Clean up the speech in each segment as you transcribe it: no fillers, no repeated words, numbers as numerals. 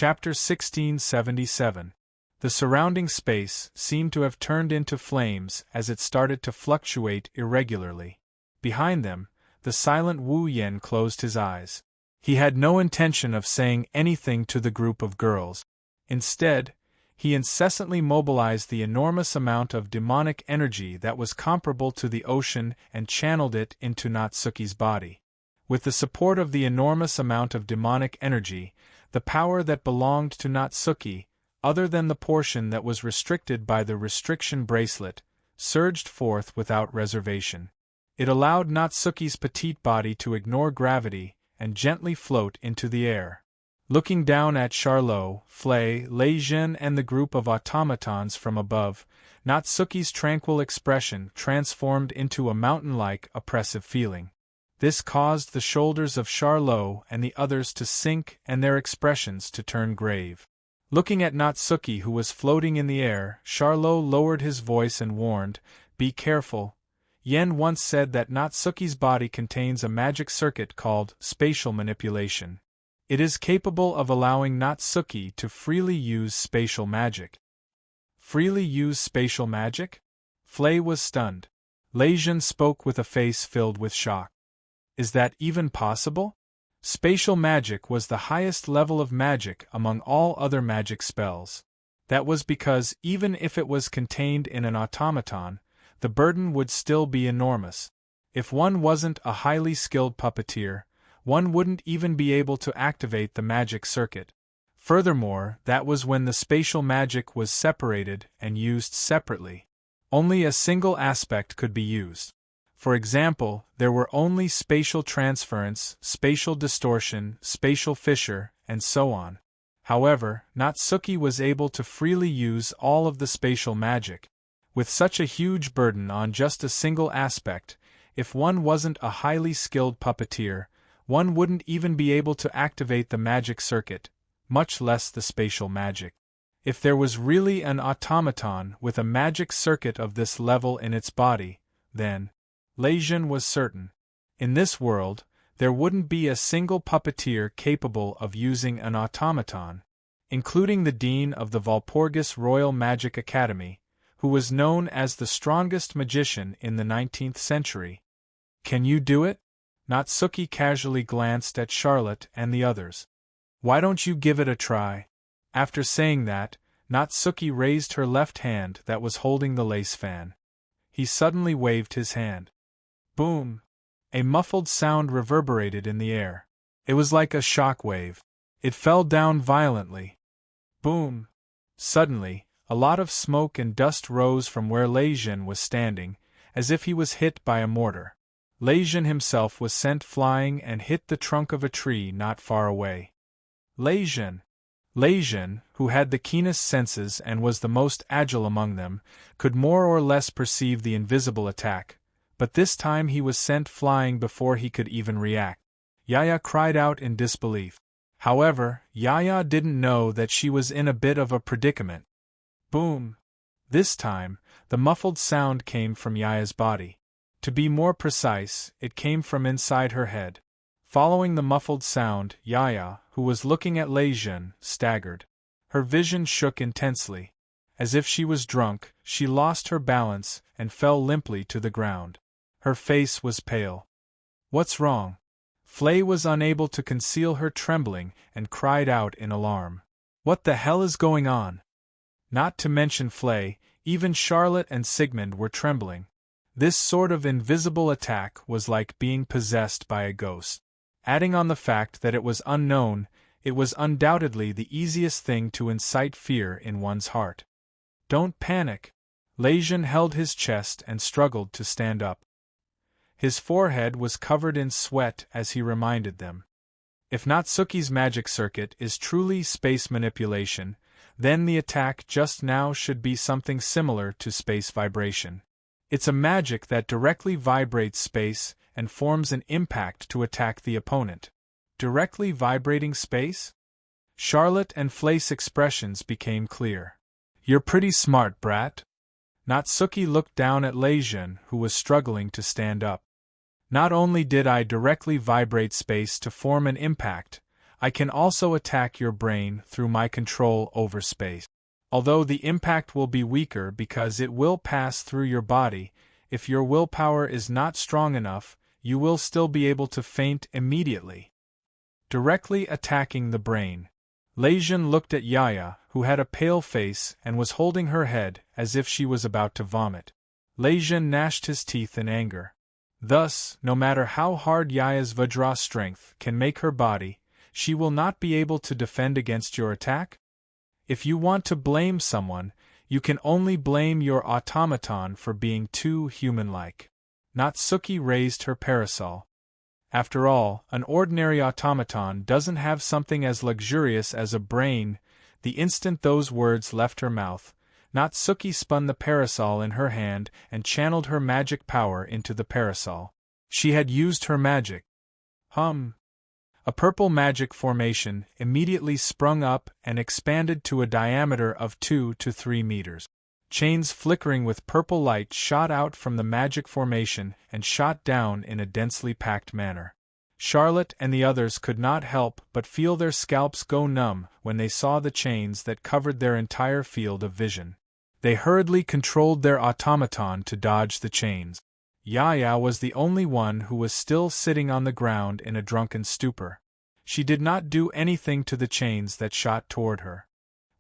Chapter 1677. The surrounding space seemed to have turned into flames as it started to fluctuate irregularly. Behind them, the silent Wu Yen closed his eyes. He had no intention of saying anything to the group of girls. Instead, he incessantly mobilized the enormous amount of demonic energy that was comparable to the ocean and channeled it into Natsuki's body. With the support of the enormous amount of demonic energy, the power that belonged to Natsuki, other than the portion that was restricted by the restriction bracelet, surged forth without reservation. It allowed Natsuki's petite body to ignore gravity and gently float into the air. Looking down at Charlot, Flay, Lei Jin and the group of automatons from above, Natsuki's tranquil expression transformed into a mountain-like oppressive feeling. This caused the shoulders of Charlot and the others to sink and their expressions to turn grave. Looking at Natsuki, who was floating in the air, Charlot lowered his voice and warned, "Be careful. Yen once said that Natsuki's body contains a magic circuit called spatial manipulation. It is capable of allowing Natsuki to freely use spatial magic." Freely use spatial magic? Flay was stunned. Lei Jin spoke with a face filled with shock. Is that even possible? Spatial magic was the highest level of magic among all other magic spells. That was because even if it was contained in an automaton, the burden would still be enormous. If one wasn't a highly skilled puppeteer, one wouldn't even be able to activate the magic circuit. Furthermore, that was when the spatial magic was separated and used separately. Only a single aspect could be used. For example, there were only spatial transference, spatial distortion, spatial fissure, and so on. However, Natsuki was able to freely use all of the spatial magic. With such a huge burden on just a single aspect, if one wasn't a highly skilled puppeteer, one wouldn't even be able to activate the magic circuit, much less the spatial magic. If there was really an automaton with a magic circuit of this level in its body, then Lei Jin was certain. In this world, there wouldn't be a single puppeteer capable of using an automaton, including the dean of the Walpurgis Royal Magic Academy, who was known as the strongest magician in the 19th century. Can you do it? Natsuki casually glanced at Charlotte and the others. Why don't you give it a try? After saying that, Natsuki raised her left hand that was holding the lace fan. He suddenly waved his hand. Boom! A muffled sound reverberated in the air. It was like a shock wave. It fell down violently. Boom! Suddenly, a lot of smoke and dust rose from where Lei Jin was standing, as if he was hit by a mortar. Lei Jin himself was sent flying and hit the trunk of a tree not far away. Lei Jin, who had the keenest senses and was the most agile among them, could more or less perceive the invisible attack, but this time he was sent flying before he could even react. Yaya cried out in disbelief. However, Yaya didn't know that she was in a bit of a predicament. Boom! This time, the muffled sound came from Yaya's body. To be more precise, it came from inside her head. Following the muffled sound, Yaya, who was looking at Lei Jin, staggered. Her vision shook intensely. As if she was drunk, she lost her balance and fell limply to the ground. Her face was pale. What's wrong? Flay was unable to conceal her trembling and cried out in alarm. What the hell is going on? Not to mention Flay, even Charlotte and Sigmund were trembling. This sort of invisible attack was like being possessed by a ghost. Adding on the fact that it was unknown, it was undoubtedly the easiest thing to incite fear in one's heart. Don't panic. Lei Jin held his chest and struggled to stand up. His forehead was covered in sweat as he reminded them. If Natsuki's magic circuit is truly space manipulation, then the attack just now should be something similar to space vibration. It's a magic that directly vibrates space and forms an impact to attack the opponent. Directly vibrating space? Charlotte and Flay's expressions became clear. You're pretty smart, brat. Natsuki looked down at Lei Jin, who was struggling to stand up. Not only did I directly vibrate space to form an impact, I can also attack your brain through my control over space. Although the impact will be weaker because it will pass through your body, if your willpower is not strong enough, you will still be able to faint immediately. Directly attacking the brain. Leijun looked at Yaya, who had a pale face and was holding her head as if she was about to vomit. Leijun gnashed his teeth in anger. Thus, no matter how hard Yaya's Vajra strength can make her body, she will not be able to defend against your attack? If you want to blame someone, you can only blame your automaton for being too human-like. Natsuki raised her parasol. After all, an ordinary automaton doesn't have something as luxurious as a brain. The instant those words left her mouth, Natsuki spun the parasol in her hand and channeled her magic power into the parasol. She had used her magic. A purple magic formation immediately sprung up and expanded to a diameter of 2 to 3 meters. Chains flickering with purple light shot out from the magic formation and shot down in a densely packed manner. Charlotte and the others could not help but feel their scalps go numb when they saw the chains that covered their entire field of vision. They hurriedly controlled their automaton to dodge the chains. Yaya was the only one who was still sitting on the ground in a drunken stupor. She did not do anything to the chains that shot toward her.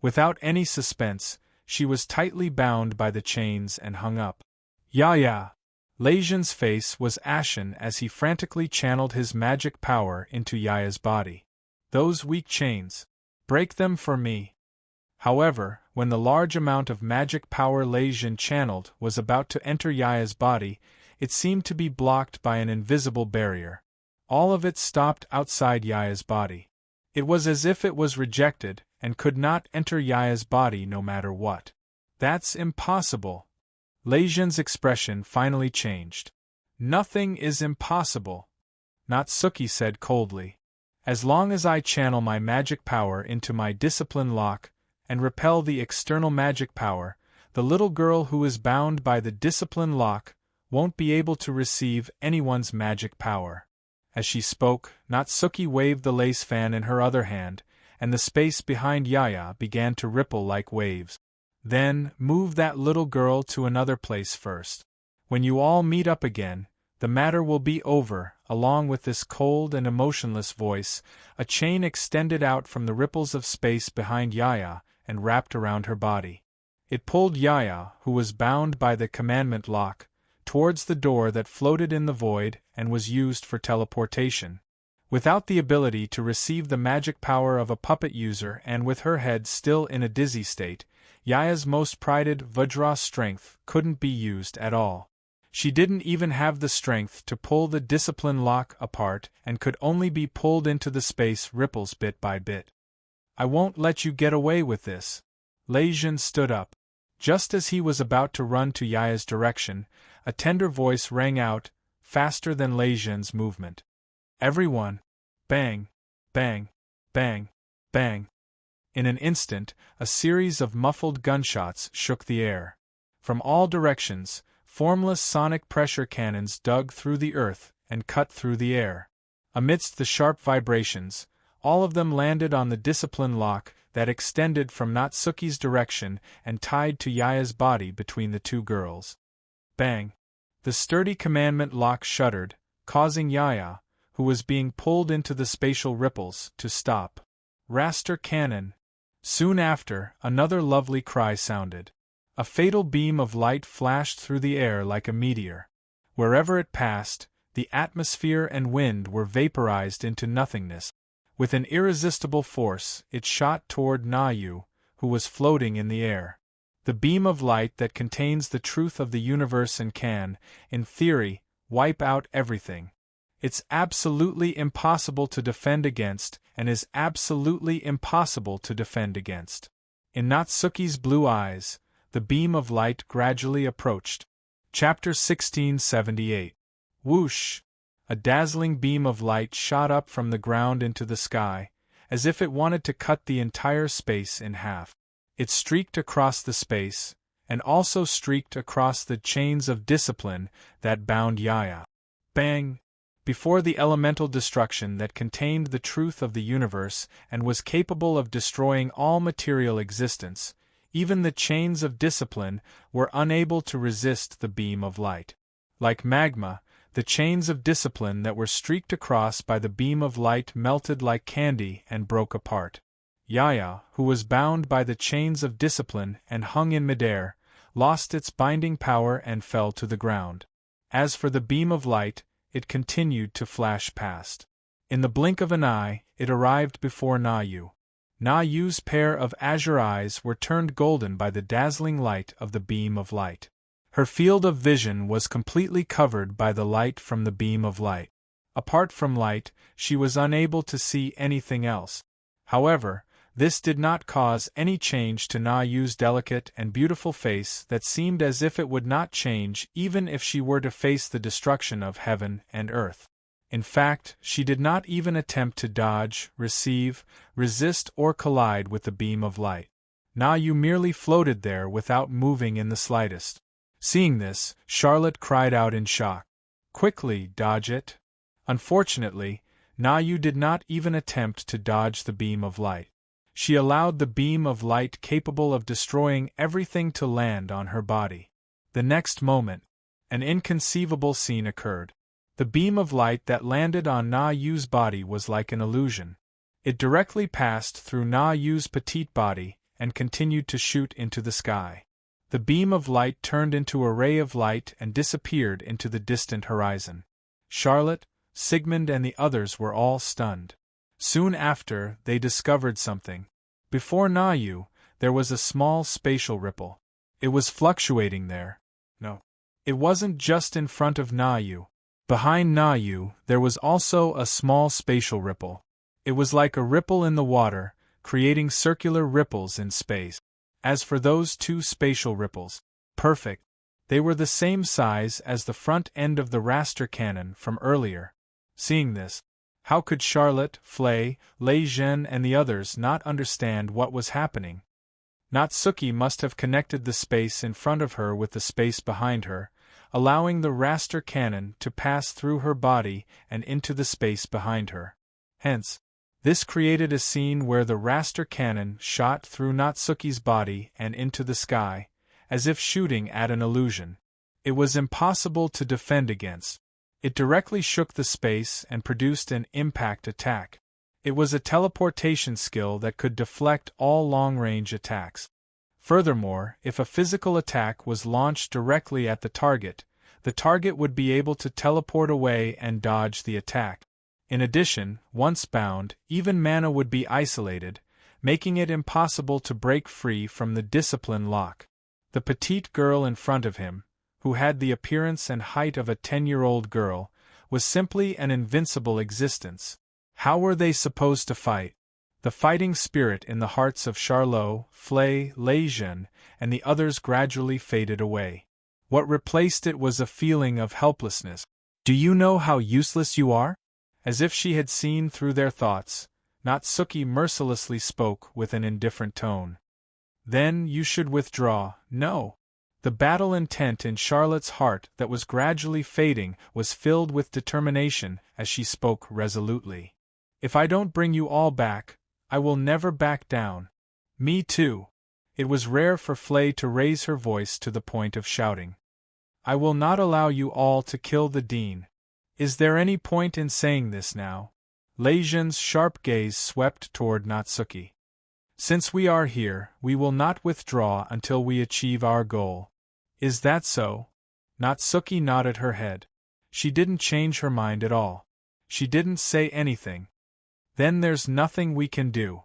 Without any suspense, she was tightly bound by the chains and hung up. Yaya! Leijun's face was ashen as he frantically channeled his magic power into Yaya's body. Those weak chains! Break them for me! However, when the large amount of magic power Leijun channeled was about to enter Yaya's body, it seemed to be blocked by an invisible barrier. All of it stopped outside Yaya's body. It was as if it was rejected and could not enter Yaya's body no matter what. That's impossible. Leijun's expression finally changed. Nothing is impossible, Natsuki said coldly. As long as I channel my magic power into my discipline lock and repel the external magic power, the little girl who is bound by the discipline lock won't be able to receive anyone's magic power. As she spoke, Natsuki waved the lace fan in her other hand, and the space behind Yaya began to ripple like waves. Then, move that little girl to another place first. When you all meet up again, the matter will be over. Along with this cold and emotionless voice, a chain extended out from the ripples of space behind Yaya and wrapped around her body. It pulled Yaya, who was bound by the commandment lock, towards the door that floated in the void and was used for teleportation. Without the ability to receive the magic power of a puppet user and with her head still in a dizzy state, Yaya's most prided Vajra strength couldn't be used at all. She didn't even have the strength to pull the discipline lock apart and could only be pulled into the space ripples bit by bit. I won't let you get away with this. Leijun stood up. Just as he was about to run to Yaya's direction, a tender voice rang out, faster than Leijun's movement. Everyone! Bang! Bang! Bang! Bang! In an instant, a series of muffled gunshots shook the air. From all directions, formless sonic pressure cannons dug through the earth and cut through the air. Amidst the sharp vibrations, all of them landed on the discipline lock that extended from Natsuki's direction and tied to Yaya's body between the two girls. Bang! The sturdy commandment lock shuddered, causing Yaya, who was being pulled into the spatial ripples, to stop. Raster cannon! Soon after, another lovely cry sounded. A fatal beam of light flashed through the air like a meteor. Wherever it passed, the atmosphere and wind were vaporized into nothingness. With an irresistible force, it shot toward Nayu, who was floating in the air. The beam of light that contains the truth of the universe and can, in theory, wipe out everything. It's absolutely impossible to defend against, and is absolutely impossible to defend against. In Natsuki's blue eyes, the beam of light gradually approached. Chapter 1678. Whoosh! A dazzling beam of light shot up from the ground into the sky, as if it wanted to cut the entire space in half. It streaked across the space, and also streaked across the chains of discipline that bound Yaya. Bang! Before the elemental destruction that contained the truth of the universe and was capable of destroying all material existence, even the chains of discipline were unable to resist the beam of light. Like magma, the chains of discipline that were streaked across by the beam of light melted like candy and broke apart. Yaya, who was bound by the chains of discipline and hung in midair, lost its binding power and fell to the ground. As for the beam of light, it continued to flash past. In the blink of an eye, it arrived before Na Yu. Na Yu's pair of azure eyes were turned golden by the dazzling light of the beam of light. Her field of vision was completely covered by the light from the beam of light. Apart from light, she was unable to see anything else. However, this did not cause any change to Na Yu's delicate and beautiful face that seemed as if it would not change even if she were to face the destruction of heaven and earth. In fact, she did not even attempt to dodge, receive, resist or collide with the beam of light. Na Yu merely floated there without moving in the slightest. Seeing this, Charlotte cried out in shock. "Quickly, dodge it!" Unfortunately, Na Yu did not even attempt to dodge the beam of light. She allowed the beam of light capable of destroying everything to land on her body. The next moment, an inconceivable scene occurred. The beam of light that landed on Na Yu's body was like an illusion. It directly passed through Na Yu's petite body and continued to shoot into the sky. The beam of light turned into a ray of light and disappeared into the distant horizon. Charlotte, Sigmund and the others were all stunned. Soon after, they discovered something. Before Na Yu, there was a small spatial ripple. It was fluctuating there. No. It wasn't just in front of Na Yu. Behind Na Yu, there was also a small spatial ripple. It was like a ripple in the water, creating circular ripples in space. As for those two spatial ripples, perfect. They were the same size as the front end of the raster cannon from earlier. Seeing this, how could Charlotte, Flay, Lei Zhen and the others not understand what was happening? Natsuki must have connected the space in front of her with the space behind her, allowing the raster cannon to pass through her body and into the space behind her. Hence, this created a scene where the raster cannon shot through Natsuki's body and into the sky, as if shooting at an illusion. It was impossible to defend against. It directly shook the space and produced an impact attack. It was a teleportation skill that could deflect all long-range attacks. Furthermore, if a physical attack was launched directly at the target would be able to teleport away and dodge the attack. In addition, once bound, even mana would be isolated, making it impossible to break free from the discipline lock. The petite girl in front of him, who had the appearance and height of a 10-year-old girl, was simply an invincible existence. How were they supposed to fight? The fighting spirit in the hearts of Charlot, Flay, Lei Zhen, and the others gradually faded away. What replaced it was a feeling of helplessness. "Do you know how useless you are?" As if she had seen through their thoughts, Natsuki mercilessly spoke with an indifferent tone. "Then you should withdraw." "No." The battle intent in Charlotte's heart that was gradually fading was filled with determination as she spoke resolutely. "If I don't bring you all back, I will never back down." "Me too." It was rare for Flay to raise her voice to the point of shouting. "I will not allow you all to kill the Dean." "Is there any point in saying this now?" Lei Zhen's sharp gaze swept toward Natsuki. "Since we are here, we will not withdraw until we achieve our goal." "Is that so?" Natsuki nodded her head. She didn't change her mind at all. She didn't say anything. "Then there's nothing we can do.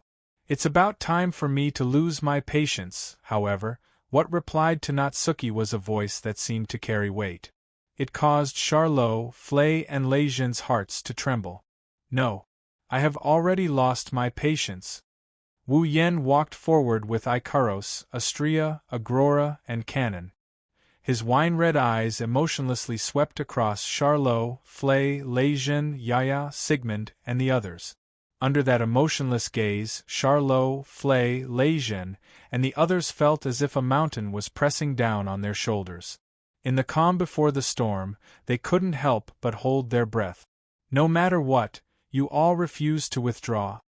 It's about time for me to lose my patience." However, what replied to Natsuki was a voice that seemed to carry weight. It caused Charlot, Flay and Lei Zhen's hearts to tremble. "No. I have already lost my patience." Wu Yen walked forward with Ikaros, Astrea, Agrora, and Cannon. His wine-red eyes emotionlessly swept across Charlot, Flay, Lei Zhen, Yaya, Sigmund, and the others. Under that emotionless gaze, Charlot, Flay, Lei Zhen, and the others felt as if a mountain was pressing down on their shoulders. In the calm before the storm, they couldn't help but hold their breath. No matter what, you all refuse to withdraw.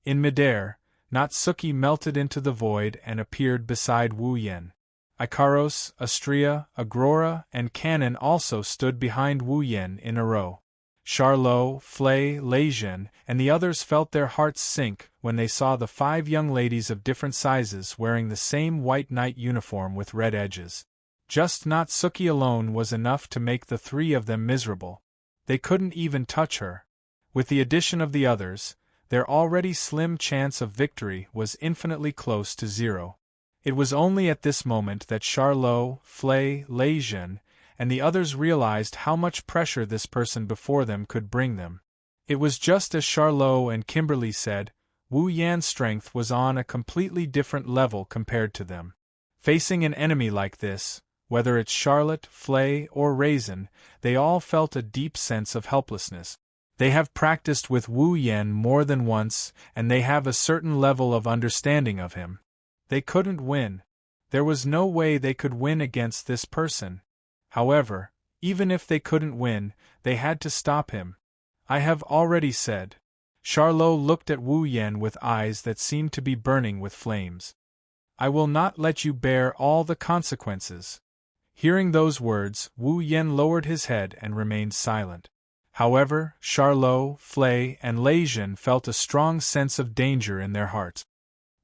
In midair, Natsuki melted into the void and appeared beside Wu Yen. Ikaros, Astrea, Agrora, and Cannon also stood behind Wu Yen in a row. Charlot, Flay, Leijin, and the others felt their hearts sink when they saw the 5 young ladies of different sizes wearing the same white night uniform with red edges. Just Natsuki alone was enough to make the 3 of them miserable. They couldn't even touch her. With the addition of the others, their already slim chance of victory was infinitely close to 0. It was only at this moment that Charlot, Flay, Leijin, and the others realized how much pressure this person before them could bring them. It was just as Charlot and Kimberly said, Wu Yan's strength was on a completely different level compared to them. Facing an enemy like this, whether it's Charlotte, Flay, or Raisin, they all felt a deep sense of helplessness. They have practiced with Wu Yan more than once, and they have a certain level of understanding of him. They couldn't win. There was no way they could win against this person. However, even if they couldn't win, they had to stop him. I have already said. Charlot looked at Wu Yan with eyes that seemed to be burning with flames. I will not let you bear all the consequences. Hearing those words, Wu Yan lowered his head and remained silent. However, Charlot, Flay, and Leijin felt a strong sense of danger in their hearts.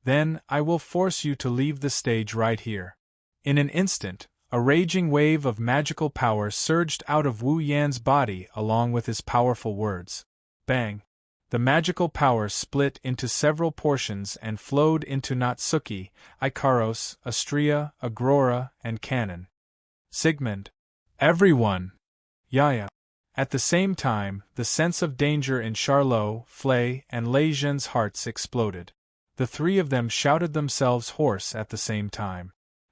Then, I will force you to leave the stage right here. In an instant, a raging wave of magical power surged out of Wu Yan's body along with his powerful words. Bang! The magical power split into several portions and flowed into Natsuki, Ikaros, Astrea, Agrora, and Cannon. Sigmund. Everyone! Yaya. At the same time, the sense of danger in Charlot, Flay, and Leijin's hearts exploded. The 3 of them shouted themselves hoarse at the same time.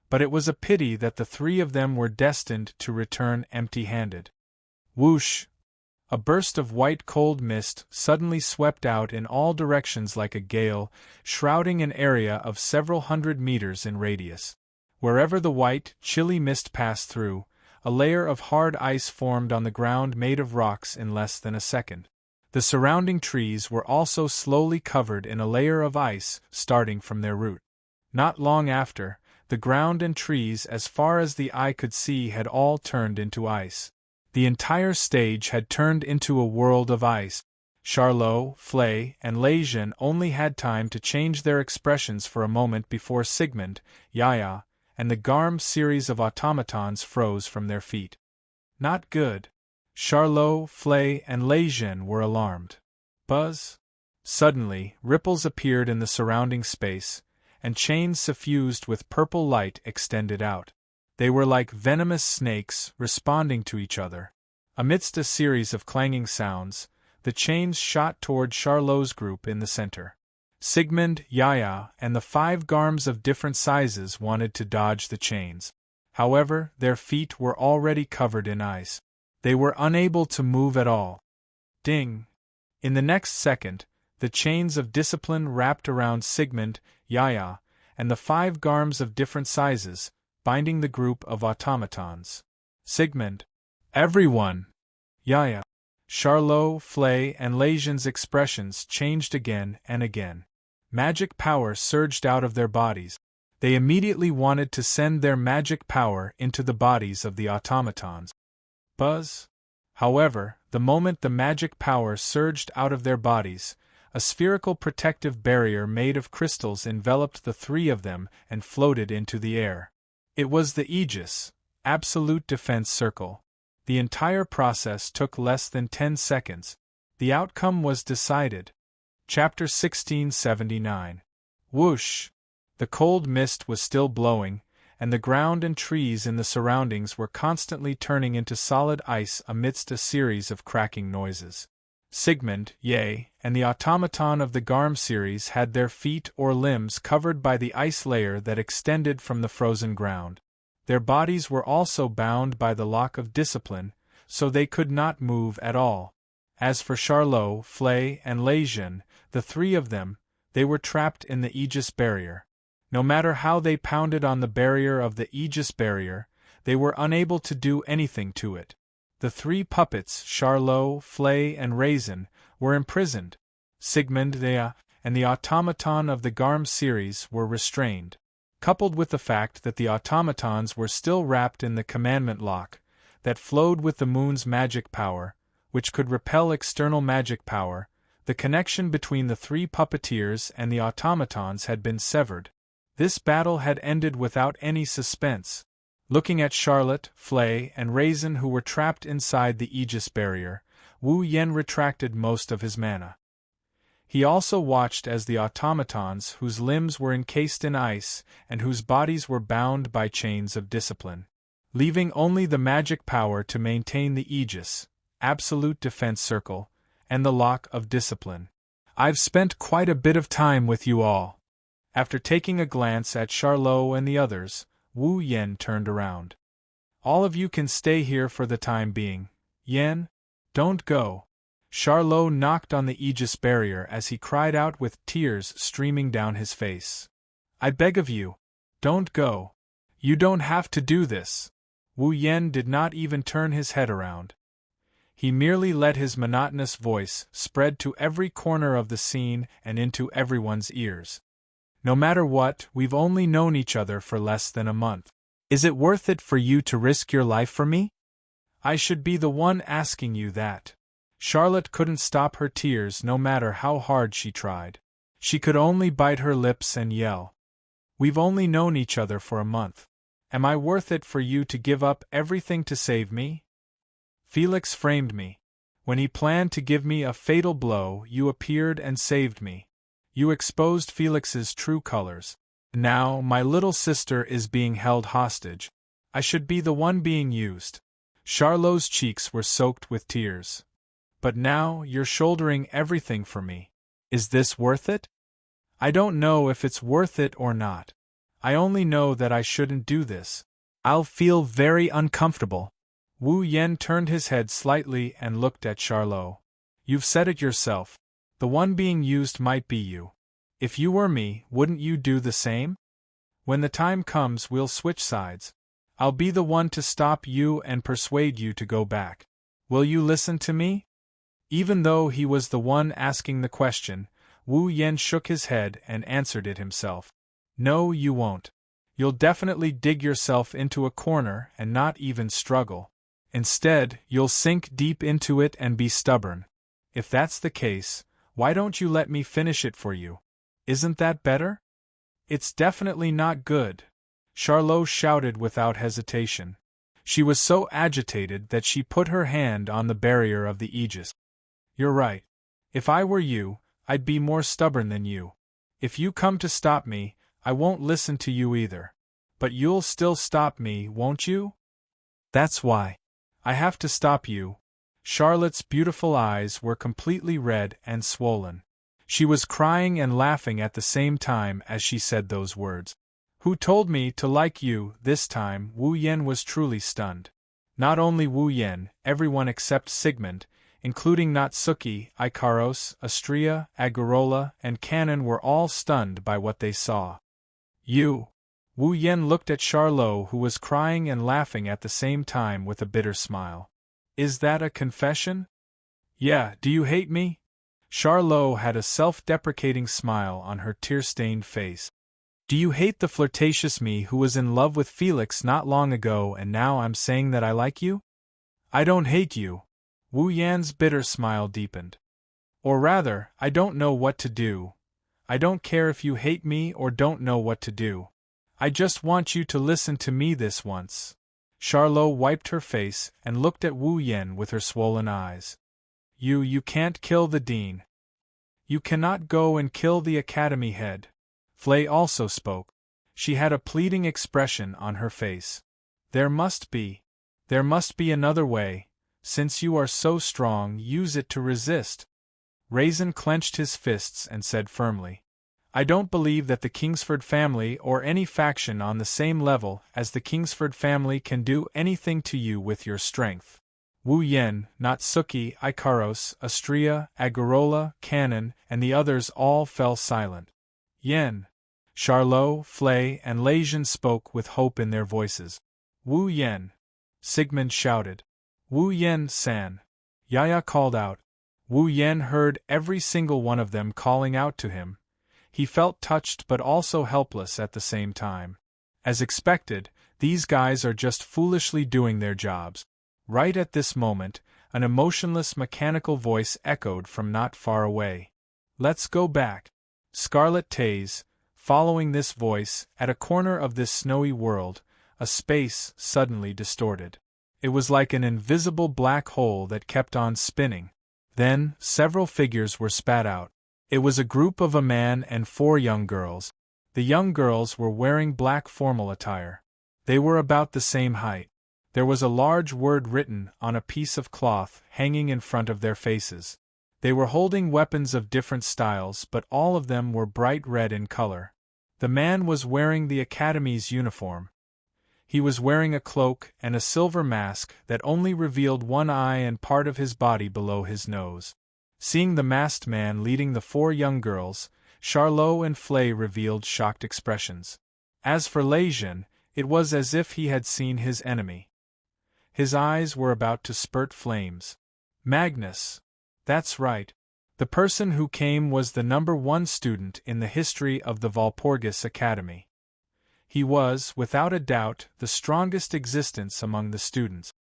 But it was a pity that the 3 of them were destined to return empty-handed. Whoosh! A burst of white cold mist suddenly swept out in all directions like a gale, shrouding an area of several hundred meters in radius. Wherever the white, chilly mist passed through, a layer of hard ice formed on the ground made of rocks in less than a second. The surrounding trees were also slowly covered in a layer of ice starting from their root. Not long after, the ground and trees as far as the eye could see had all turned into ice. The entire stage had turned into a world of ice. Charlot, Flay, and Leijin only had time to change their expressions for a moment before Sigmund, Yaya, and the Garm series of automatons froze from their feet. Not good. Charlot, Flay, and Leijin were alarmed. Buzz? Suddenly, ripples appeared in the surrounding space, and chains suffused with purple light extended out. They were like venomous snakes responding to each other. Amidst a series of clanging sounds, the chains shot toward Charlot's group in the center. Sigmund, Yaya, and the 5 Garms of different sizes wanted to dodge the chains. However, their feet were already covered in ice. They were unable to move at all. Ding! In the next second, the chains of discipline wrapped around Sigmund, Yaya, and the 5 Garms of different sizes, binding the group of automatons. Sigmund. Everyone! Yaya. Charlot, Flay, and Leijin's expressions changed again and again. Magic power surged out of their bodies. They immediately wanted to send their magic power into the bodies of the automatons. Buzz? However, the moment the magic power surged out of their bodies, a spherical protective barrier made of crystals enveloped the 3 of them and floated into the air. It was the Aegis, Absolute Defense Circle. The entire process took less than 10 seconds. The outcome was decided. Chapter 1679. Whoosh! The cold mist was still blowing, and the ground and trees in the surroundings were constantly turning into solid ice amidst a series of cracking noises. Sigmund, Ye, and the automaton of the Garm series had their feet or limbs covered by the ice layer that extended from the frozen ground. Their bodies were also bound by the lock of discipline, so they could not move at all. As for Charlot, Flay, and Leijin, the 3 of them, they were trapped in the Aegis barrier. No matter how they pounded on the barrier of the Aegis barrier, they were unable to do anything to it. The three puppets, Charlot, Flay, and Raisin, were imprisoned. Sigmund, Thea, and the automaton of the Garm series were restrained. Coupled with the fact that the automatons were still wrapped in the commandment lock, that flowed with the moon's magic power, which could repel external magic power, the connection between the three puppeteers and the automatons had been severed. This battle had ended without any suspense. Looking at Charlotte, Flay, and Raisin who were trapped inside the Aegis barrier, Wu Yen retracted most of his mana. He also watched as the automatons, whose limbs were encased in ice and whose bodies were bound by chains of discipline, leaving only the magic power to maintain the Aegis, absolute defense circle, and the lock of discipline. I've spent quite a bit of time with you all. After taking a glance at Charlot and the others, Wu Yen turned around. All of you can stay here for the time being. Yen, don't go. Charlot knocked on the Aegis barrier as he cried out with tears streaming down his face. I beg of you, don't go. You don't have to do this. Wu Yen did not even turn his head around. He merely let his monotonous voice spread to every corner of the scene and into everyone's ears. No matter what, we've only known each other for less than a month. Is it worth it for you to risk your life for me? I should be the one asking you that. Charlotte couldn't stop her tears no matter how hard she tried. She could only bite her lips and yell. We've only known each other for a month. Am I worth it for you to give up everything to save me? Felix framed me. When he planned to give me a fatal blow, you appeared and saved me. You exposed Felix's true colors. Now, my little sister is being held hostage. I should be the one being used. Charlot's cheeks were soaked with tears. But now, you're shouldering everything for me. Is this worth it? I don't know if it's worth it or not. I only know that I shouldn't do this. I'll feel very uncomfortable. Wu Yen turned his head slightly and looked at Charlot. You've said it yourself. The one being used might be you. If you were me, wouldn't you do the same? When the time comes, we'll switch sides. I'll be the one to stop you and persuade you to go back. Will you listen to me? Even though he was the one asking the question, Wu Yen shook his head and answered it himself. No, you won't. You'll definitely dig yourself into a corner and not even struggle. Instead, you'll sink deep into it and be stubborn. If that's the case, why don't you let me finish it for you? Isn't that better? It's definitely not good. Charlot shouted without hesitation. She was so agitated that she put her hand on the barrier of the Aegis. You're right. If I were you, I'd be more stubborn than you. If you come to stop me, I won't listen to you either. But you'll still stop me, won't you? That's why. I have to stop you. Charlotte's beautiful eyes were completely red and swollen. She was crying and laughing at the same time as she said those words. Who told me to like you? This time, Wu Yen was truly stunned. Not only Wu Yen, everyone except Sigmund, including Natsuki, Ikaros, Astria, Agarola, and Canon were all stunned by what they saw. You! Wu Yen looked at Charlot, who was crying and laughing at the same time with a bitter smile. Is that a confession? Yeah, do you hate me? Charlot had a self-deprecating smile on her tear-stained face. Do you hate the flirtatious me who was in love with Felix not long ago and now I'm saying that I like you? I don't hate you. Wu Yan's bitter smile deepened. Or rather, I don't know what to do. I don't care if you hate me or don't know what to do. I just want you to listen to me this once. Charlot wiped her face and looked at Wu Yen with her swollen eyes. You can't kill the dean. You cannot go and kill the academy head. Flay also spoke. She had a pleading expression on her face. There must be another way. Since you are so strong, use it to resist. Raisin clenched his fists and said firmly. I don't believe that the Kingsford family or any faction on the same level as the Kingsford family can do anything to you with your strength. Wu Yen, Natsuki, Ikaros, Astria, Agarola, Canon, and the others all fell silent. Yen. Charlot, Flay, and Lejeune spoke with hope in their voices. Wu Yen. Sigmund shouted. Wu Yen-san. Yaya called out. Wu Yen heard every single one of them calling out to him. He felt touched but also helpless at the same time. As expected, these guys are just foolishly doing their jobs. Right at this moment, an emotionless mechanical voice echoed from not far away. Let's go back. Scarlet Taze, following this voice, at a corner of this snowy world, a space suddenly distorted. It was like an invisible black hole that kept on spinning. Then, several figures were spat out. It was a group of a man and 4 young girls. The young girls were wearing black formal attire. They were about the same height. There was a large word written on a piece of cloth hanging in front of their faces. They were holding weapons of different styles, but all of them were bright red in color. The man was wearing the academy's uniform. He was wearing a cloak and a silver mask that only revealed one eye and part of his body below his nose. Seeing the masked man leading the 4 young girls, Charlot and Flay revealed shocked expressions. As for Lejeune, it was as if he had seen his enemy. His eyes were about to spurt flames. Magnus. That's right. The person who came was the #1 student in the history of the Walpurgis Academy. He was, without a doubt, the strongest existence among the students.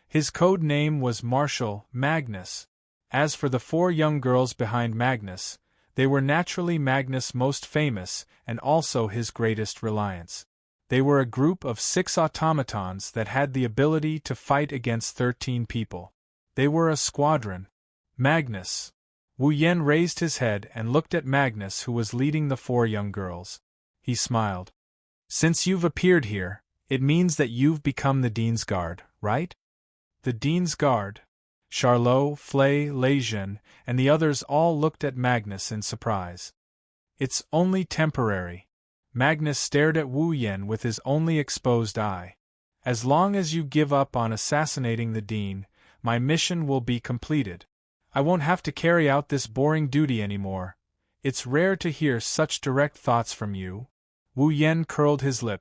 His code name was Marshal Magnus. As for the 4 young girls behind Magnus, they were naturally Magnus' most famous and also his greatest reliance. They were a group of 6 automatons that had the ability to fight against 13 people. They were a squadron. Magnus. Wu Yen raised his head and looked at Magnus, who was leading the 4 young girls. He smiled. Since you've appeared here, it means that you've become the Dean's Guard, right? The Dean's Guard. Charlot, Flay, Lejeune, and the others all looked at Magnus in surprise. It's only temporary. Magnus stared at Wu Yen with his only exposed eye. As long as you give up on assassinating the Dean, my mission will be completed. I won't have to carry out this boring duty anymore. It's rare to hear such direct thoughts from you. Wu Yen curled his lip.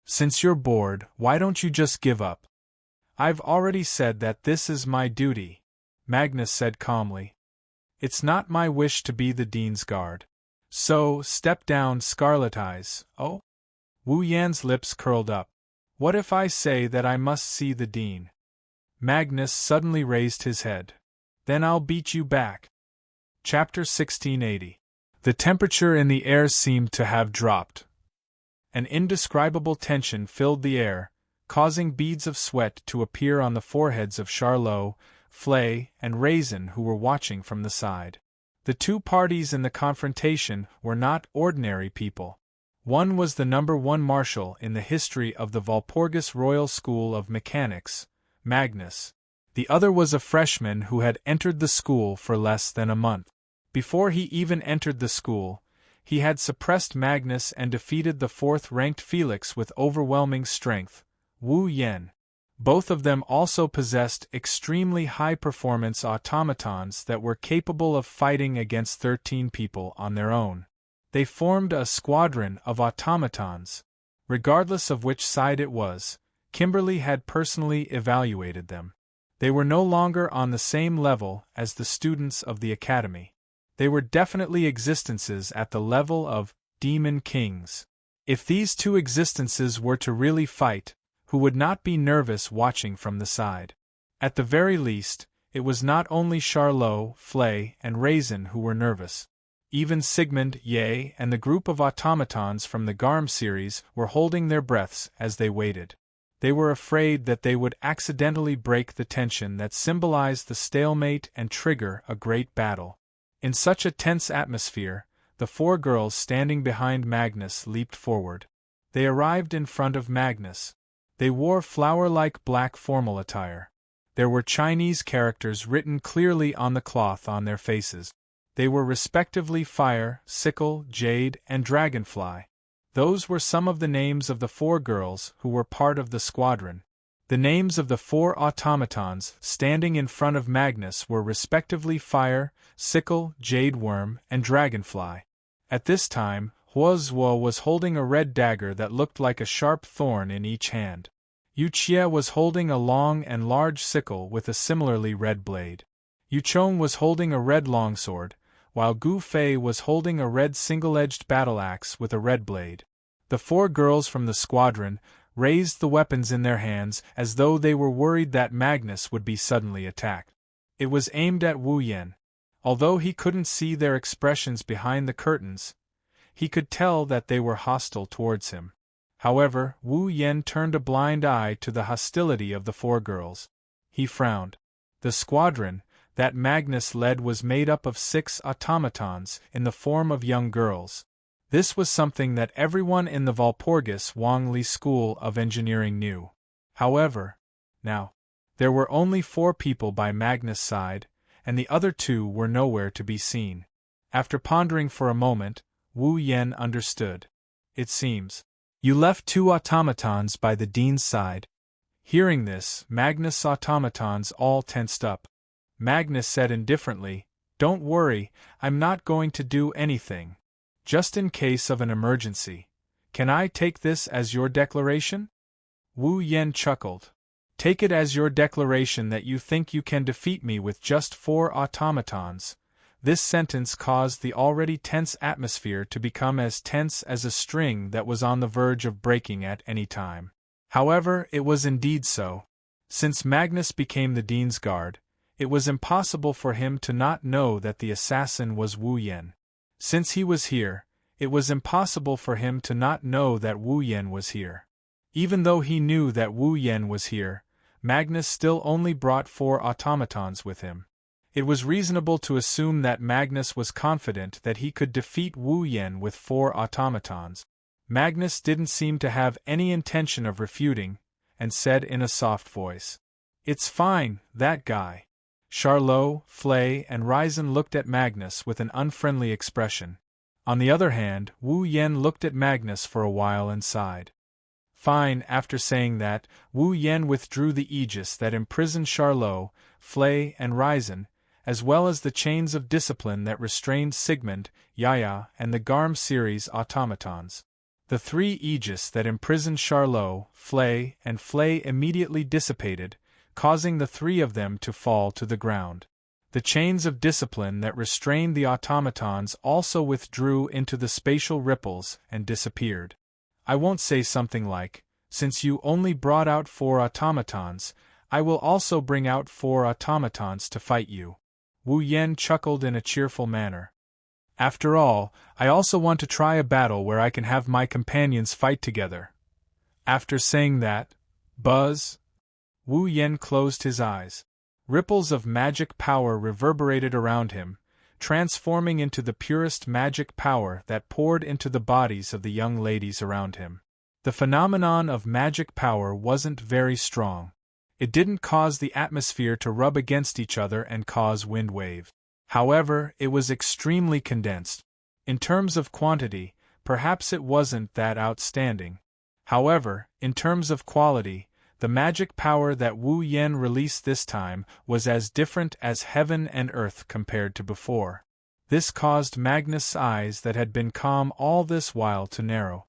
Since you're bored, why don't you just give up? I've already said that this is my duty, Magnus said calmly. It's not my wish to be the Dean's Guard. So, step down, Scarlet Eyes. Oh? Wu Yan's lips curled up. What if I say that I must see the Dean? Magnus suddenly raised his head. Then I'll beat you back. Chapter 1680. The temperature in the air seemed to have dropped. An indescribable tension filled the air, causing beads of sweat to appear on the foreheads of Charlot, Flay, and Raisin, who were watching from the side. The 2 parties in the confrontation were not ordinary people. One was the #1 marshal in the history of the Walpurgis Royal School of Mechanics, Magnus. The other was a freshman who had entered the school for less than a month. Before he even entered the school, he had suppressed Magnus and defeated the 4th-ranked Felix with overwhelming strength, Wu Yen. Both of them also possessed extremely high-performance automatons that were capable of fighting against 13 people on their own. They formed a squadron of automatons. Regardless of which side it was, Kimberly had personally evaluated them. They were no longer on the same level as the students of the academy. They were definitely existences at the level of demon kings. If these 2 existences were to really fight, who would not be nervous watching from the side? At the very least, it was not only Charlot, Flay, and Raisin who were nervous. Even Sigmund, Ye, and the group of automatons from the Garm series were holding their breaths as they waited. They were afraid that they would accidentally break the tension that symbolized the stalemate and trigger a great battle. In such a tense atmosphere, the 4 girls standing behind Magnus leaped forward. They arrived in front of Magnus. They wore flower-like black formal attire. There were Chinese characters written clearly on the cloth on their faces. They were respectively Fire, Sickle, Jade, and Dragonfly. Those were some of the names of the 4 girls who were part of the squadron. The names of the 4 automatons standing in front of Magnus were respectively Fire, Sickle, Jade Worm, and Dragonfly. At this time, Huozuo was holding a red dagger that looked like a sharp thorn in each hand. Yu Qie was holding a long and large sickle with a similarly red blade. Yu Chong was holding a red longsword, while Gu Fei was holding a red single-edged battle axe with a red blade. The 4 girls from the squadron raised the weapons in their hands as though they were worried that Magnus would be suddenly attacked. It was aimed at Wu Yan. Although he couldn't see their expressions behind the curtains, he could tell that they were hostile towards him. However, Wu Yan turned a blind eye to the hostility of the 4 girls. He frowned. The squadron that Magnus led was made up of 6 automatons in the form of young girls. This was something that everyone in the Walpurgis Wangli School of Engineering knew. However, now, there were only 4 people by Magnus' side, and the other 2 were nowhere to be seen. After pondering for a moment, Wu Yan understood. It seems. You left 2 automatons by the dean's side. Hearing this, Magnus' automatons all tensed up. Magnus said indifferently, "Don't worry, I'm not going to do anything. Just in case of an emergency. Can I take this as your declaration?" Wu Yan chuckled. "Take it as your declaration that you think you can defeat me with just 4 automatons." This sentence caused the already tense atmosphere to become as tense as a string that was on the verge of breaking at any time. However, it was indeed so. Since Magnus became the Dean's Guard, it was impossible for him to not know that the assassin was Wu Yan. Since he was here, it was impossible for him to not know that Wu Yan was here. Even though he knew that Wu Yan was here, Magnus still only brought 4 automatons with him. It was reasonable to assume that Magnus was confident that he could defeat Wu Yan with 4 automatons. Magnus didn't seem to have any intention of refuting, and said in a soft voice, "It's fine, that guy." Charlot, Flay, and Ryzen looked at Magnus with an unfriendly expression. On the other hand, Wu Yan looked at Magnus for a while and sighed. Fine. After saying that, Wu Yan withdrew the aegis that imprisoned Charlot, Flay, and Ryzen, as well as the chains of discipline that restrained Sigmund, Yaya, and the Garm series automatons. The 3 aegis that imprisoned Charlot, Flay, and Flay immediately dissipated, causing the 3 of them to fall to the ground. The chains of discipline that restrained the automatons also withdrew into the spatial ripples and disappeared. I won't say something like, "Since you only brought out 4 automatons, I will also bring out 4 automatons to fight you." Wu Yan chuckled in a cheerful manner. "After all, I also want to try a battle where I can have my companions fight together." After saying that, "Buzz!" Wu Yan closed his eyes. Ripples of magic power reverberated around him, transforming into the purest magic power that poured into the bodies of the young ladies around him. The phenomenon of magic power wasn't very strong. It didn't cause the atmosphere to rub against each other and cause wind wave. However, it was extremely condensed. In terms of quantity, perhaps it wasn't that outstanding. However, in terms of quality, the magic power that Wu Yan released this time was as different as heaven and earth compared to before. This caused Magnus' eyes that had been calm all this while to narrow.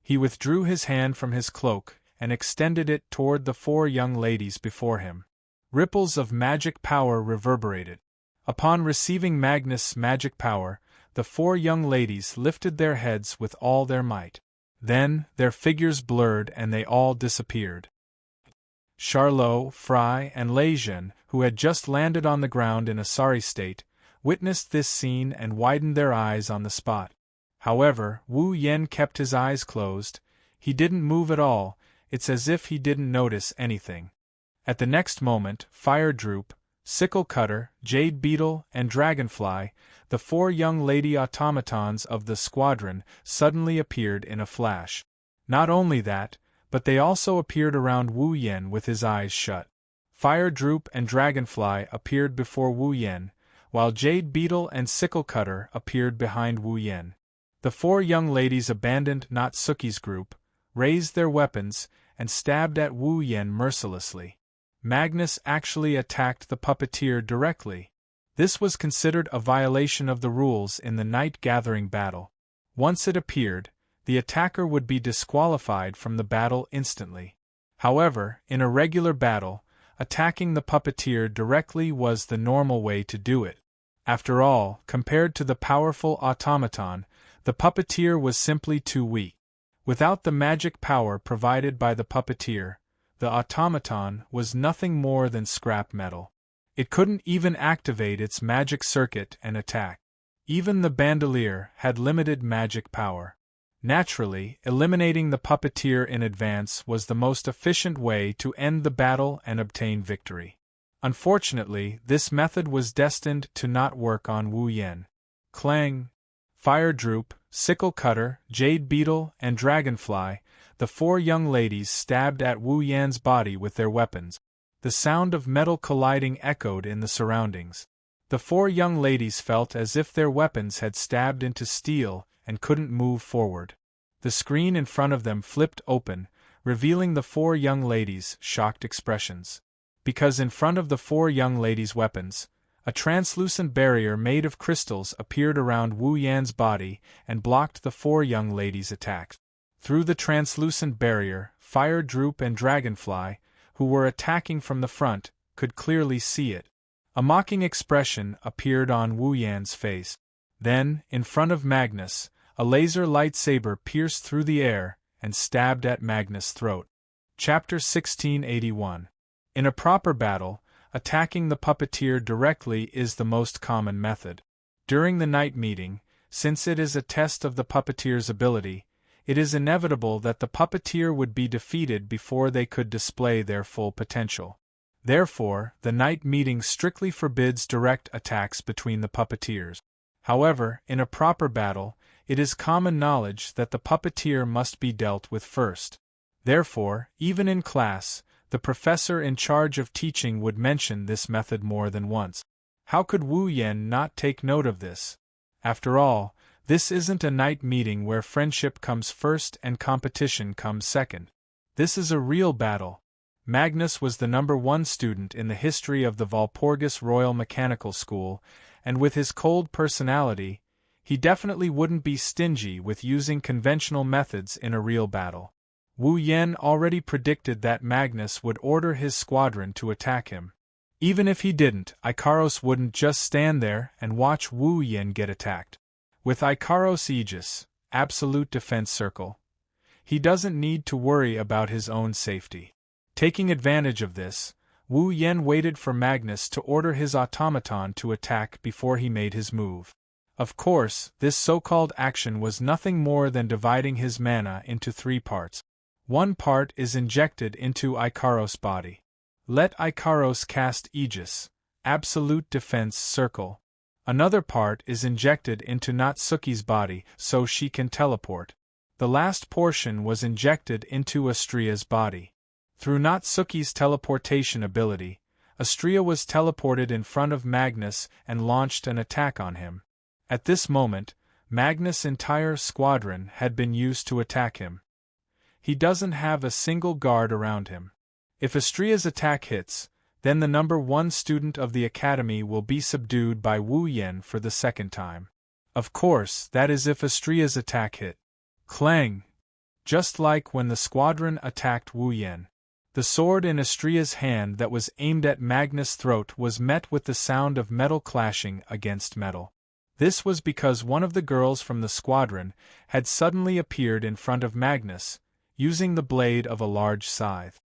He withdrew his hand from his cloak and extended it toward the 4 young ladies before him. Ripples of magic power reverberated. Upon receiving Magnus' magic power, the 4 young ladies lifted their heads with all their might. Then, their figures blurred and they all disappeared. Charlot, Fry, and Lejeune, who had just landed on the ground in a sorry state, witnessed this scene and widened their eyes on the spot. However, Wu Yan kept his eyes closed. He didn't move at all. It's as if he didn't notice anything. At the next moment, Fire Droop, Sickle Cutter, Jade Beetle, and Dragonfly, the 4 young lady automatons of the squadron, suddenly appeared in a flash. Not only that, but they also appeared around Wu Yan with his eyes shut. Fire Droop and Dragonfly appeared before Wu Yan, while Jade Beetle and Sickle Cutter appeared behind Wu Yan. The 4 young ladies abandoned Natsuki's group, raised their weapons, and stabbed at Wu Yan mercilessly. Magnus actually attacked the puppeteer directly. This was considered a violation of the rules in the night-gathering battle. Once it appeared, the attacker would be disqualified from the battle instantly. However, in a regular battle, attacking the puppeteer directly was the normal way to do it. After all, compared to the powerful automaton, the puppeteer was simply too weak. Without the magic power provided by the puppeteer, the automaton was nothing more than scrap metal. It couldn't even activate its magic circuit and attack. Even the bandolier had limited magic power. Naturally, eliminating the puppeteer in advance was the most efficient way to end the battle and obtain victory. Unfortunately, this method was destined to not work on Wu Yan. Clang, Fire Droop, Sickle Cutter, Jade Beetle, and Dragonfly, the four young ladies stabbed at Wu Yan's body with their weapons. The sound of metal colliding echoed in the surroundings. The four young ladies felt as if their weapons had stabbed into steel and couldn't move forward. The screen in front of them flipped open, revealing the four young ladies' shocked expressions. Because in front of the four young ladies' weapons, a translucent barrier made of crystals appeared around Wu Yan's body and blocked the four young ladies' attacks. Through the translucent barrier, Fire Droop and Dragonfly, who were attacking from the front, could clearly see it. A mocking expression appeared on Wu Yan's face. Then, in front of Magnus, a laser lightsaber pierced through the air and stabbed at Magnus' throat. Chapter 1681. In a proper battle, attacking the puppeteer directly is the most common method. During the night meeting, since it is a test of the puppeteer's ability, it is inevitable that the puppeteer would be defeated before they could display their full potential. Therefore, the night meeting strictly forbids direct attacks between the puppeteers. However, in a proper battle, it is common knowledge that the puppeteer must be dealt with first. Therefore, even in class, the professor in charge of teaching would mention this method more than once. How could Wu Yan not take note of this? After all, this isn't a night meeting where friendship comes first and competition comes second. This is a real battle. Magnus was the #1 student in the history of the Valpurgis Royal Mechanical School, and with his cold personality, he definitely wouldn't be stingy with using conventional methods in a real battle. Wu Yan already predicted that Magnus would order his squadron to attack him. Even if he didn't, Ikaros wouldn't just stand there and watch Wu Yan get attacked. With Ikaros' Aegis, Absolute Defense Circle, he doesn't need to worry about his own safety. Taking advantage of this, Wu Yan waited for Magnus to order his automaton to attack before he made his move. Of course, this so-called action was nothing more than dividing his mana into 3 parts. One part is injected into Ikaros' body. Let Ikaros cast Aegis, Absolute Defense Circle. Another part is injected into Natsuki's body so she can teleport. The last portion was injected into Astria's body. Through Natsuki's teleportation ability, Astria was teleported in front of Magnus and launched an attack on him. At this moment, Magnus' entire squadron had been used to attack him. He doesn't have a single guard around him. If Astria's attack hits, then the #1 student of the academy will be subdued by Wu Yan for the second time. Of course, that is if Astria's attack hit. Clang! Just like when the squadron attacked Wu Yan. The sword in Astria's hand that was aimed at Magnus' throat was met with the sound of metal clashing against metal. This was because one of the girls from the squadron had suddenly appeared in front of Magnus, using the blade of a large scythe.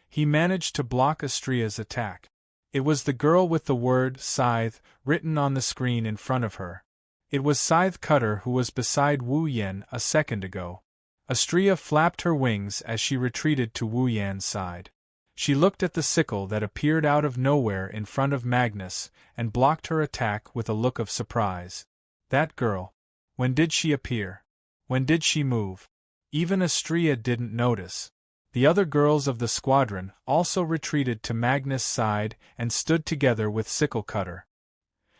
He managed to block Astria's attack. It was the girl with the word scythe written on the screen in front of her. It was Scythe Cutter who was beside Wu Yan a second ago. Astria flapped her wings as she retreated to Wu Yan's side. She looked at the sickle that appeared out of nowhere in front of Magnus and blocked her attack with a look of surprise. That girl. When did she appear? When did she move? Even Astria didn't notice. The other girls of the squadron also retreated to Magnus' side and stood together with Sickle Cutter.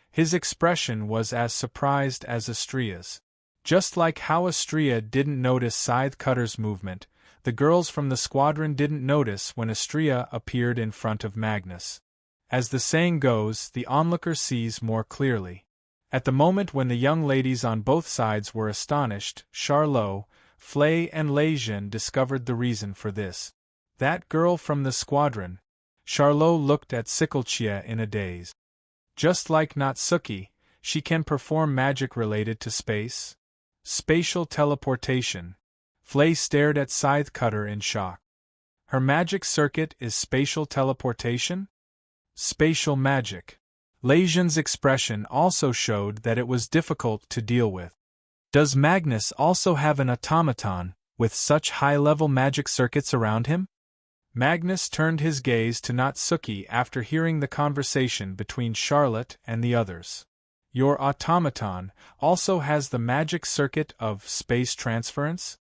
His expression was as surprised as Astria's. Just like how Astria didn't notice Scythe Cutter's movement, the girls from the squadron didn't notice when Astria appeared in front of Magnus. As the saying goes, the onlooker sees more clearly. At the moment when the young ladies on both sides were astonished, Charlot, Flay and Lejeune discovered the reason for this. That girl from the squadron. Charlot looked at Sicklechia in a daze. Just like Natsuki, she can perform magic related to space. Spatial teleportation. Flay stared at Scythe Cutter in shock. Her magic circuit is spatial teleportation? Spatial magic. Leijin's expression also showed that it was difficult to deal with. Does Magnus also have an automaton, with such high-level magic circuits around him? Magnus turned his gaze to Natsuki after hearing the conversation between Charlotte and the others. Your automaton also has the magic circuit of space transference?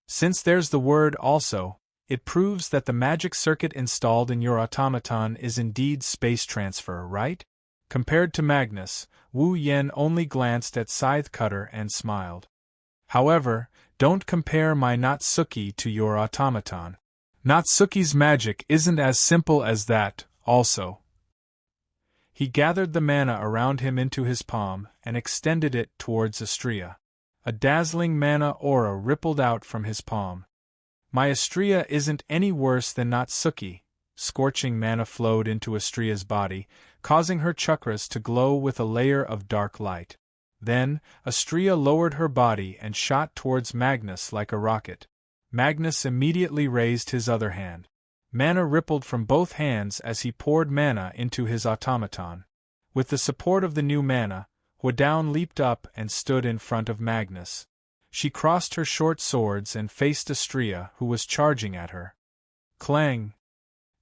Since there's the word also, it proves that the magic circuit installed in your automaton is indeed space transfer, right? Compared to Magnus, Wu Yen only glanced at Scythe Cutter and smiled. However, don't compare my Natsuki to your automaton. Natsuki's magic isn't as simple as that, also. He gathered the mana around him into his palm and extended it towards Astria. A dazzling mana aura rippled out from his palm. My Astria isn't any worse than Natsuki. Scorching mana flowed into Astria's body, causing her chakras to glow with a layer of dark light. Then, Astria lowered her body and shot towards Magnus like a rocket. Magnus immediately raised his other hand. Mana rippled from both hands as he poured mana into his automaton. With the support of the new mana, Huadaun leaped up and stood in front of Magnus. She crossed her short swords and faced Astria, who was charging at her. Clang!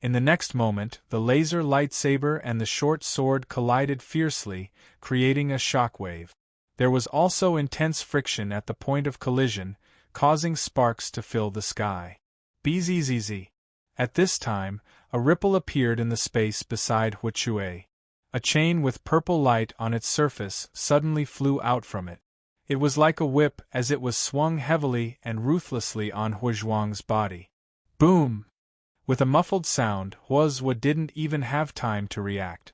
In the next moment, the laser lightsaber and the short sword collided fiercely, creating a shockwave. There was also intense friction at the point of collision, causing sparks to fill the sky. Bzzz. At this time, a ripple appeared in the space beside Huachue. A chain with purple light on its surface suddenly flew out from it. It was like a whip as it was swung heavily and ruthlessly on Huazhuang's body. Boom! With a muffled sound, Huazhua didn't even have time to react.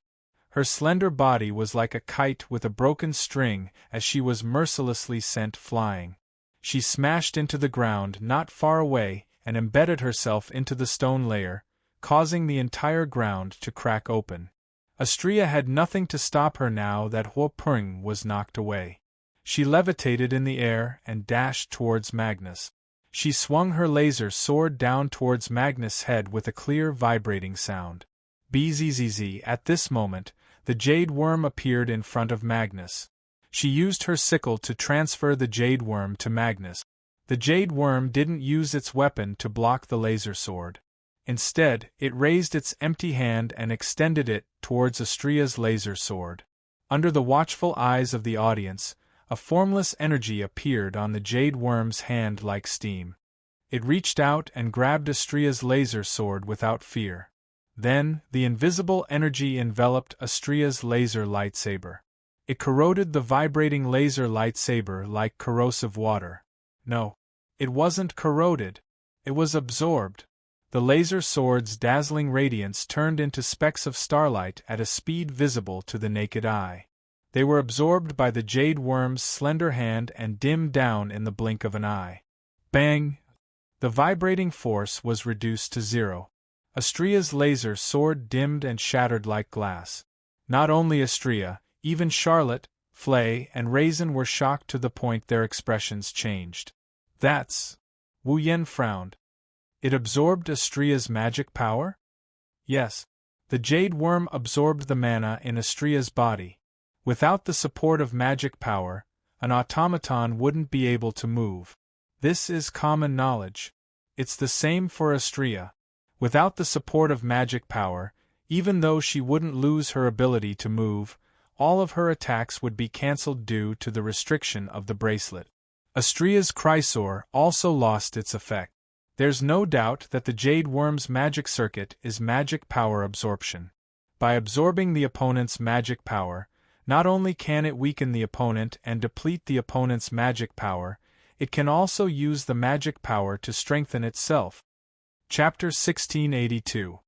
Her slender body was like a kite with a broken string as she was mercilessly sent flying. She smashed into the ground not far away and embedded herself into the stone layer, causing the entire ground to crack open. Astria had nothing to stop her now that Huapeng was knocked away. She levitated in the air and dashed towards Magnus. She swung her laser sword down towards Magnus' head with a clear vibrating sound. Bzzz. At this moment, the jade worm appeared in front of Magnus. She used her sickle to transfer the jade worm to Magnus. The jade worm didn't use its weapon to block the laser sword. Instead, it raised its empty hand and extended it towards Astria's laser sword. Under the watchful eyes of the audience, a formless energy appeared on the jade worm's hand like steam. It reached out and grabbed Astria's laser sword without fear. Then, the invisible energy enveloped Astria's laser lightsaber. It corroded the vibrating laser lightsaber like corrosive water. No, it wasn't corroded. It was absorbed. The laser sword's dazzling radiance turned into specks of starlight at a speed visible to the naked eye. They were absorbed by the jade worm's slender hand and dimmed down in the blink of an eye. Bang! The vibrating force was reduced to zero. Astria's laser sword dimmed and shattered like glass. Not only Astria, even Charlotte, Flay, and Raisin were shocked to the point their expressions changed. That's... Wu Yen frowned. It absorbed Astria's magic power? Yes. The jade worm absorbed the mana in Astria's body. Without the support of magic power, an automaton wouldn't be able to move. This is common knowledge. It's the same for Astria. Without the support of magic power, even though she wouldn't lose her ability to move, all of her attacks would be cancelled due to the restriction of the bracelet. Astria's Chrysor also lost its effect. There's no doubt that the jade worm's magic circuit is magic power absorption. By absorbing the opponent's magic power, not only can it weaken the opponent and deplete the opponent's magic power, it can also use the magic power to strengthen itself. Chapter 1682.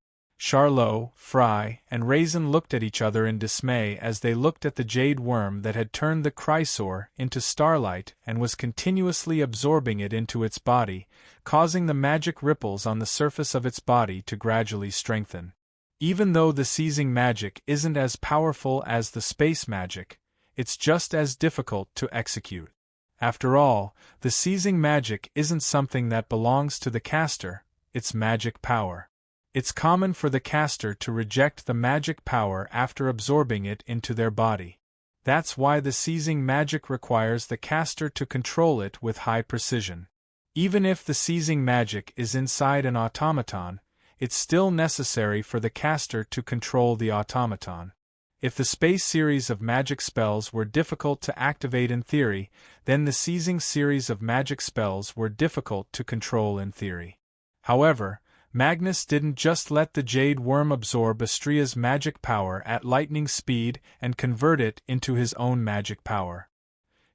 Charlot, Fry, and Raisin looked at each other in dismay as they looked at the jade worm that had turned the Chrysor into starlight and was continuously absorbing it into its body, causing the magic ripples on the surface of its body to gradually strengthen. Even though the seizing magic isn't as powerful as the space magic, it's just as difficult to execute. After all, the seizing magic isn't something that belongs to the caster, it's magic power. It's common for the caster to reject the magic power after absorbing it into their body. That's why the seizing magic requires the caster to control it with high precision. Even if the seizing magic is inside an automaton, it's still necessary for the caster to control the automaton. If the space series of magic spells were difficult to activate in theory, then the seizing series of magic spells were difficult to control in theory. However, Magnus didn't just let the jade worm absorb Astria's magic power at lightning speed and convert it into his own magic power.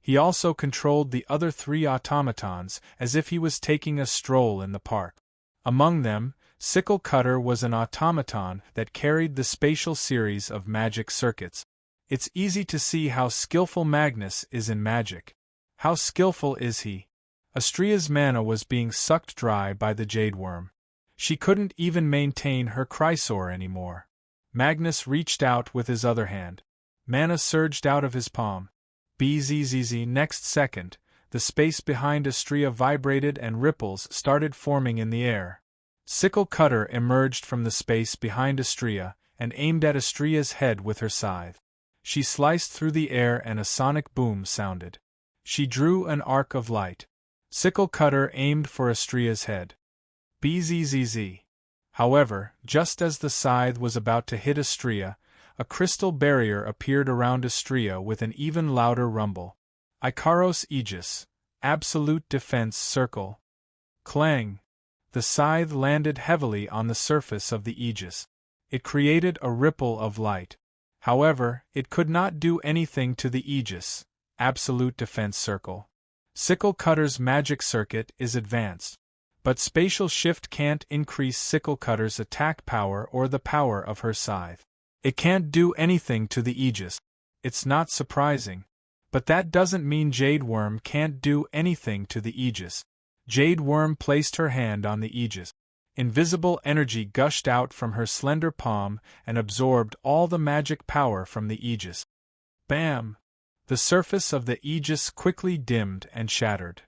He also controlled the other 3 automatons as if he was taking a stroll in the park. Among them, Sickle Cutter was an automaton that carried the spatial series of magic circuits. It's easy to see how skillful Magnus is in magic. How skillful is he? Astria's mana was being sucked dry by the jade worm. She couldn't even maintain her Chrysor anymore. Magnus reached out with his other hand. Mana surged out of his palm. Bzzz. Next second, the space behind Astria vibrated and ripples started forming in the air. Sickle Cutter emerged from the space behind Astria and aimed at Astria's head with her scythe. She sliced through the air and a sonic boom sounded. She drew an arc of light. Sickle Cutter aimed for Astria's head. Bzzz. However, just as the scythe was about to hit Astria, a crystal barrier appeared around Astria with an even louder rumble. Ikaros Aegis. Absolute Defense Circle. Clang! The scythe landed heavily on the surface of the Aegis. It created a ripple of light. However, it could not do anything to the Aegis. Absolute Defense Circle. Sickle Cutter's magic circuit is advanced. But Spatial Shift can't increase Sickle Cutter's attack power or the power of her scythe. It can't do anything to the Aegis. It's not surprising. But that doesn't mean Jade Worm can't do anything to the Aegis. Jade Worm placed her hand on the Aegis. Invisible energy gushed out from her slender palm and absorbed all the magic power from the Aegis. Bam! The surface of the Aegis quickly dimmed and shattered.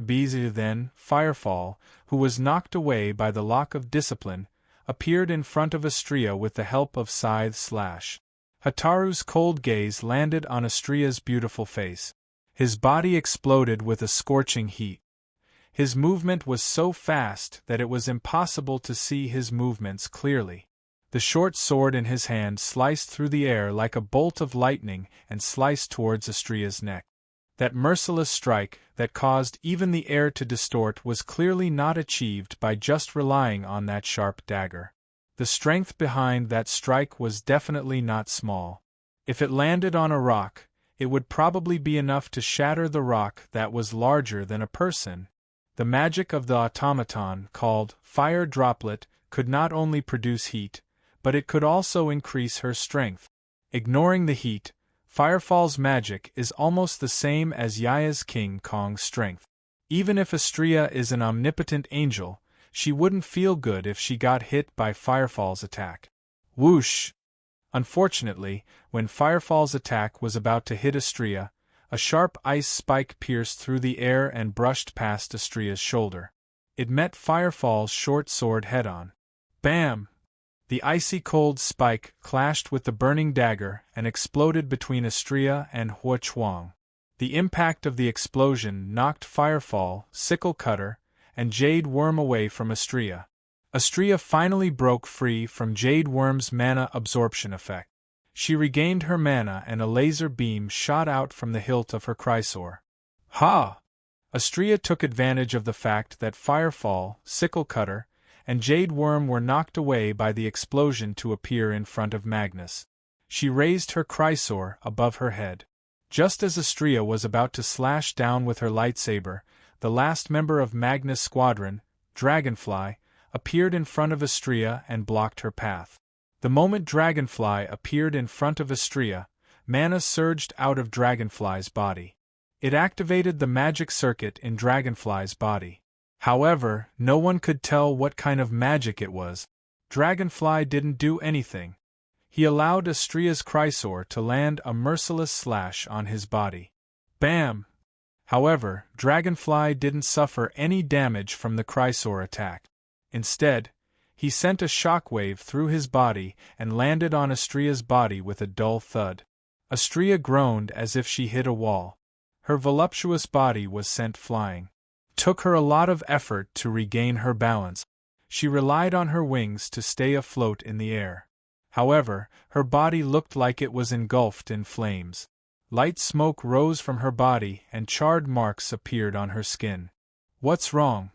Then, Firefall, who was knocked away by the lock of discipline, appeared in front of Astria with the help of Scythe Slash. Hataru's cold gaze landed on Astria's beautiful face. His body exploded with a scorching heat. His movement was so fast that it was impossible to see his movements clearly. The short sword in his hand sliced through the air like a bolt of lightning and sliced towards Astria's neck. That merciless strike that caused even the air to distort was clearly not achieved by just relying on that sharp dagger. The strength behind that strike was definitely not small. If it landed on a rock, it would probably be enough to shatter the rock that was larger than a person. The magic of the automaton, called Fire Droplet, could not only produce heat, but it could also increase her strength. Ignoring the heat, Firefall's magic is almost the same as Yaya's King Kong's strength. Even if Astria is an omnipotent angel, she wouldn't feel good if she got hit by Firefall's attack. Whoosh! Unfortunately, when Firefall's attack was about to hit Astria, a sharp ice spike pierced through the air and brushed past Astria's shoulder. It met Firefall's short sword head-on. Bam! The icy cold spike clashed with the burning dagger and exploded between Astria and Hua Chuang. The impact of the explosion knocked Firefall, Sickle Cutter, and Jade Worm away from Astria. Astria finally broke free from Jade Worm's mana absorption effect. She regained her mana and a laser beam shot out from the hilt of her Chrysor. Ha! Astria took advantage of the fact that Firefall, Sickle Cutter, and Jade Worm were knocked away by the explosion to appear in front of Magnus. She raised her Chrysor above her head. Just as Astria was about to slash down with her lightsaber, the last member of Magnus' squadron, Dragonfly, appeared in front of Astrea and blocked her path. The moment Dragonfly appeared in front of Astrea, mana surged out of Dragonfly's body. It activated the magic circuit in Dragonfly's body. However, no one could tell what kind of magic it was. Dragonfly didn't do anything. He allowed Astrea's Chrysor to land a merciless slash on his body. Bam! However, Dragonfly didn't suffer any damage from the Chrysor attack. Instead, he sent a shockwave through his body and landed on Astrea's body with a dull thud. Astrea groaned as if she hit a wall. Her voluptuous body was sent flying. Took her a lot of effort to regain her balance. She relied on her wings to stay afloat in the air. However, her body looked like it was engulfed in flames. Light smoke rose from her body and charred marks appeared on her skin. What's wrong?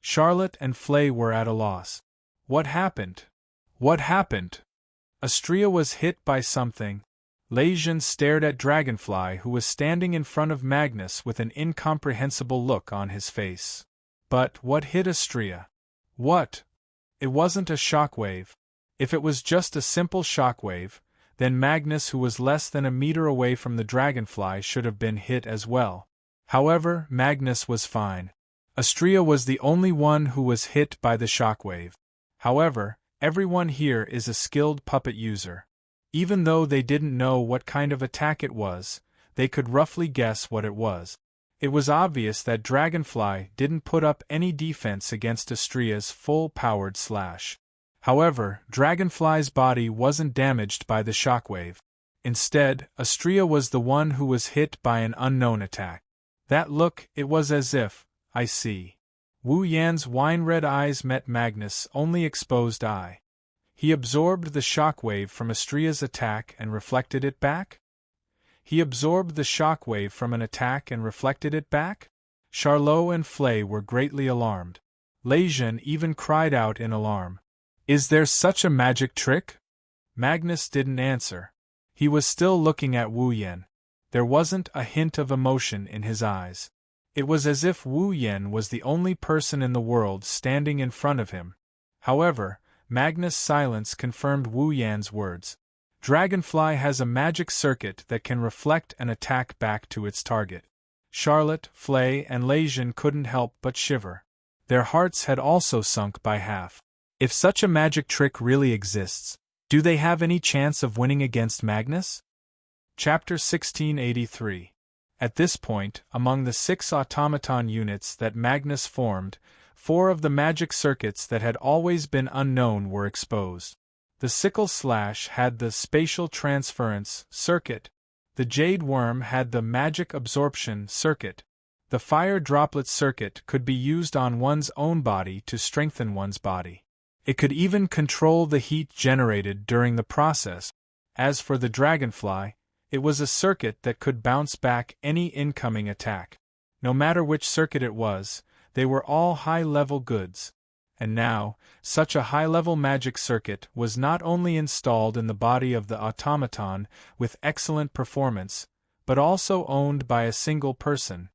Charlotte and Flay were at a loss. What happened? What happened? Astrea was hit by something. Lejeune stared at Dragonfly, who was standing in front of Magnus with an incomprehensible look on his face. But what hit Astrea? What? It wasn't a shockwave. If it was just a simple shockwave, then Magnus, who was less than a meter away from the Dragonfly, should have been hit as well. However, Magnus was fine. Astrea was the only one who was hit by the shockwave. However, everyone here is a skilled puppet user. Even though they didn't know what kind of attack it was, they could roughly guess what it was. It was obvious that Dragonfly didn't put up any defense against Astrea's full-powered slash. However, Dragonfly's body wasn't damaged by the shockwave. Instead, Astrea was the one who was hit by an unknown attack. That look, it was as if, I see. Wu Yan's wine-red eyes met Magnus' only exposed eye. He absorbed the shockwave from Astrea's attack and reflected it back? He absorbed the shockwave from an attack and reflected it back? Charlot and Flay were greatly alarmed. Lejeune even cried out in alarm. Is there such a magic trick? Magnus didn't answer. He was still looking at Wu Yan. There wasn't a hint of emotion in his eyes. It was as if Wu Yan was the only person in the world standing in front of him. However, Magnus' silence confirmed Wu Yan's words. Dragonfly has a magic circuit that can reflect an attack back to its target. Charlotte, Flay, and Lejeune couldn't help but shiver. Their hearts had also sunk by half. If such a magic trick really exists, do they have any chance of winning against Magnus? Chapter 1683. At this point, among the 6 automaton units that Magnus formed, 4 of the magic circuits that had always been unknown were exposed. The sickle slash had the spatial transference circuit. The jade worm had the magic absorption circuit. The fire droplet circuit could be used on one's own body to strengthen one's body. It could even control the heat generated during the process. As for the Dragonfly, it was a circuit that could bounce back any incoming attack. No matter which circuit it was, they were all high-level goods. And now, such a high-level magic circuit was not only installed in the body of the automaton with excellent performance, but also owned by a single person.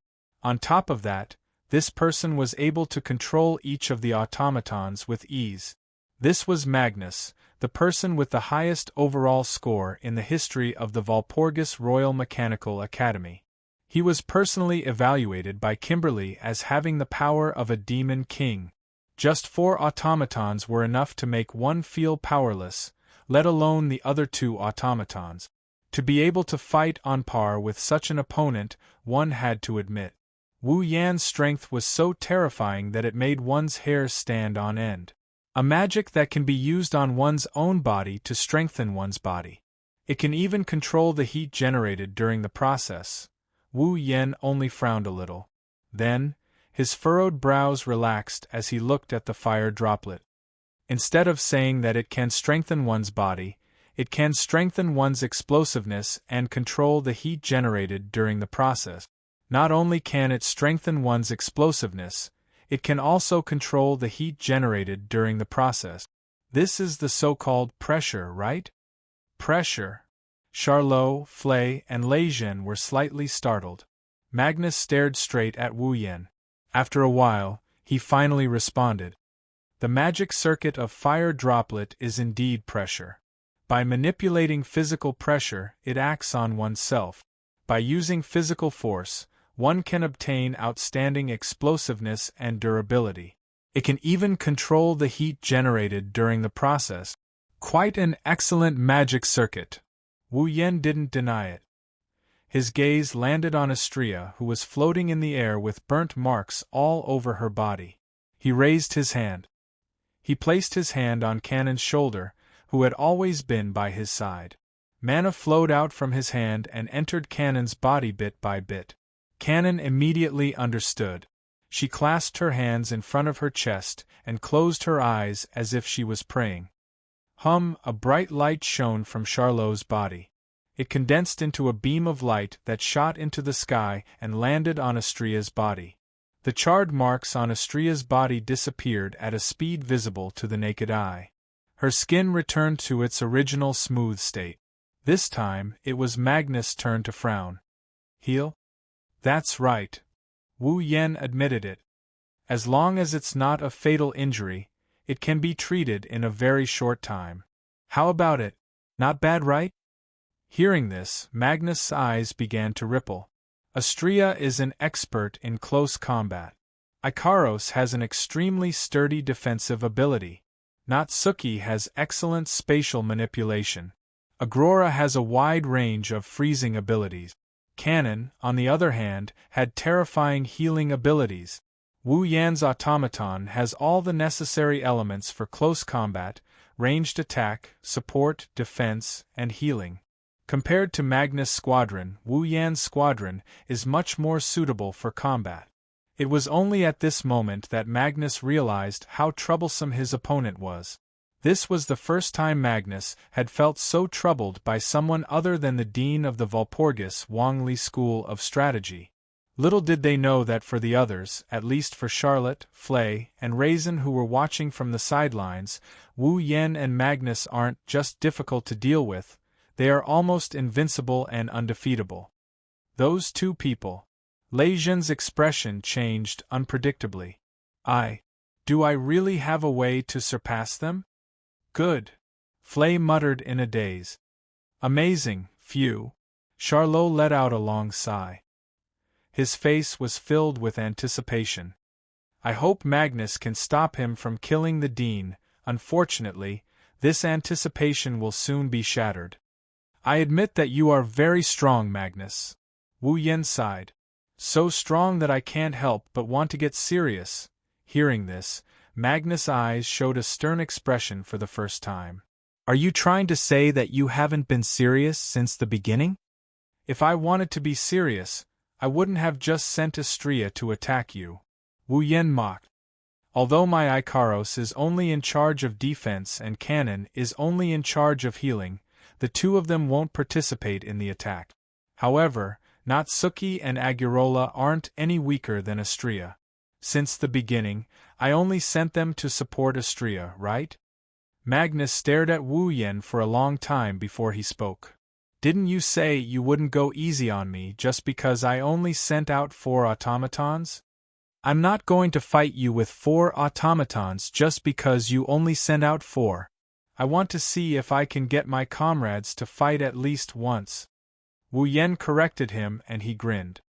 On top of that, this person was able to control each of the automatons with ease. This was Magnus, the person with the highest overall score in the history of the Walpurgis Royal Mechanical Academy. He was personally evaluated by Kimberly as having the power of a demon king. Just 4 automatons were enough to make one feel powerless, let alone the other 2 automatons. To be able to fight on par with such an opponent, one had to admit. Wu Yan's strength was so terrifying that it made one's hair stand on end. A magic that can be used on one's own body to strengthen one's body. It can even control the heat generated during the process. Wu Yan only frowned a little. Then, his furrowed brows relaxed as he looked at the fire droplet. Instead of saying that it can strengthen one's body, it can strengthen one's explosiveness and control the heat generated during the process. Not only can it strengthen one's explosiveness, it can also control the heat generated during the process. This is the so-called pressure, right? Pressure. Charlot, Flay, and Lejeune were slightly startled. Magnus stared straight at Wu Yan. After a while, he finally responded. The magic circuit of fire droplet is indeed pressure. By manipulating physical pressure, it acts on oneself. By using physical force, one can obtain outstanding explosiveness and durability. It can even control the heat generated during the process. Quite an excellent magic circuit. Wu Yen didn't deny it. His gaze landed on Astrea, who was floating in the air with burnt marks all over her body. He raised his hand. He placed his hand on Kanon's shoulder, who had always been by his side. Mana flowed out from his hand and entered Kanon's body bit by bit. Kanon immediately understood. She clasped her hands in front of her chest and closed her eyes as if she was praying. A bright light shone from Charlot's body. It condensed into a beam of light that shot into the sky and landed on Astrea's body. The charred marks on Astrea's body disappeared at a speed visible to the naked eye. Her skin returned to its original smooth state. This time, it was Magnus' turn to frown. Heal? That's right. Wu Yen admitted it. As long as it's not a fatal injury, it can be treated in a very short time. How about it? Not bad, right? Hearing this, Magnus' eyes began to ripple. Astrea is an expert in close combat. Ikaros has an extremely sturdy defensive ability. Natsuki has excellent spatial manipulation. Agrora has a wide range of freezing abilities. Kanon, on the other hand, had terrifying healing abilities. Wu Yan's automaton has all the necessary elements for close combat, ranged attack, support, defense, and healing. Compared to Magnus' squadron, Wu Yan's squadron is much more suitable for combat. It was only at this moment that Magnus realized how troublesome his opponent was. This was the first time Magnus had felt so troubled by someone other than the dean of the Walpurgis Wangli School of Strategy. Little did they know that for the others, at least for Charlotte, Flay, and Raisin who were watching from the sidelines, Wu Yen and Magnus aren't just difficult to deal with, they are almost invincible and undefeatable. Those two people. Lei Zhen's expression changed unpredictably. Do I really have a way to surpass them? Good. Flay muttered in a daze. Amazing, phew. Charlot let out a long sigh. His face was filled with anticipation. I hope Magnus can stop him from killing the dean. Unfortunately, this anticipation will soon be shattered. I admit that you are very strong, Magnus. Wu Yen sighed. So strong that I can't help but want to get serious. Hearing this, Magnus' eyes showed a stern expression for the first time. Are you trying to say that you haven't been serious since the beginning? If I wanted to be serious, I wouldn't have just sent Astrea to attack you. Wu Yen mocked. Although my Ikaros is only in charge of defense and Kanon is only in charge of healing, the two of them won't participate in the attack. However, Natsuki and Agirola aren't any weaker than Astrea. Since the beginning, I only sent them to support Astrea, right? Magnus stared at Wu Yen for a long time before he spoke. Didn't you say you wouldn't go easy on me just because I only sent out 4 automatons? I'm not going to fight you with 4 automatons just because you only sent out 4. I want to see if I can get my comrades to fight at least once. Wu Yen corrected him and he grinned.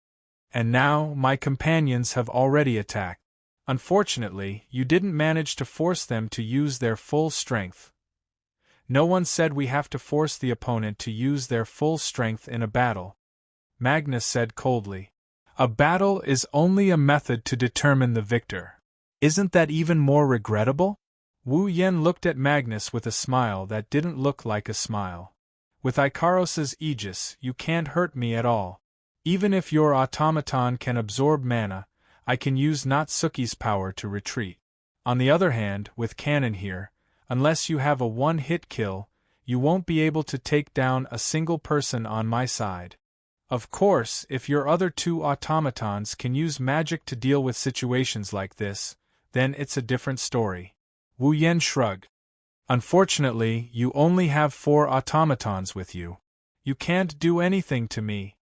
And now my companions have already attacked. Unfortunately, you didn't manage to force them to use their full strength. No one said we have to force the opponent to use their full strength in a battle. Magnus said coldly. A battle is only a method to determine the victor. Isn't that even more regrettable? Wu Yen looked at Magnus with a smile that didn't look like a smile. With Ikaros's aegis, you can't hurt me at all. Even if your automaton can absorb mana, I can use Natsuki's power to retreat. On the other hand, with Kanon here, unless you have a one-hit kill, you won't be able to take down a single person on my side. Of course, if your other 2 automatons can use magic to deal with situations like this, then it's a different story. Wu Yen shrugged. Unfortunately, you only have 4 automatons with you. You can't do anything to me.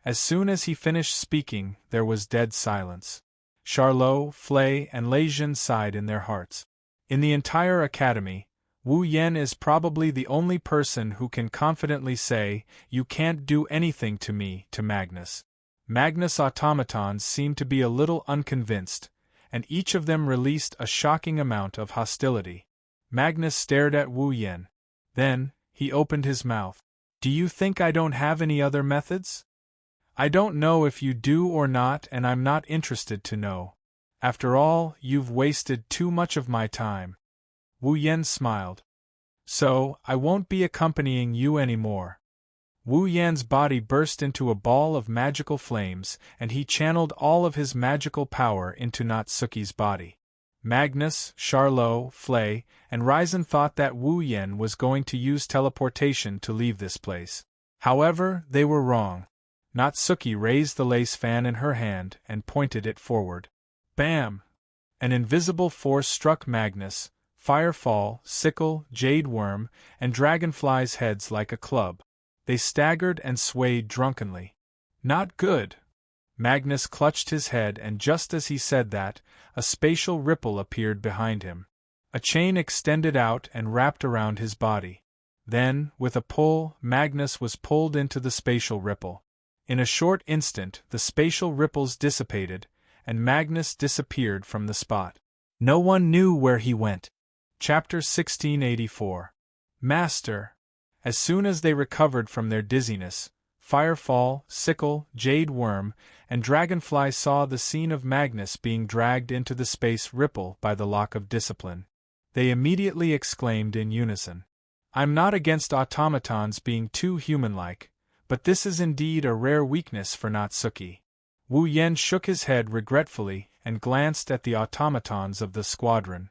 As soon as he finished speaking, there was dead silence. Charlot, Flay, and Lei Zhen sighed in their hearts. In the entire academy, Wu Yen is probably the only person who can confidently say, "You can't do anything to me," to Magnus. Magnus' automatons seemed to be a little unconvinced, and each of them released a shocking amount of hostility. Magnus stared at Wu Yen. Then, he opened his mouth. "Do you think I don't have any other methods? I don't know if you do or not, and I'm not interested to know. After all, you've wasted too much of my time." Wu Yen smiled. "So, I won't be accompanying you anymore." Wu Yan's body burst into a ball of magical flames, and he channeled all of his magical power into Natsuki's body. Magnus, Charlot, Flay, and Ryzen thought that Wu Yen was going to use teleportation to leave this place. However, they were wrong. Natsuki raised the lace fan in her hand and pointed it forward. Bam! An invisible force struck Magnus, Firefall, Sickle, Jade Worm, and Dragonfly's heads like a club. They staggered and swayed drunkenly. "Not good!" Magnus clutched his head, and just as he said that, a spatial ripple appeared behind him. A chain extended out and wrapped around his body. Then, with a pull, Magnus was pulled into the spatial ripple. In a short instant, the spatial ripples dissipated, and Magnus disappeared from the spot. No one knew where he went. Chapter 1684. Master. As soon as they recovered from their dizziness, Firefall, Sickle, Jade Worm, and Dragonfly saw the scene of Magnus being dragged into the space ripple by the lock of discipline. They immediately exclaimed in unison, "I'm not against automatons being too human-like, but this is indeed a rare weakness for Natsuki." Wu Yen shook his head regretfully and glanced at the automatons of the squadron.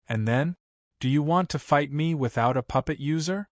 "And then? Do you want to fight me without a puppet user?"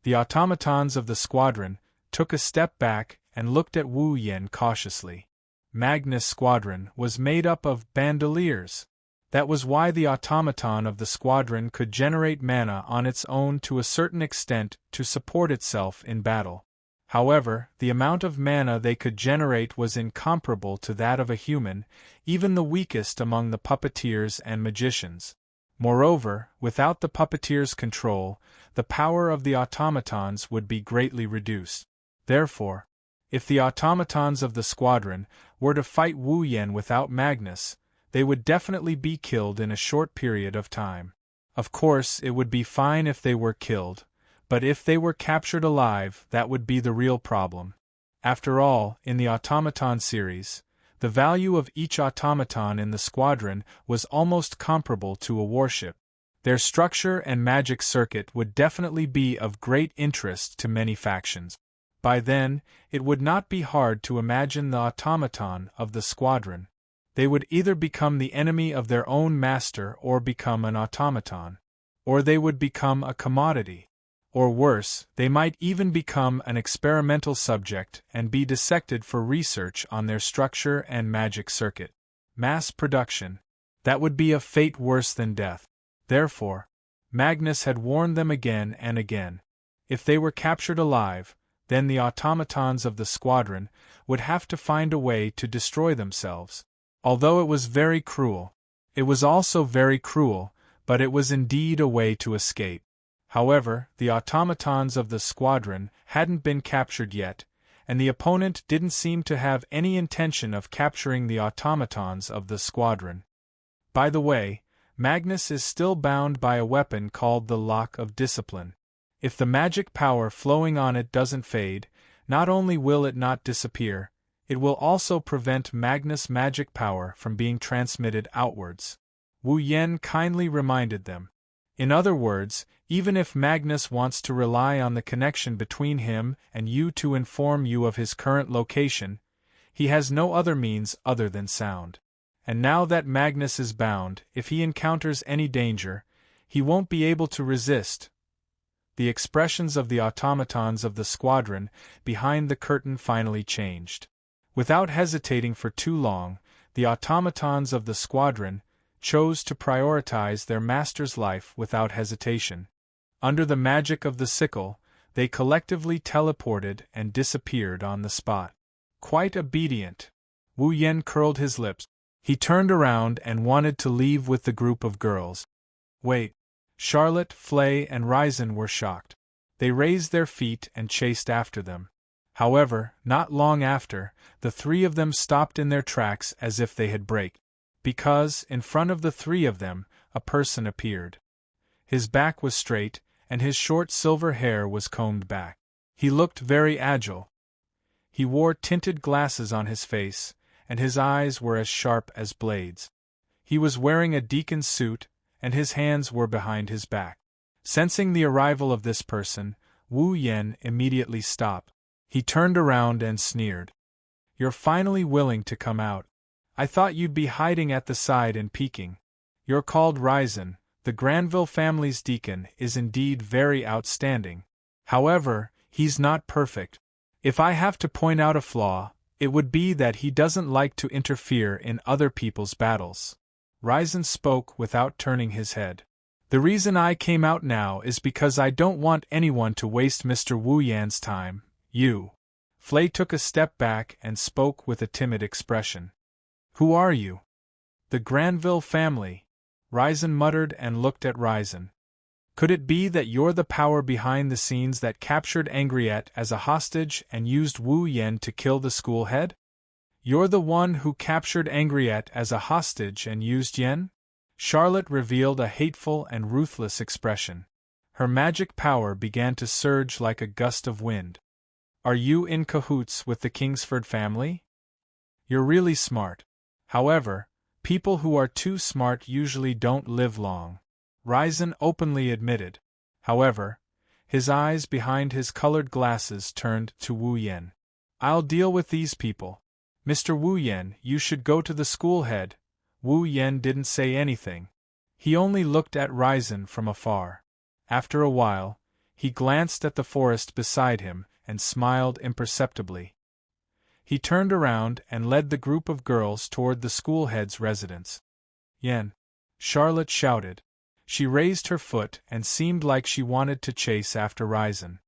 The automatons of the squadron took a step back and looked at Wu Yen cautiously. Magnus' squadron was made up of bandoliers. That was why the automaton of the squadron could generate mana on its own to a certain extent to support itself in battle. However, the amount of mana they could generate was incomparable to that of a human, even the weakest among the puppeteers and magicians. Moreover, without the puppeteers' control, the power of the automatons would be greatly reduced. Therefore, if the automatons of the squadron were to fight Wu Yen without Magnus, they would definitely be killed in a short period of time. Of course, it would be fine if they were killed, but if they were captured alive, that would be the real problem. After all, in the automaton series, the value of each automaton in the squadron was almost comparable to a warship. Their structure and magic circuit would definitely be of great interest to many factions. By then, it would not be hard to imagine the automaton of the squadron. They would either become the enemy of their own master or become an automaton. Or they would become a commodity. Or worse, they might even become an experimental subject and be dissected for research on their structure and magic circuit. Mass production. That would be a fate worse than death. Therefore, Magnus had warned them again and again. If they were captured alive, then the automatons of the squadron would have to find a way to destroy themselves. Although it was very cruel, it was also very cruel, but it was indeed a way to escape. However, the automatons of the squadron hadn't been captured yet, and the opponent didn't seem to have any intention of capturing the automatons of the squadron. By the way, Magnus is still bound by a weapon called the Lock of Discipline. If the magic power flowing on it doesn't fade, not only will it not disappear, it will also prevent Magnus' magic power from being transmitted outwards. Wu Yen kindly reminded them. In other words, even if Magnus wants to rely on the connection between him and you to inform you of his current location, he has no other means other than sound. And now that Magnus is bound, if he encounters any danger, he won't be able to resist. The expressions of the automatons of the squadron behind the curtain finally changed. Without hesitating for too long, the automatons of the squadron chose to prioritize their master's life without hesitation. Under the magic of the sickle, they collectively teleported and disappeared on the spot. Quite obedient. Wu Yen curled his lips. He turned around and wanted to leave with the group of girls. Wait. Charlotte, Flay, and Ryzen were shocked. They raised their feet and chased after them. However, not long after, the three of them stopped in their tracks as if they had braked. Because, in front of the three of them, a person appeared. His back was straight, and his short silver hair was combed back. He looked very agile. He wore tinted glasses on his face, and his eyes were as sharp as blades. He was wearing a deacon's suit, and his hands were behind his back. Sensing the arrival of this person, Wu Yan immediately stopped. He turned around and sneered. "You're finally willing to come out. I thought you'd be hiding at the side and peeking. You're called Ryzen. The Granville family's deacon is indeed very outstanding. However, he's not perfect. If I have to point out a flaw, it would be that he doesn't like to interfere in other people's battles." Ryzen spoke without turning his head. "The reason I came out now is because I don't want anyone to waste Mr. Wu Yan's time. You." Flay took a step back and spoke with a timid expression. "Who are you?" "The Granville family," Ryzen muttered and looked at Ryzen. "Could it be that you're the power behind the scenes that captured Angriette as a hostage and used Wu Yan to kill the school head? You're the one who captured Angriette as a hostage and used Yen?" Charlotte revealed a hateful and ruthless expression. Her magic power began to surge like a gust of wind. "Are you in cahoots with the Kingsford family? You're really smart. However, people who are too smart usually don't live long," Ryzen openly admitted. However, his eyes behind his colored glasses turned to Wu Yan. "I'll deal with these people. Mr. Wu Yan, you should go to the school head." Wu Yan didn't say anything. He only looked at Ryzen from afar. After a while, he glanced at the forest beside him and smiled imperceptibly. He turned around and led the group of girls toward the school head's residence. "Yen!" Charlotte shouted. She raised her foot and seemed like she wanted to chase after Ryzen.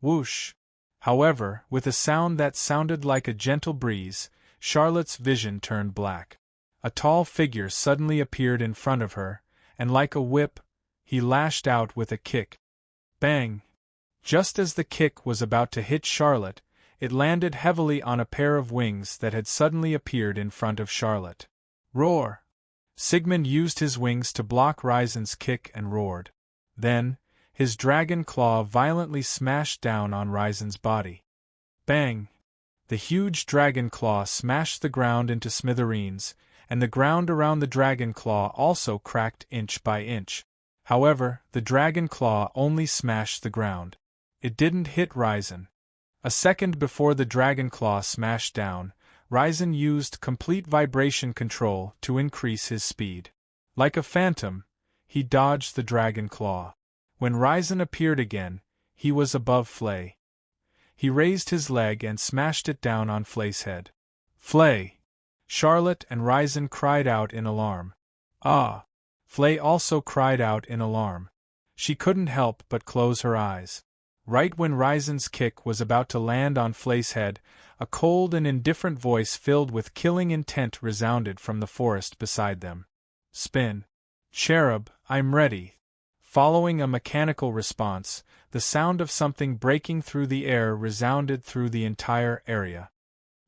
Whoosh! However, with a sound that sounded like a gentle breeze, Charlotte's vision turned black. A tall figure suddenly appeared in front of her, and like a whip, he lashed out with a kick. Bang! Just as the kick was about to hit Charlotte, it landed heavily on a pair of wings that had suddenly appeared in front of Charlotte. Roar! Sigmund used his wings to block Ryzen's kick and roared. Then, his dragon claw violently smashed down on Ryzen's body. Bang! The huge dragon claw smashed the ground into smithereens, and the ground around the dragon claw also cracked inch by inch. However, the dragon claw only smashed the ground. It didn't hit Ryzen. A second before the dragon claw smashed down, Ryzen used complete vibration control to increase his speed. Like a phantom, he dodged the dragon claw. When Ryzen appeared again, he was above Flay. He raised his leg and smashed it down on Flay's head. "Flay!" Charlotte and Ryzen cried out in alarm. "Ah!" Flay also cried out in alarm. She couldn't help but close her eyes. Right when Ryzen's kick was about to land on Flay's head, a cold and indifferent voice filled with killing intent resounded from the forest beside them. "Spin. Cherub, I'm ready." Following a mechanical response, the sound of something breaking through the air resounded through the entire area.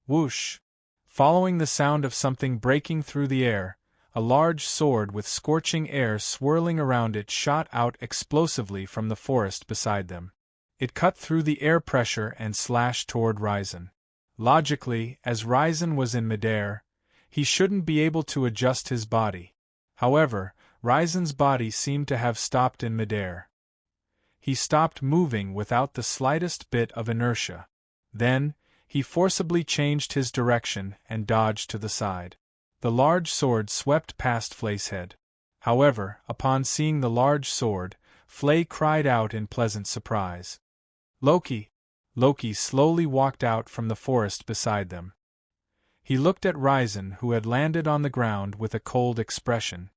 Whoosh! Following the sound of something breaking through the air, a large sword with scorching air swirling around it shot out explosively from the forest beside them. It cut through the air pressure and slashed toward Ryzen. Logically, as Ryzen was in midair, he shouldn't be able to adjust his body. However, Ryzen's body seemed to have stopped in midair. He stopped moving without the slightest bit of inertia. Then, he forcibly changed his direction and dodged to the side. The large sword swept past Flay's head. However, upon seeing the large sword, Flay cried out in pleasant surprise. "Loki!" Loki slowly walked out from the forest beside them. He looked at Ryzen, who had landed on the ground with a cold expression.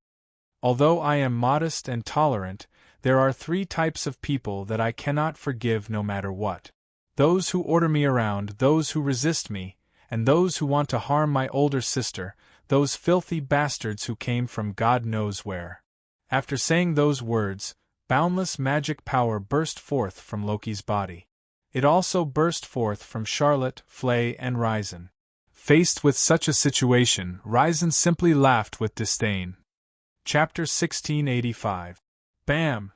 "Although I am modest and tolerant, there are 3 types of people that I cannot forgive no matter what. Those who order me around, those who resist me, and those who want to harm my older sister, those filthy bastards who came from God knows where." After saying those words, boundless magic power burst forth from Loki's body. It also burst forth from Charlotte, Flay, and Ryzen. Faced with such a situation, Ryzen simply laughed with disdain. Chapter 1685. Bam!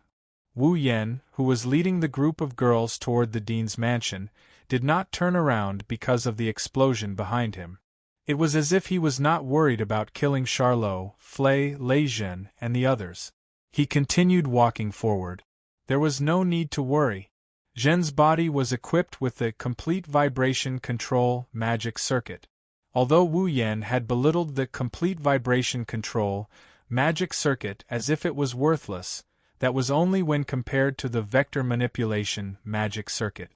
Wu Yen, who was leading the group of girls toward the dean's mansion, did not turn around because of the explosion behind him. It was as if he was not worried about killing Charlot, Flay, Lei Zhen, and the others. He continued walking forward. There was no need to worry. Zhen's body was equipped with the complete vibration control magic circuit. Although Wu Yen had belittled the complete vibration control magic circuit as if it was worthless, that was only when compared to the vector manipulation magic circuit.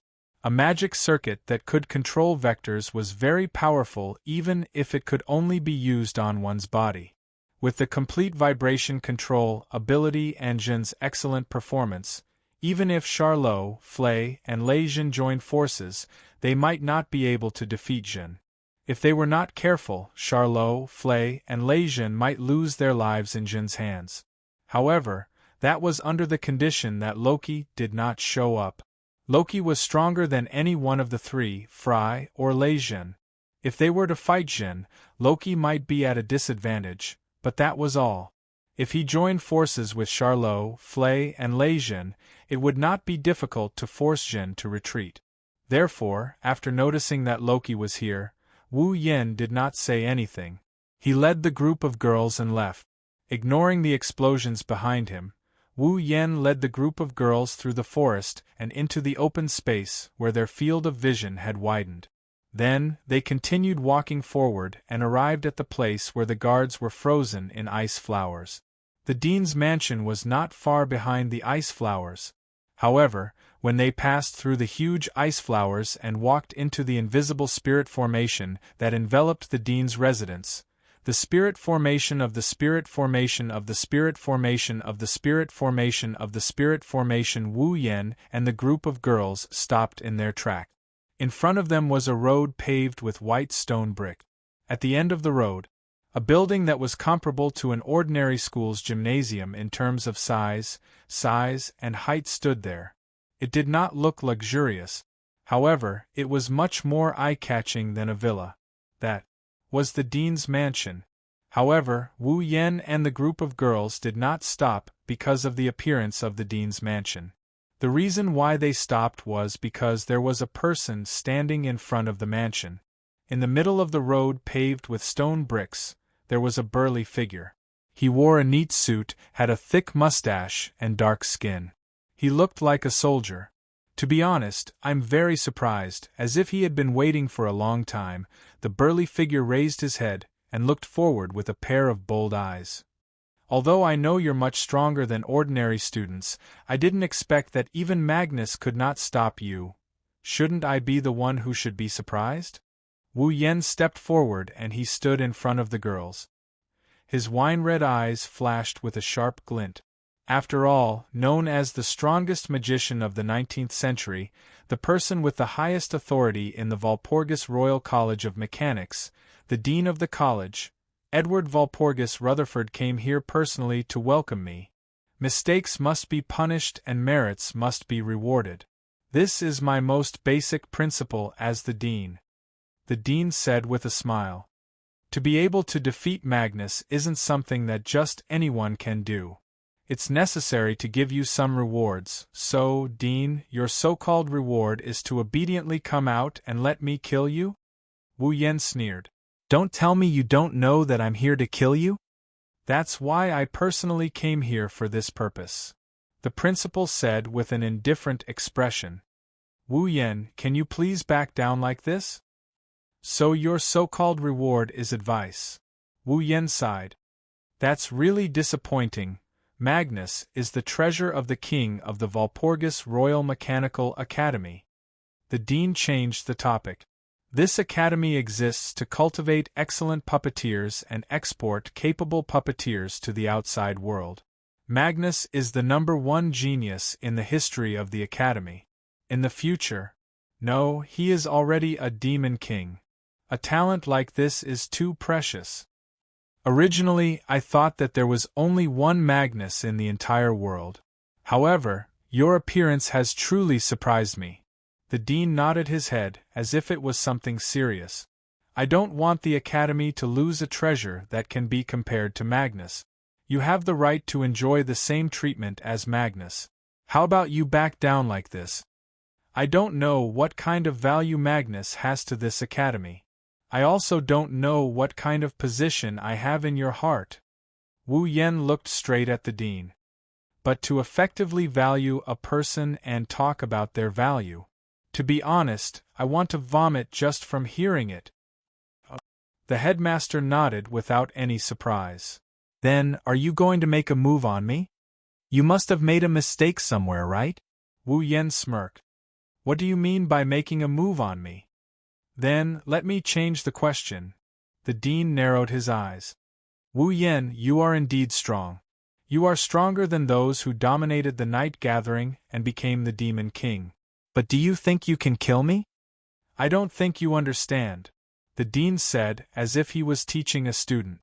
A magic circuit that could control vectors was very powerful even if it could only be used on one's body. With the complete vibration control ability and Zhen's excellent performance, even if Charlot, Flay, and Lei Zhen joined forces, they might not be able to defeat Zhen. If they were not careful, Charlot, Flay, and Lei Zhen might lose their lives in Zhen's hands. However, that was under the condition that Loki did not show up. Loki was stronger than any one of the three, Fry or Lei Zhen. If they were to fight Zhen, Loki might be at a disadvantage, but that was all. If he joined forces with Charlot, Flay, and Lei Zhen, it would not be difficult to force Zhen to retreat. Therefore, after noticing that Loki was here, Wu Yen did not say anything. He led the group of girls and left. Ignoring the explosions behind him, Wu Yen led the group of girls through the forest and into the open space where their field of vision had widened. Then, they continued walking forward and arrived at the place where the guards were frozen in ice flowers. The dean's mansion was not far behind the ice flowers. However, when they passed through the huge ice flowers and walked into the invisible spirit formation that enveloped the dean's residence, the spirit formation of the spirit formation of the spirit formation of the spirit formation of the spirit formation, Wu Yen and the group of girls stopped in their track. In front of them was a road paved with white stone brick. At the end of the road, a building that was comparable to an ordinary school's gymnasium in terms of size, and height stood there. It did not look luxurious. However, it was much more eye-catching than a villa. That was the dean's mansion. However, Wu Yen and the group of girls did not stop because of the appearance of the dean's mansion. The reason why they stopped was because there was a person standing in front of the mansion. In the middle of the road paved with stone bricks, there was a burly figure. He wore a neat suit, had a thick mustache, and dark skin. He looked like a soldier. To be honest, I'm very surprised. As if he had been waiting for a long time, the burly figure raised his head and looked forward with a pair of bold eyes. Although I know you're much stronger than ordinary students, I didn't expect that even Magnus could not stop you. Shouldn't I be the one who should be surprised? Wu Yen stepped forward and he stood in front of the girls. His wine-red eyes flashed with a sharp glint. After all, known as the strongest magician of the 19th century, the person with the highest authority in the Walpurgis Royal College of Mechanics, the dean of the college, Edward Walpurgis Rutherford, came here personally to welcome me. Mistakes must be punished and merits must be rewarded. This is my most basic principle as the dean. The dean said with a smile. To be able to defeat Magnus isn't something that just anyone can do. It's necessary to give you some rewards, so, Dean, your so-called reward is to obediently come out and let me kill you? Wu Yen sneered. Don't tell me you don't know that I'm here to kill you? That's why I personally came here for this purpose. The principal said with an indifferent expression. Wu Yen, can you please back down like this? So your so-called reward is advice. Wu Yen sighed. That's really disappointing. Magnus is the treasure of the king of the Walpurgis Royal Mechanical Academy. The dean changed the topic. This academy exists to cultivate excellent puppeteers and export capable puppeteers to the outside world. Magnus is the #1 genius in the history of the academy. In the future, no, he is already a demon king. A talent like this is too precious. Originally, I thought that there was only one Magnus in the entire world. However, your appearance has truly surprised me. The dean nodded his head, as if it was something serious. I don't want the Academy to lose a treasure that can be compared to Magnus. You have the right to enjoy the same treatment as Magnus. How about you back down like this? I don't know what kind of value Magnus has to this Academy. I also don't know what kind of position I have in your heart. Wu Yen looked straight at the dean. But to effectively value a person and talk about their value. To be honest, I want to vomit just from hearing it. The headmaster nodded without any surprise. Then, are you going to make a move on me? You must have made a mistake somewhere, right? Wu Yen smirked. What do you mean by making a move on me? Then, let me change the question. The dean narrowed his eyes. Wu Yen, you are indeed strong. You are stronger than those who dominated the night gathering and became the Demon King. But do you think you can kill me? I don't think you understand, the dean said, as if he was teaching a student.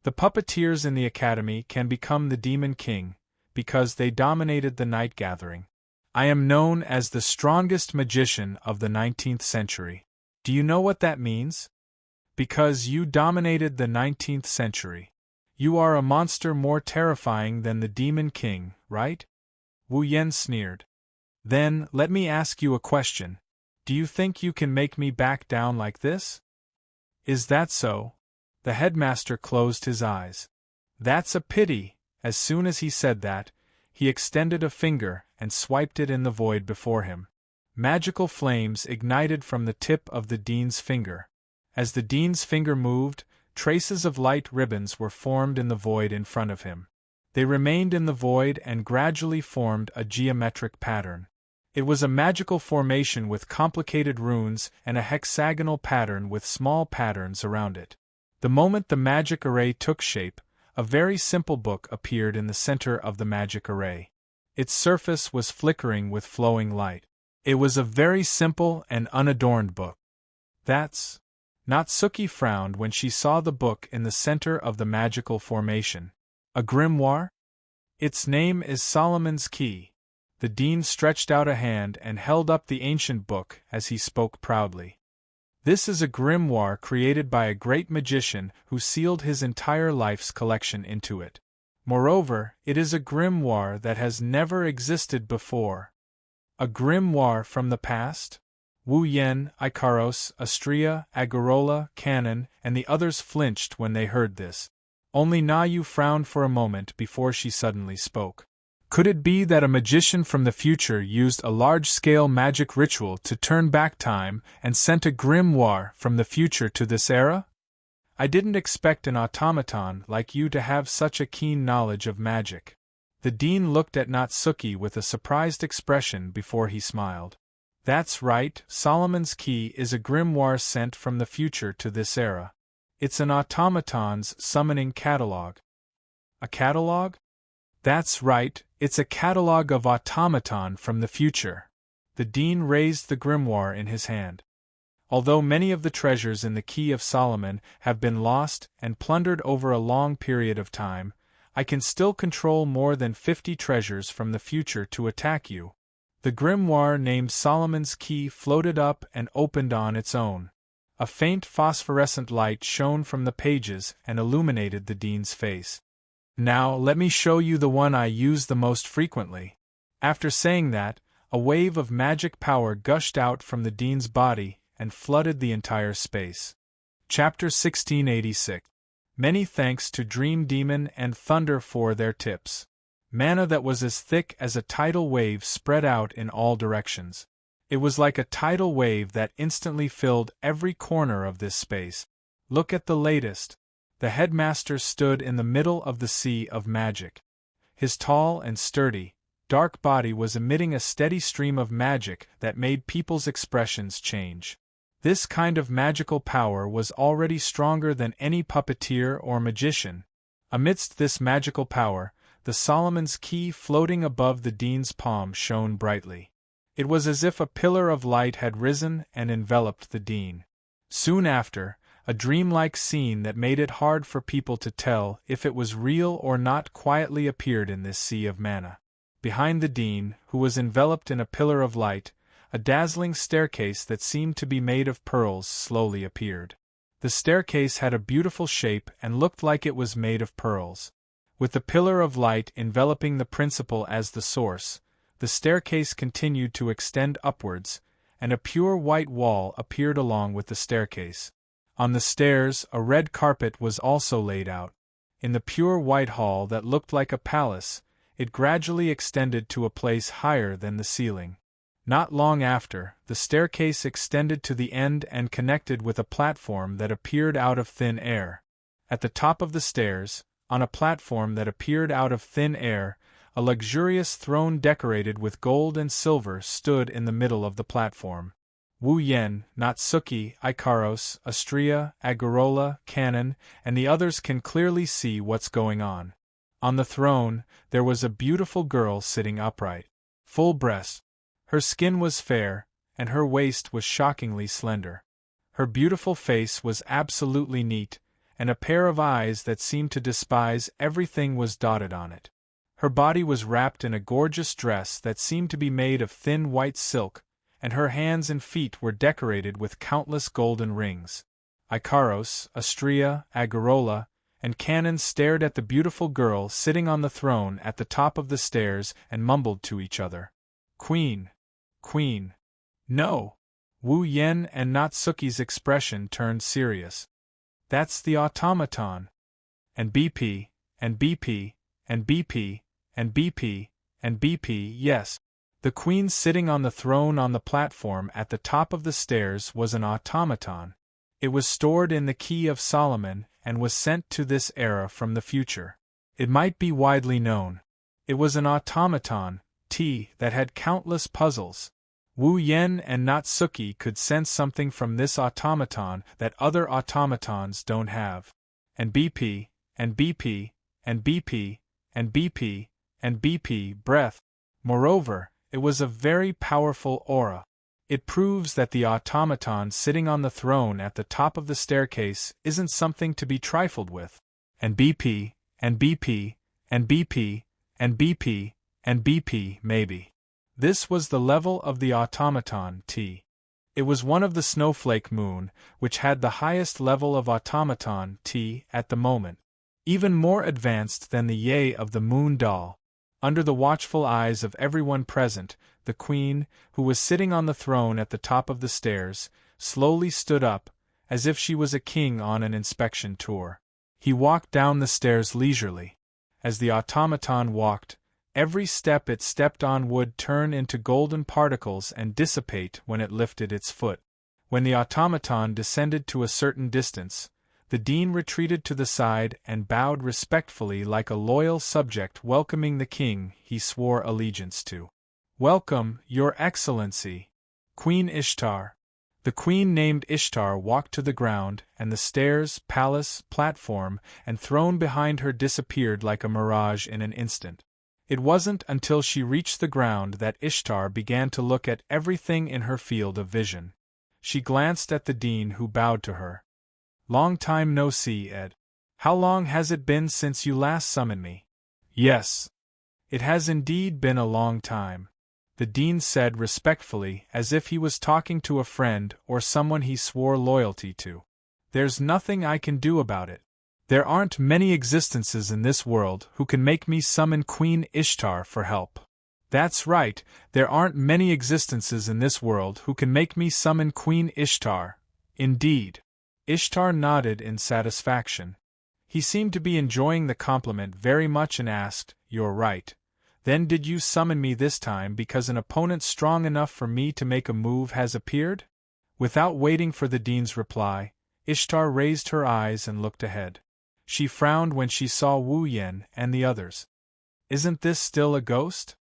The puppeteers in the Academy can become the Demon King, because they dominated the night gathering. I am known as the strongest magician of the 19th century. Do you know what that means? Because you dominated the 19th century. You are a monster more terrifying than the Demon King, right? Wu Yen sneered. Then, let me ask you a question. Do you think you can make me back down like this? Is that so? The headmaster closed his eyes. That's a pity. As soon as he said that, he extended a finger and swiped it in the void before him. Magical flames ignited from the tip of the dean's finger. As the dean's finger moved, traces of light ribbons were formed in the void in front of him. They remained in the void and gradually formed a geometric pattern. It was a magical formation with complicated runes and a hexagonal pattern with small patterns around it. The moment the magic array took shape, a very simple book appeared in the center of the magic array. Its surface was flickering with flowing light. It was a very simple and unadorned book. That's... Natsuki frowned when she saw the book in the center of the magical formation. A grimoire? Its name is Solomon's Key. The dean stretched out a hand and held up the ancient book as he spoke proudly. This is a grimoire created by a great magician who sealed his entire life's collection into it. Moreover, it is a grimoire that has never existed before. A grimoire from the past? Wu Yen, Ikaros, Astria, Agarola, Canon, and the others flinched when they heard this. Only Na Yu frowned for a moment before she suddenly spoke. Could it be that a magician from the future used a large-scale magic ritual to turn back time and sent a grimoire from the future to this era? I didn't expect an automaton like you to have such a keen knowledge of magic. The dean looked at Natsuki with a surprised expression before he smiled. That's right, Solomon's Key is a grimoire sent from the future to this era. It's an automaton's summoning catalog. A catalog? That's right, it's a catalog of automaton from the future. The dean raised the grimoire in his hand. Although many of the treasures in the Key of Solomon have been lost and plundered over a long period of time, I can still control more than 50 treasures from the future to attack you. The grimoire named Solomon's Key floated up and opened on its own. A faint phosphorescent light shone from the pages and illuminated the dean's face. Now let me show you the one I use the most frequently. After saying that, a wave of magic power gushed out from the dean's body and flooded the entire space. Chapter 1686. Many thanks to Dream Demon and Thunder for their tips. Mana that was as thick as a tidal wave spread out in all directions. It was like a tidal wave that instantly filled every corner of this space. Look at the latest. The headmaster stood in the middle of the sea of magic. His tall and sturdy, dark body was emitting a steady stream of magic that made people's expressions change. This kind of magical power was already stronger than any puppeteer or magician. Amidst this magical power, the Solomon's Key floating above the dean's palm shone brightly. It was as if a pillar of light had risen and enveloped the dean. Soon after, a dreamlike scene that made it hard for people to tell if it was real or not quietly appeared in this sea of mana. Behind the dean, who was enveloped in a pillar of light, a dazzling staircase that seemed to be made of pearls slowly appeared. The staircase had a beautiful shape and looked like it was made of pearls. With the pillar of light enveloping the principal as the source, the staircase continued to extend upwards, and a pure white wall appeared along with the staircase. On the stairs, a red carpet was also laid out. In the pure white hall that looked like a palace, it gradually extended to a place higher than the ceiling. Not long after, the staircase extended to the end and connected with a platform that appeared out of thin air. At the top of the stairs, on a platform that appeared out of thin air, a luxurious throne decorated with gold and silver stood in the middle of the platform. Wu Yen, Natsuki, Ikaros, Astria, Agarola, Kanon, and the others can clearly see what's going on. On the throne, there was a beautiful girl sitting upright. Full-breast. Her skin was fair, and her waist was shockingly slender. Her beautiful face was absolutely neat, and a pair of eyes that seemed to despise everything was dotted on it. Her body was wrapped in a gorgeous dress that seemed to be made of thin white silk, and her hands and feet were decorated with countless golden rings. Ikaros, Astria, Agarola, and Kanon stared at the beautiful girl sitting on the throne at the top of the stairs and mumbled to each other. Queen! Queen! No! Wu Yen and Natsuki's expression turned serious. That's the automaton. And BP, and BP, and BP, and BP, and BP, yes. The queen sitting on the throne on the platform at the top of the stairs was an automaton. It was stored in the Key of Solomon and was sent to this era from the future. It might be widely known. It was an automaton, that had countless puzzles. Wu Yen and Natsuki could sense something from this automaton that other automatons don't have. And BP, and BP, and BP, and BP, and BP breath. Moreover, it was a very powerful aura. It proves that the automaton sitting on the throne at the top of the staircase isn't something to be trifled with. And BP, and BP, and BP, and BP, and BP maybe. This was the level of the automaton T. It was one of the snowflake moon, which had the highest level of automaton T at the moment. Even more advanced than the Ye of the moon doll. Under the watchful eyes of everyone present, the queen, who was sitting on the throne at the top of the stairs, slowly stood up, as if she was a king on an inspection tour. He walked down the stairs leisurely. As the automaton walked, every step it stepped on would turn into golden particles and dissipate when it lifted its foot. When the automaton descended to a certain distance, the dean retreated to the side and bowed respectfully like a loyal subject welcoming the king he swore allegiance to. "Welcome, Your Excellency, Queen Ishtar." The queen named Ishtar walked to the ground, and the stairs, palace, platform, and throne behind her disappeared like a mirage in an instant. It wasn't until she reached the ground that Ishtar began to look at everything in her field of vision. She glanced at the dean who bowed to her. "Long time no see, Ed. How long has it been since you last summoned me?" "Yes. It has indeed been a long time," the dean said respectfully, as if he was talking to a friend or someone he swore loyalty to. "There's nothing I can do about it. There aren't many existences in this world who can make me summon Queen Ishtar for help." "That's right, there aren't many existences in this world who can make me summon Queen Ishtar, indeed." Ishtar nodded in satisfaction. He seemed to be enjoying the compliment very much and asked, "You're right. Then did you summon me this time because an opponent strong enough for me to make a move has appeared?" Without waiting for the dean's reply, Ishtar raised her eyes and looked ahead. She frowned when she saw Wu Yen and the others. "Isn't this still a ghost?"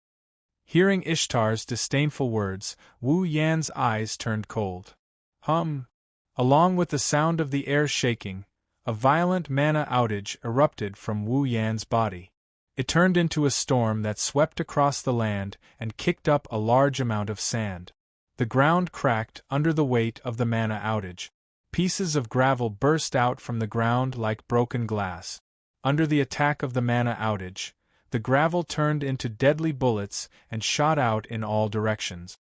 Hearing Ishtar's disdainful words, Wu Yan's eyes turned cold. Along with the sound of the air shaking, a violent mana outage erupted from Wu Yan's body. It turned into a storm that swept across the land and kicked up a large amount of sand. The ground cracked under the weight of the mana outage. Pieces of gravel burst out from the ground like broken glass. Under the attack of the mana outage, the gravel turned into deadly bullets and shot out in all directions.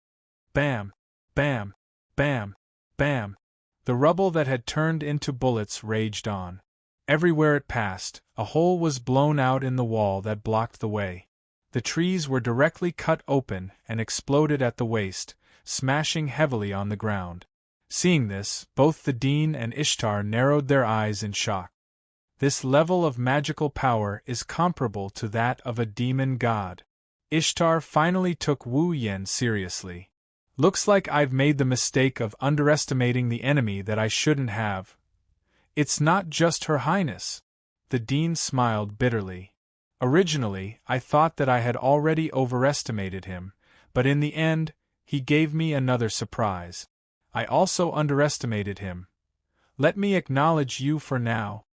Bam! Bam! Bam! Bam! The rubble that had turned into bullets raged on. Everywhere it passed, a hole was blown out in the wall that blocked the way. The trees were directly cut open and exploded at the waist, smashing heavily on the ground. Seeing this, both the Dean and Ishtar narrowed their eyes in shock. This level of magical power is comparable to that of a demon god. Ishtar finally took Wu Yen seriously. Looks like I've made the mistake of underestimating the enemy that I shouldn't have. It's not just Her Highness. The Dean smiled bitterly. Originally, I thought that I had already overestimated him, but in the end, he gave me another surprise. I also underestimated him. Let me acknowledge you for now,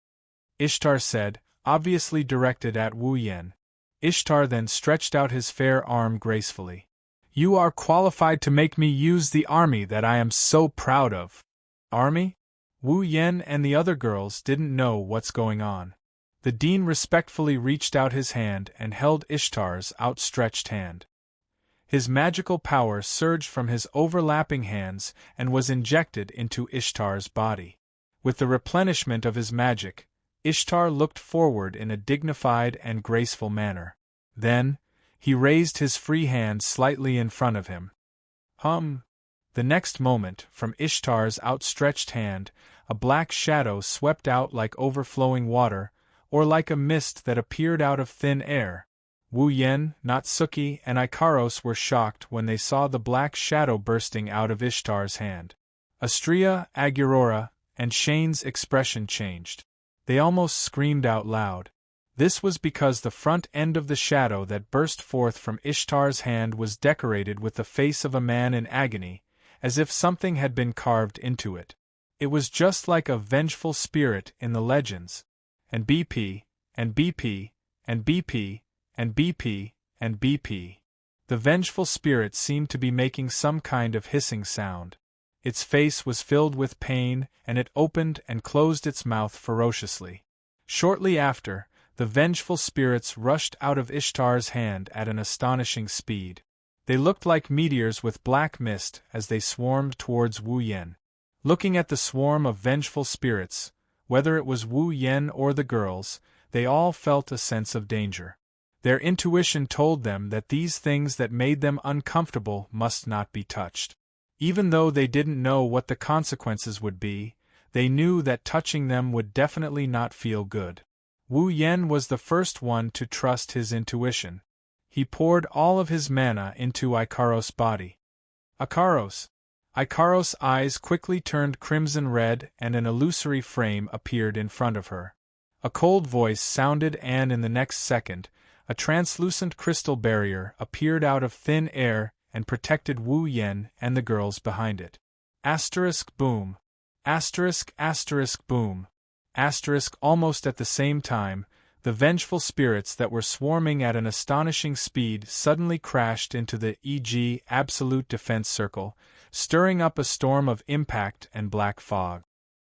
Ishtar said, obviously directed at Wu Yen. Ishtar then stretched out his fair arm gracefully. You are qualified to make me use the army that I am so proud of. Army? Wu Yen and the other girls didn't know what's going on. The Dean respectfully reached out his hand and held Ishtar's outstretched hand. His magical power surged from his overlapping hands and was injected into Ishtar's body. With the replenishment of his magic, Ishtar looked forward in a dignified and graceful manner. Then, he raised his free hand slightly in front of him. The next moment, from Ishtar's outstretched hand, a black shadow swept out like overflowing water, or like a mist that appeared out of thin air. Wu Yen, Natsuki, and Ikaros were shocked when they saw the black shadow bursting out of Ishtar's hand. Astria, Agurora, and Shane's expression changed. They almost screamed out loud. This was because the front end of the shadow that burst forth from Ishtar's hand was decorated with the face of a man in agony, as if something had been carved into it. It was just like a vengeful spirit in the legends. And BP, and BP, and BP, and BP, and BP. The vengeful spirit seemed to be making some kind of hissing sound. Its face was filled with pain, and it opened and closed its mouth ferociously. Shortly after, the vengeful spirits rushed out of Ishtar's hand at an astonishing speed. They looked like meteors with black mist as they swarmed towards Wu Yen. Looking at the swarm of vengeful spirits, whether it was Wu Yen or the girls, they all felt a sense of danger. Their intuition told them that these things that made them uncomfortable must not be touched. Even though they didn't know what the consequences would be, they knew that touching them would definitely not feel good. Wu Yen was the first one to trust his intuition. He poured all of his mana into Ikaros' body. Ikaros! Ikaros' eyes quickly turned crimson red and an illusory frame appeared in front of her. A cold voice sounded and in the next second, a translucent crystal barrier appeared out of thin air and protected Wu Yen and the girls behind it. Asterisk boom. Asterisk boom. Asterisk almost at the same time, the vengeful spirits that were swarming at an astonishing speed suddenly crashed into the E.G. Absolute Defense Circle, stirring up a storm of impact and black fog.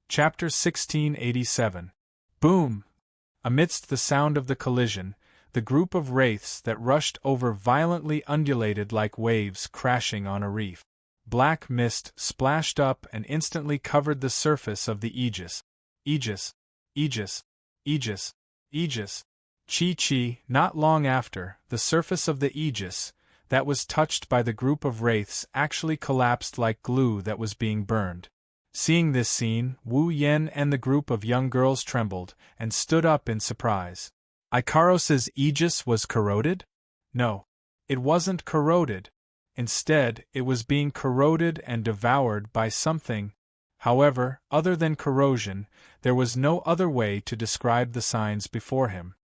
Chapter 1687. Boom! Amidst the sound of the collision, the group of wraiths that rushed over violently undulated like waves crashing on a reef. Black mist splashed up and instantly covered the surface of the Aegis. Aegis. Aegis. Aegis. Aegis. Chi. Not long after, the surface of the Aegis, that was touched by the group of wraiths, actually collapsed like glue that was being burned. Seeing this scene, Wu Yen and the group of young girls trembled and stood up in surprise. Ikaros' Aegis was corroded? No. It wasn't corroded. Instead, it was being corroded and devoured by something. However, other than corrosion, there was no other way to describe the signs before him.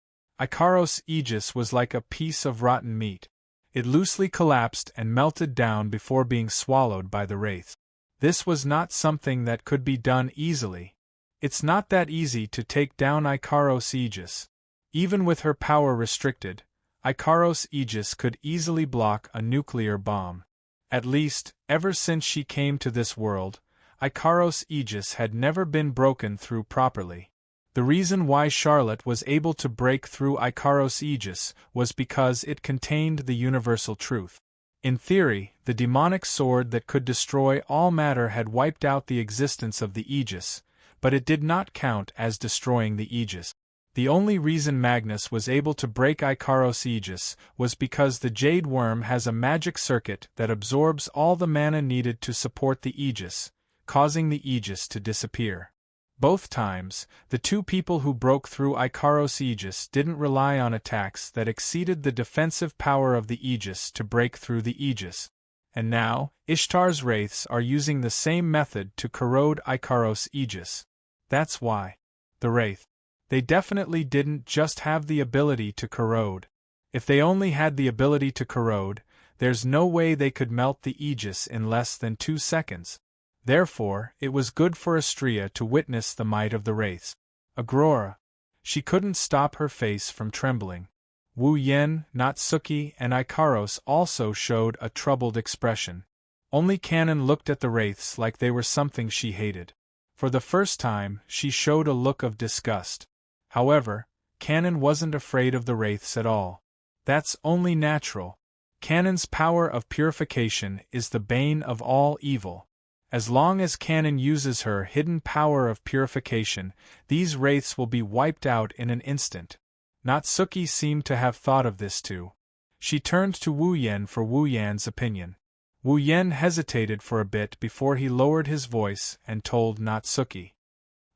Ikaros' Aegis was like a piece of rotten meat. It loosely collapsed and melted down before being swallowed by the wraith. This was not something that could be done easily. It's not that easy to take down Ikaros' Aegis. Even with her power restricted, Ikaros' Aegis could easily block a nuclear bomb. At least, ever since she came to this world, Ikaros' aegis had never been broken through properly. The reason why Charlotte was able to break through Ikaros' aegis was because it contained the universal truth. In theory, the demonic sword that could destroy all matter had wiped out the existence of the aegis, but it did not count as destroying the aegis. The only reason Magnus was able to break Ikaros' aegis was because the Jade Worm has a magic circuit that absorbs all the mana needed to support the aegis, causing the aegis to disappear. Both times, the two people who broke through Ikaros' aegis didn't rely on attacks that exceeded the defensive power of the aegis to break through the aegis. And now, Ishtar's wraiths are using the same method to corrode Ikaros' aegis. That's why. The wraith. They definitely didn't just have the ability to corrode. If they only had the ability to corrode, there's no way they could melt the aegis in less than 2 seconds. Therefore, it was good for Astrea to witness the might of the wraiths. Agrora. She couldn't stop her face from trembling. Wu Yen, Natsuki, and Ikaros also showed a troubled expression. Only Kanon looked at the wraiths like they were something she hated. For the first time, she showed a look of disgust. However, Kanon wasn't afraid of the wraiths at all. That's only natural. Kanon's power of purification is the bane of all evil. As long as Kanon uses her hidden power of purification, these wraiths will be wiped out in an instant. Natsuki seemed to have thought of this too. She turned to Wu Yen for Wu Yan's opinion. Wu Yen hesitated for a bit before he lowered his voice and told Natsuki.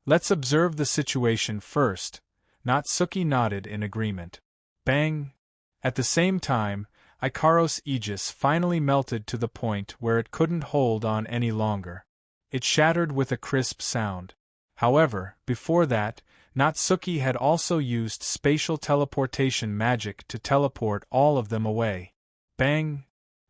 "Let's observe the situation first." Natsuki nodded in agreement. Bang! At the same time, Ikaros' aegis finally melted to the point where it couldn't hold on any longer. It shattered with a crisp sound. However, before that, Natsuki had also used spatial teleportation magic to teleport all of them away. Bang!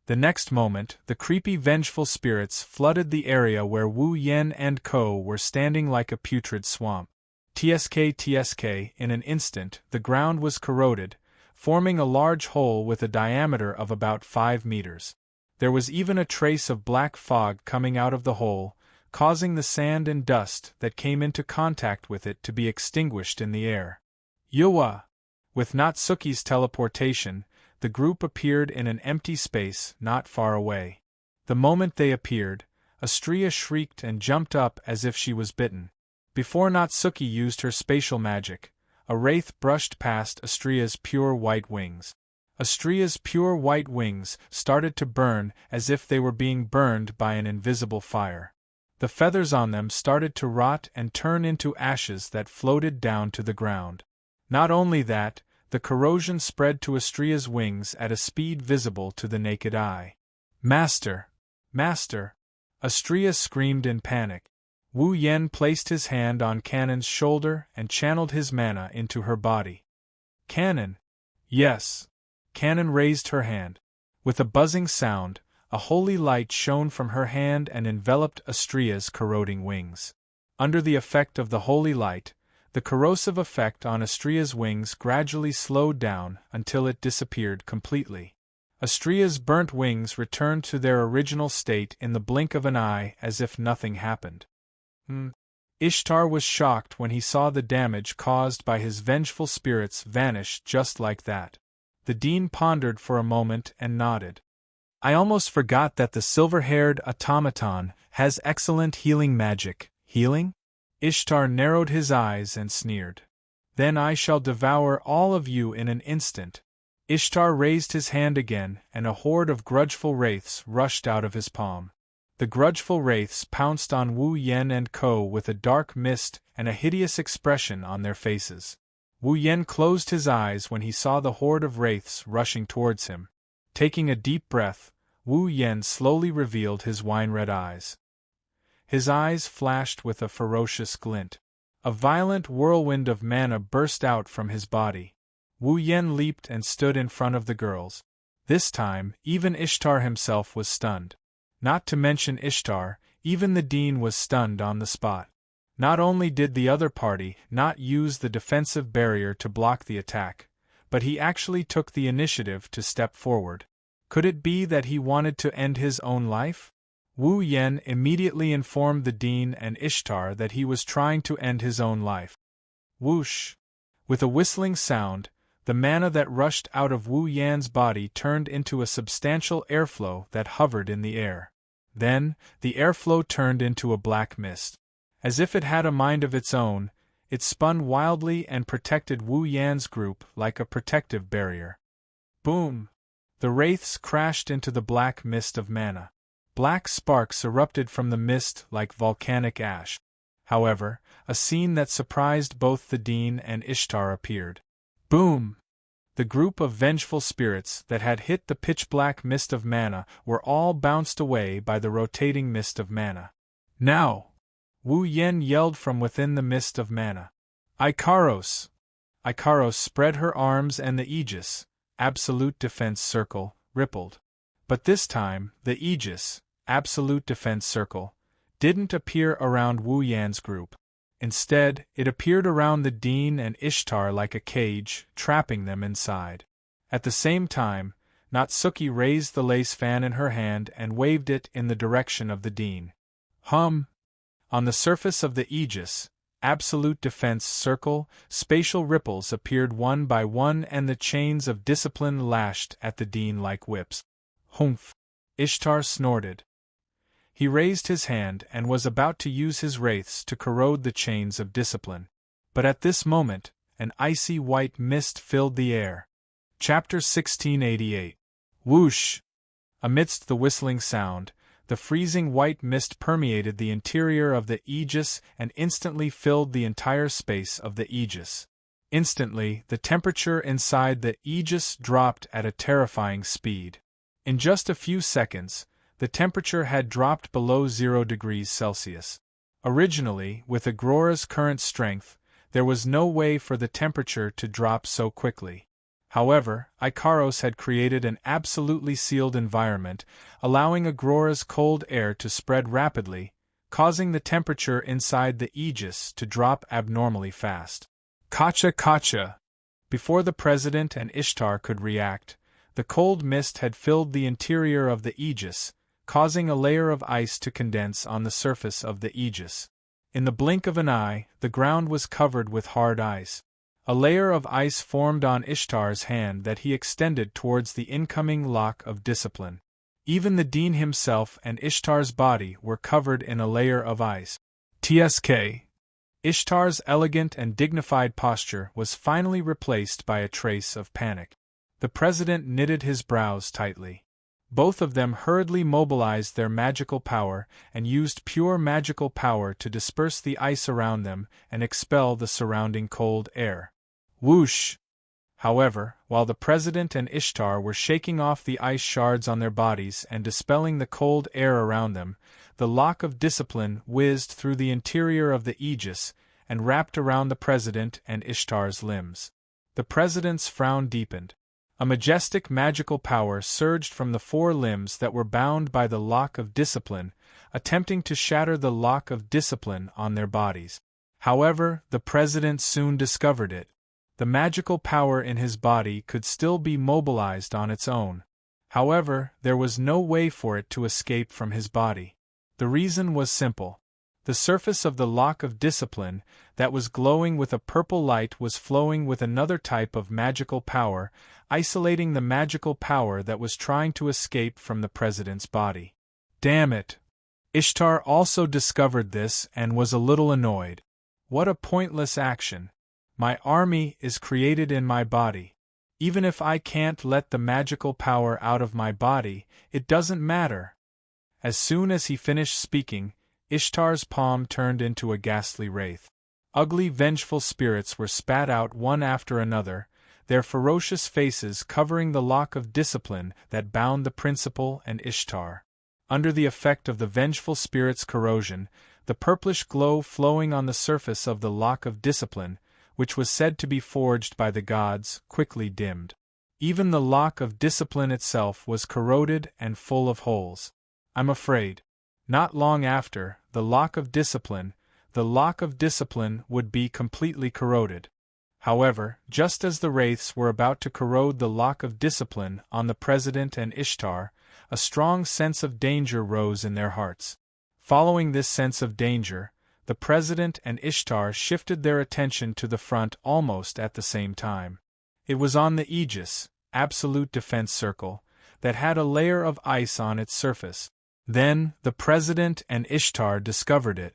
The next moment, the creepy vengeful spirits flooded the area where Wu Yen and Co. were standing like a putrid swamp. TSK, in an instant, the ground was corroded, forming a large hole with a diameter of about 5 meters. There was even a trace of black fog coming out of the hole, causing the sand and dust that came into contact with it to be extinguished in the air. Yuwa! With Natsuki's teleportation, the group appeared in an empty space not far away. The moment they appeared, Astrea shrieked and jumped up as if she was bitten. Before Natsuki used her spatial magic, a wraith brushed past Astrea's pure white wings. Astrea's pure white wings started to burn as if they were being burned by an invisible fire. The feathers on them started to rot and turn into ashes that floated down to the ground. Not only that, the corrosion spread to Astrea's wings at a speed visible to the naked eye. "Master! Master!" Astrea screamed in panic. Wu Yen placed his hand on Kanon's shoulder and channeled his mana into her body. "Kanon!" "Yes." Kanon raised her hand. With a buzzing sound, a holy light shone from her hand and enveloped Astrea's corroding wings. Under the effect of the holy light, the corrosive effect on Astrea's wings gradually slowed down until it disappeared completely. Astrea's burnt wings returned to their original state in the blink of an eye as if nothing happened. Ishtar was shocked when he saw the damage caused by his vengeful spirits vanish just like that. The dean pondered for a moment and nodded. "I almost forgot that the silver-haired automaton has excellent healing magic." "Healing?" Ishtar narrowed his eyes and sneered. "Then I shall devour all of you in an instant." Ishtar raised his hand again, and a horde of grudgeful wraiths rushed out of his palm. The grudgeful wraiths pounced on Wu Yen and Co. with a dark mist and a hideous expression on their faces. Wu Yen closed his eyes when he saw the horde of wraiths rushing towards him. Taking a deep breath, Wu Yen slowly revealed his wine-red eyes. His eyes flashed with a ferocious glint. A violent whirlwind of mana burst out from his body. Wu Yen leaped and stood in front of the girls. This time, even Ishtar himself was stunned. Not to mention Ishtar, even the dean was stunned on the spot. Not only did the other party not use the defensive barrier to block the attack, but he actually took the initiative to step forward. Could it be that he wanted to end his own life? Wu Yen immediately informed the Dean and Ishtar that he was trying to end his own life. Whoosh! With a whistling sound, the mana that rushed out of Wu Yan's body turned into a substantial airflow that hovered in the air. Then, the airflow turned into a black mist. As if it had a mind of its own, it spun wildly and protected Wu Yan's group like a protective barrier. Boom! The wraiths crashed into the black mist of mana. Black sparks erupted from the mist like volcanic ash. However, a scene that surprised both the Dean and Ishtar appeared. Boom! The group of vengeful spirits that had hit the pitch-black mist of mana were all bounced away by the rotating mist of mana. Now! Wu Yen yelled from within the mist of mana. Ikaros! Ikaros spread her arms and the Aegis, Absolute Defense Circle, rippled. But this time, the Aegis, Absolute Defense Circle, didn't appear around Wu Yan's group. Instead, it appeared around the Dean and Ishtar like a cage, trapping them inside. At the same time, Natsuki raised the lace fan in her hand and waved it in the direction of the Dean. On the surface of the Aegis, Absolute Defense Circle, spatial ripples appeared one by one and the chains of discipline lashed at the Dean like whips. Humph! Ishtar snorted. He raised his hand and was about to use his wraiths to corrode the chains of discipline. But at this moment, an icy white mist filled the air. Chapter 1688. Whoosh! Amidst the whistling sound, the freezing white mist permeated the interior of the Aegis and instantly filled the entire space of the Aegis. Instantly, the temperature inside the Aegis dropped at a terrifying speed. In just a few seconds, the temperature had dropped below 0 degrees Celsius. Originally, with Agrora's current strength, there was no way for the temperature to drop so quickly. However, Ikaros had created an absolutely sealed environment, allowing Agrora's cold air to spread rapidly, causing the temperature inside the Aegis to drop abnormally fast. Kacha kacha! Before the President and Ishtar could react, the cold mist had filled the interior of the Aegis, causing a layer of ice to condense on the surface of the Aegis. In the blink of an eye, the ground was covered with hard ice. A layer of ice formed on Ishtar's hand that he extended towards the incoming lock of discipline. Even the Dean himself and Ishtar's body were covered in a layer of ice. TSK. Ishtar's elegant and dignified posture was finally replaced by a trace of panic. The President knitted his brows tightly. Both of them hurriedly mobilized their magical power and used pure magical power to disperse the ice around them and expel the surrounding cold air. Whoosh! However, while the President and Ishtar were shaking off the ice shards on their bodies and dispelling the cold air around them, the lock of discipline whizzed through the interior of the Aegis and wrapped around the President and Ishtar's limbs. The President's frown deepened. A majestic magical power surged from the four limbs that were bound by the lock of discipline, attempting to shatter the lock of discipline on their bodies. However, the President soon discovered it. The magical power in his body could still be mobilized on its own. However, there was no way for it to escape from his body. The reason was simple. The surface of the lock of discipline, that was glowing with a purple light, was flowing with another type of magical power, isolating the magical power that was trying to escape from the President's body. Damn it! Ishtar also discovered this and was a little annoyed. What a pointless action! My army is created in my body. Even if I can't let the magical power out of my body, it doesn't matter. As soon as he finished speaking, Ishtar's palm turned into a ghastly wraith. Ugly, vengeful spirits were spat out one after another, their ferocious faces covering the lock of discipline that bound the principal and Ishtar. Under the effect of the vengeful spirit's corrosion, the purplish glow flowing on the surface of the lock of discipline, which was said to be forged by the gods, quickly dimmed. Even the lock of discipline itself was corroded and full of holes. I'm afraid. Not long after, the lock of discipline would be completely corroded. However, just as the wraiths were about to corrode the lock of discipline on the President and Ishtar, a strong sense of danger rose in their hearts. Following this sense of danger, the President and Ishtar shifted their attention to the front almost at the same time. It was on the Aegis, absolute defense circle, that had a layer of ice on its surface. Then, the President and Ishtar discovered it.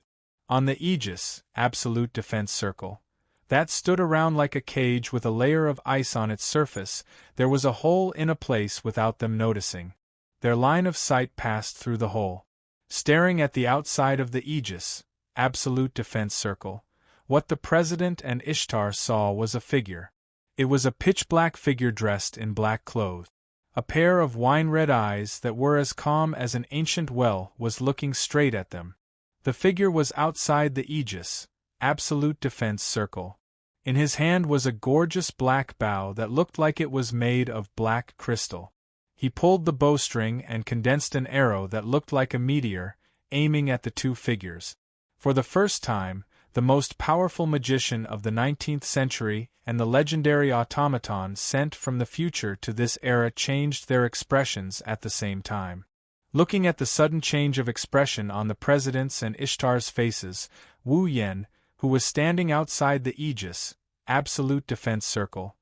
On the Aegis, absolute defense circle, that stood around like a cage with a layer of ice on its surface, there was a hole in a place without them noticing. Their line of sight passed through the hole. Staring at the outside of the Aegis, absolute defense circle, what the President and Ishtar saw was a figure. It was a pitch-black figure dressed in black clothes. A pair of wine-red eyes that were as calm as an ancient well was looking straight at them. The figure was outside the Aegis, absolute defense circle. In his hand was a gorgeous black bow that looked like it was made of black crystal. He pulled the bowstring and condensed an arrow that looked like a meteor, aiming at the two figures. For the first time, the most powerful magician of the 19th century and the legendary automaton sent from the future to this era changed their expressions at the same time. Looking at the sudden change of expression on the President's and Ishtar's faces, Wu Yen, who was standing outside the Aegis, absolute defense circle,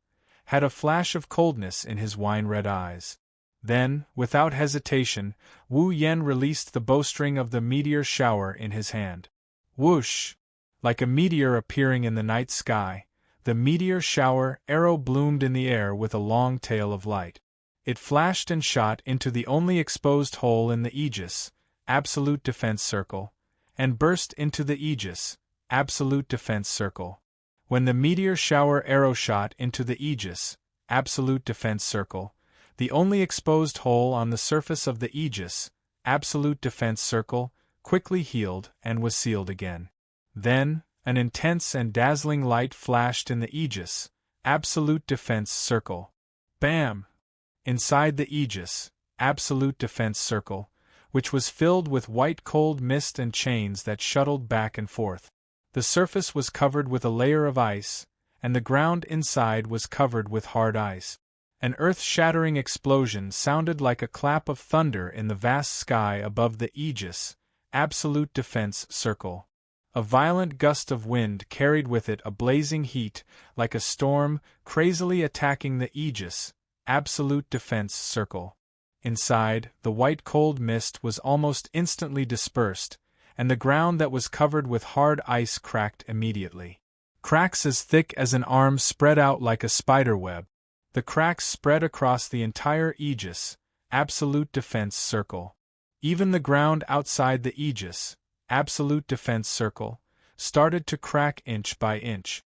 had a flash of coldness in his wine-red eyes. Then, without hesitation, Wu Yen released the bowstring of the meteor shower in his hand. Whoosh! Like a meteor appearing in the night sky, the meteor shower arrow bloomed in the air with a long tail of light. It flashed and shot into the only exposed hole in the Aegis, absolute defense circle, and burst into the Aegis, absolute defense circle. When the meteor shower arrow shot into the Aegis, absolute defense circle, the only exposed hole on the surface of the Aegis, absolute defense circle, quickly healed and was sealed again. Then, an intense and dazzling light flashed in the Aegis, absolute defense circle. Bam! Inside the Aegis, absolute defense circle, which was filled with white cold mist and chains that shuttled back and forth. The surface was covered with a layer of ice, and the ground inside was covered with hard ice. An earth-shattering explosion sounded like a clap of thunder in the vast sky above the Aegis, absolute defense circle. A violent gust of wind carried with it a blazing heat, like a storm, crazily attacking the Aegis, absolute defense circle. Inside, the white cold mist was almost instantly dispersed, and the ground that was covered with hard ice cracked immediately. Cracks as thick as an arm spread out like a spider web. The cracks spread across the entire Aegis, absolute defense circle. Even the ground outside the Aegis, absolute defense circle, started to crack inch by inch.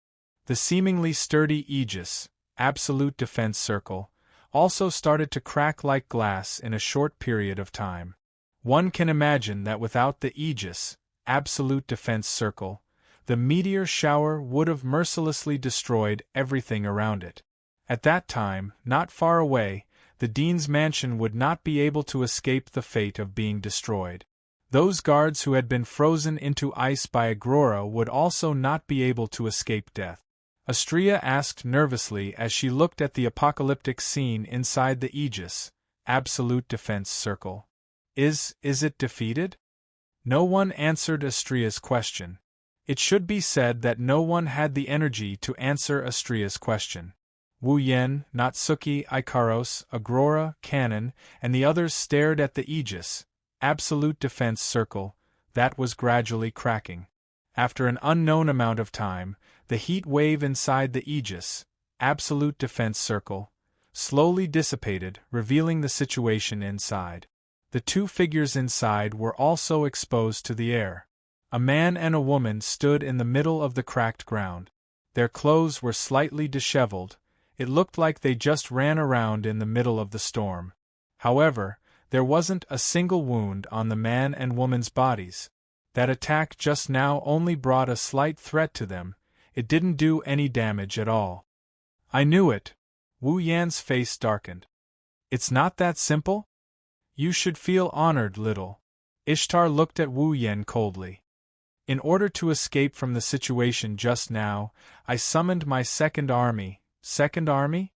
The seemingly sturdy Aegis, absolute defense circle, also started to crack like glass in a short period of time. One can imagine that without the Aegis, absolute defense circle, the meteor shower would have mercilessly destroyed everything around it. At that time, not far away, the Dean's mansion would not be able to escape the fate of being destroyed. Those guards who had been frozen into ice by Agrora would also not be able to escape death. Astrea asked nervously as she looked at the apocalyptic scene inside the Aegis, absolute defense circle. Is it defeated? No one answered Astrea's question. It should be said that no one had the energy to answer Astrea's question. Wu Yen, Natsuki, Ikaros, Agrora, Cannon, and the others stared at the Aegis, absolute defense circle, that was gradually cracking. After an unknown amount of time, the heat wave inside the Aegis, absolute defense circle, slowly dissipated, revealing the situation inside. The two figures inside were also exposed to the air. A man and a woman stood in the middle of the cracked ground. Their clothes were slightly disheveled. It looked like they just ran around in the middle of the storm. However, there wasn't a single wound on the man and woman's bodies. That attack just now only brought a slight threat to them. It didn't do any damage at all. I knew it. Wu Yan's face darkened. It's not that simple? You should feel honored, little. Ishtar looked at Wu Yan coldly. In order to escape from the situation just now, I summoned my second army. Second army?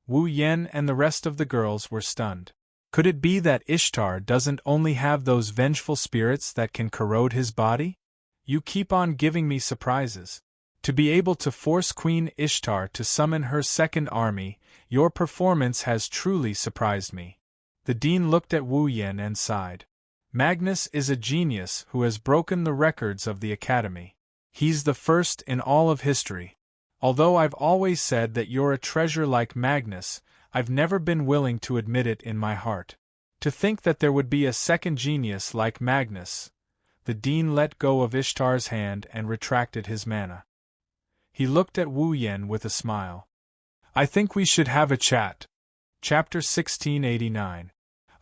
Wu Yan and the rest of the girls were stunned. Could it be that Ishtar doesn't only have those vengeful spirits that can corrode his body? You keep on giving me surprises. To be able to force Queen Ishtar to summon her second army, your performance has truly surprised me. The dean looked at Wu Yan and sighed. Magnus is a genius who has broken the records of the Academy. He's the first in all of history. Although I've always said that you're a treasure like Magnus, I've never been willing to admit it in my heart. To think that there would be a second genius like Magnus. The dean let go of Ishtar's hand and retracted his mana. He looked at Wu Yan with a smile. I think we should have a chat. Chapter 1689.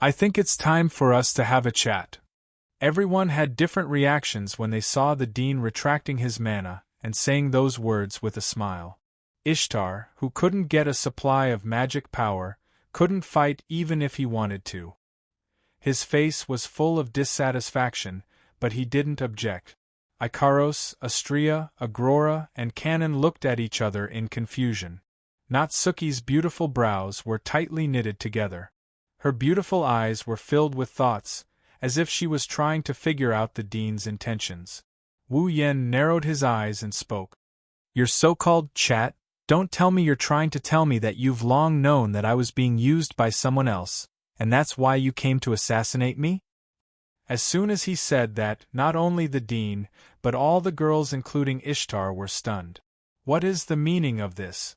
I think it's time for us to have a chat. Everyone had different reactions when they saw the dean retracting his mana and saying those words with a smile. Ishtar, who couldn't get a supply of magic power, couldn't fight even if he wanted to. His face was full of dissatisfaction, but he didn't object. Ikaros, Astrea, Agrora, and Kanon looked at each other in confusion. Natsuki's beautiful brows were tightly knitted together. Her beautiful eyes were filled with thoughts, as if she was trying to figure out the dean's intentions. Wu Yan narrowed his eyes and spoke. Your so-called chat? Don't tell me you're trying to tell me that you've long known that I was being used by someone else, and that's why you came to assassinate me? As soon as he said that, not only the dean, but all the girls including Ishtar were stunned. What is the meaning of this?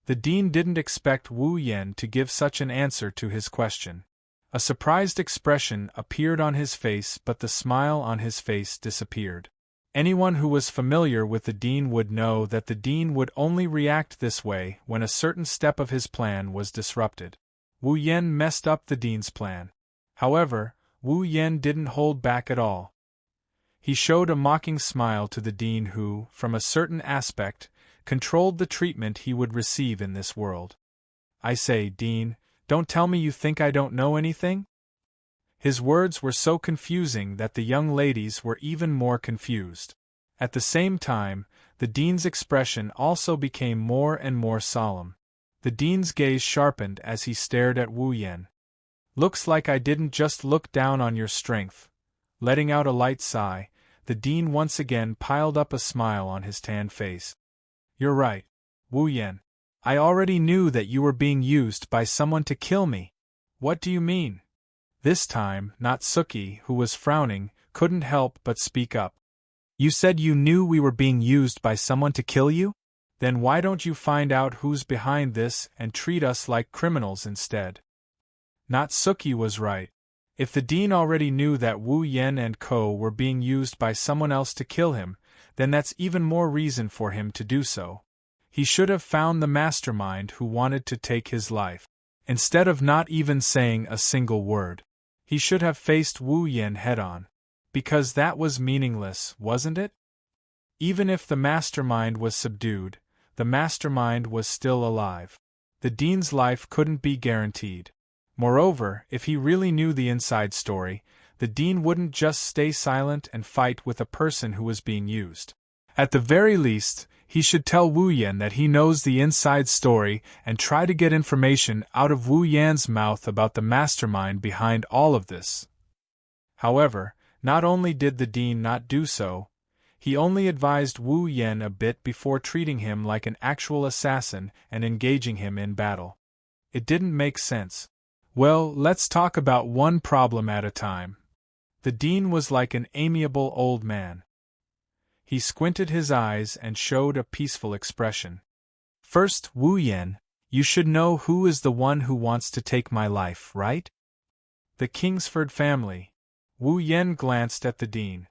The dean didn't expect Wu Yan to give such an answer to his question. A surprised expression appeared on his face, but the smile on his face disappeared. Anyone who was familiar with the dean would know that the dean would only react this way when a certain step of his plan was disrupted. Wu Yan messed up the dean's plan. However, Wu Yan didn't hold back at all. He showed a mocking smile to the dean who, from a certain aspect, controlled the treatment he would receive in this world. I say, Dean, don't tell me you think I don't know anything? His words were so confusing that the young ladies were even more confused. At the same time, the dean's expression also became more and more solemn. The dean's gaze sharpened as he stared at Wu Yan. Looks like I didn't just look down on your strength. Letting out a light sigh, the dean once again piled up a smile on his tanned face. You're right, Wu Yan. I already knew that you were being used by someone to kill me. What do you mean? This time, Natsuki, who was frowning, couldn't help but speak up. You said you knew we were being used by someone to kill you? Then why don't you find out who's behind this and treat us like criminals instead? Natsuki was right. If the dean already knew that Wu Yan and co. were being used by someone else to kill him, then that's even more reason for him to do so. He should have found the mastermind who wanted to take his life. Instead of not even saying a single word, he should have faced Wu Yan head-on. Because that was meaningless, wasn't it? Even if the mastermind was subdued, the mastermind was still alive. The dean's life couldn't be guaranteed. Moreover, if he really knew the inside story, the dean wouldn't just stay silent and fight with a person who was being used. At the very least, he should tell Wu Yan that he knows the inside story and try to get information out of Wu Yan's mouth about the mastermind behind all of this. However, not only did the dean not do so, he only advised Wu Yan a bit before treating him like an actual assassin and engaging him in battle. It didn't make sense. Well, let's talk about one problem at a time. The dean was like an amiable old man. He squinted his eyes and showed a peaceful expression. First, Wu Yan, you should know who is the one who wants to take my life, right? The Kingsford family. Wu Yan glanced at the dean.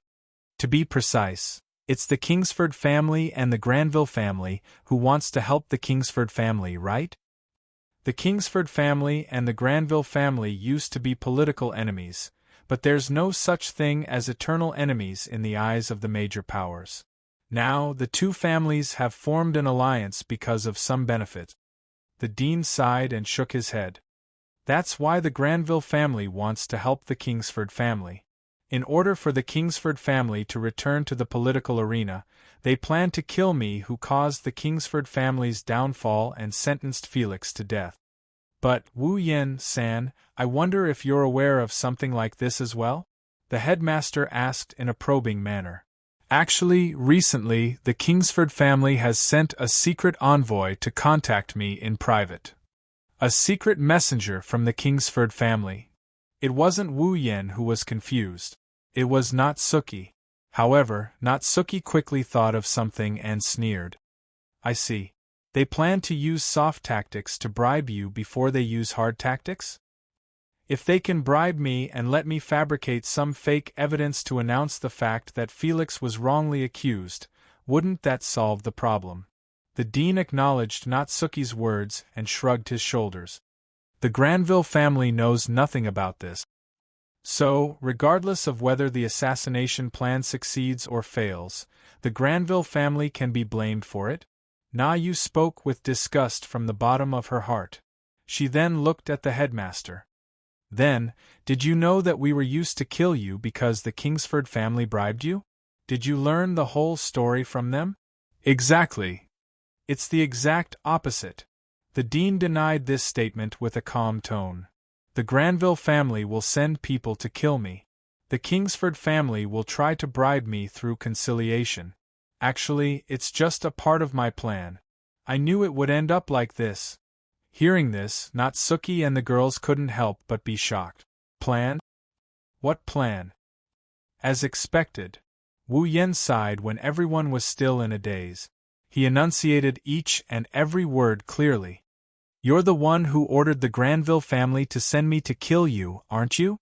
To be precise, it's the Kingsford family and the Granville family who wants to help the Kingsford family, right? The Kingsford family and the Granville family used to be political enemies, but there's no such thing as eternal enemies in the eyes of the major powers. Now, the two families have formed an alliance because of some benefit. The dean sighed and shook his head. That's why the Granville family wants to help the Kingsford family. In order for the Kingsford family to return to the political arena, they plan to kill me who caused the Kingsford family's downfall and sentenced Felix to death. But, Wu Yen-san, I wonder if you're aware of something like this as well? The headmaster asked in a probing manner. Actually, recently, the Kingsford family has sent a secret envoy to contact me in private. A secret messenger from the Kingsford family. It wasn't Wu Yen who was confused. It was Natsuki. However, Natsuki quickly thought of something and sneered. I see. They plan to use soft tactics to bribe you before they use hard tactics? If they can bribe me and let me fabricate some fake evidence to announce the fact that Felix was wrongly accused, wouldn't that solve the problem? The dean acknowledged Natsuki's words and shrugged his shoulders. The Granville family knows nothing about this. So, regardless of whether the assassination plan succeeds or fails, the Granville family can be blamed for it? Na Yu spoke with disgust from the bottom of her heart. She then looked at the headmaster. Then, did you know that we were used to kill you because the Kingsford family bribed you? Did you learn the whole story from them? Exactly. It's the exact opposite. The dean denied this statement with a calm tone. The Granville family will send people to kill me. The Kingsford family will try to bribe me through conciliation. Actually, it's just a part of my plan. I knew it would end up like this. Hearing this, Natsuki and the girls couldn't help but be shocked. Plan? What plan? As expected, Wu Yen sighed when everyone was still in a daze. He enunciated each and every word clearly. You're the one who ordered the Granville family to send me to kill you, aren't you?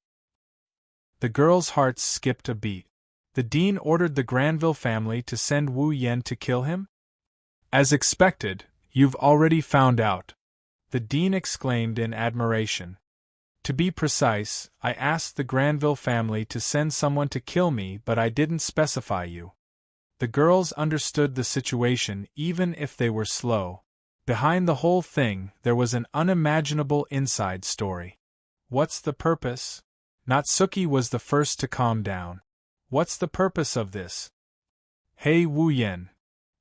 The girls' hearts skipped a beat. The dean ordered the Granville family to send Wu Yen to kill him? As expected, you've already found out. The dean exclaimed in admiration. To be precise, I asked the Granville family to send someone to kill me, but I didn't specify you. The girls understood the situation even if they were slow. Behind the whole thing, there was an unimaginable inside story. What's the purpose? Natsuki was the first to calm down. What's the purpose of this? Hey Wu Yen.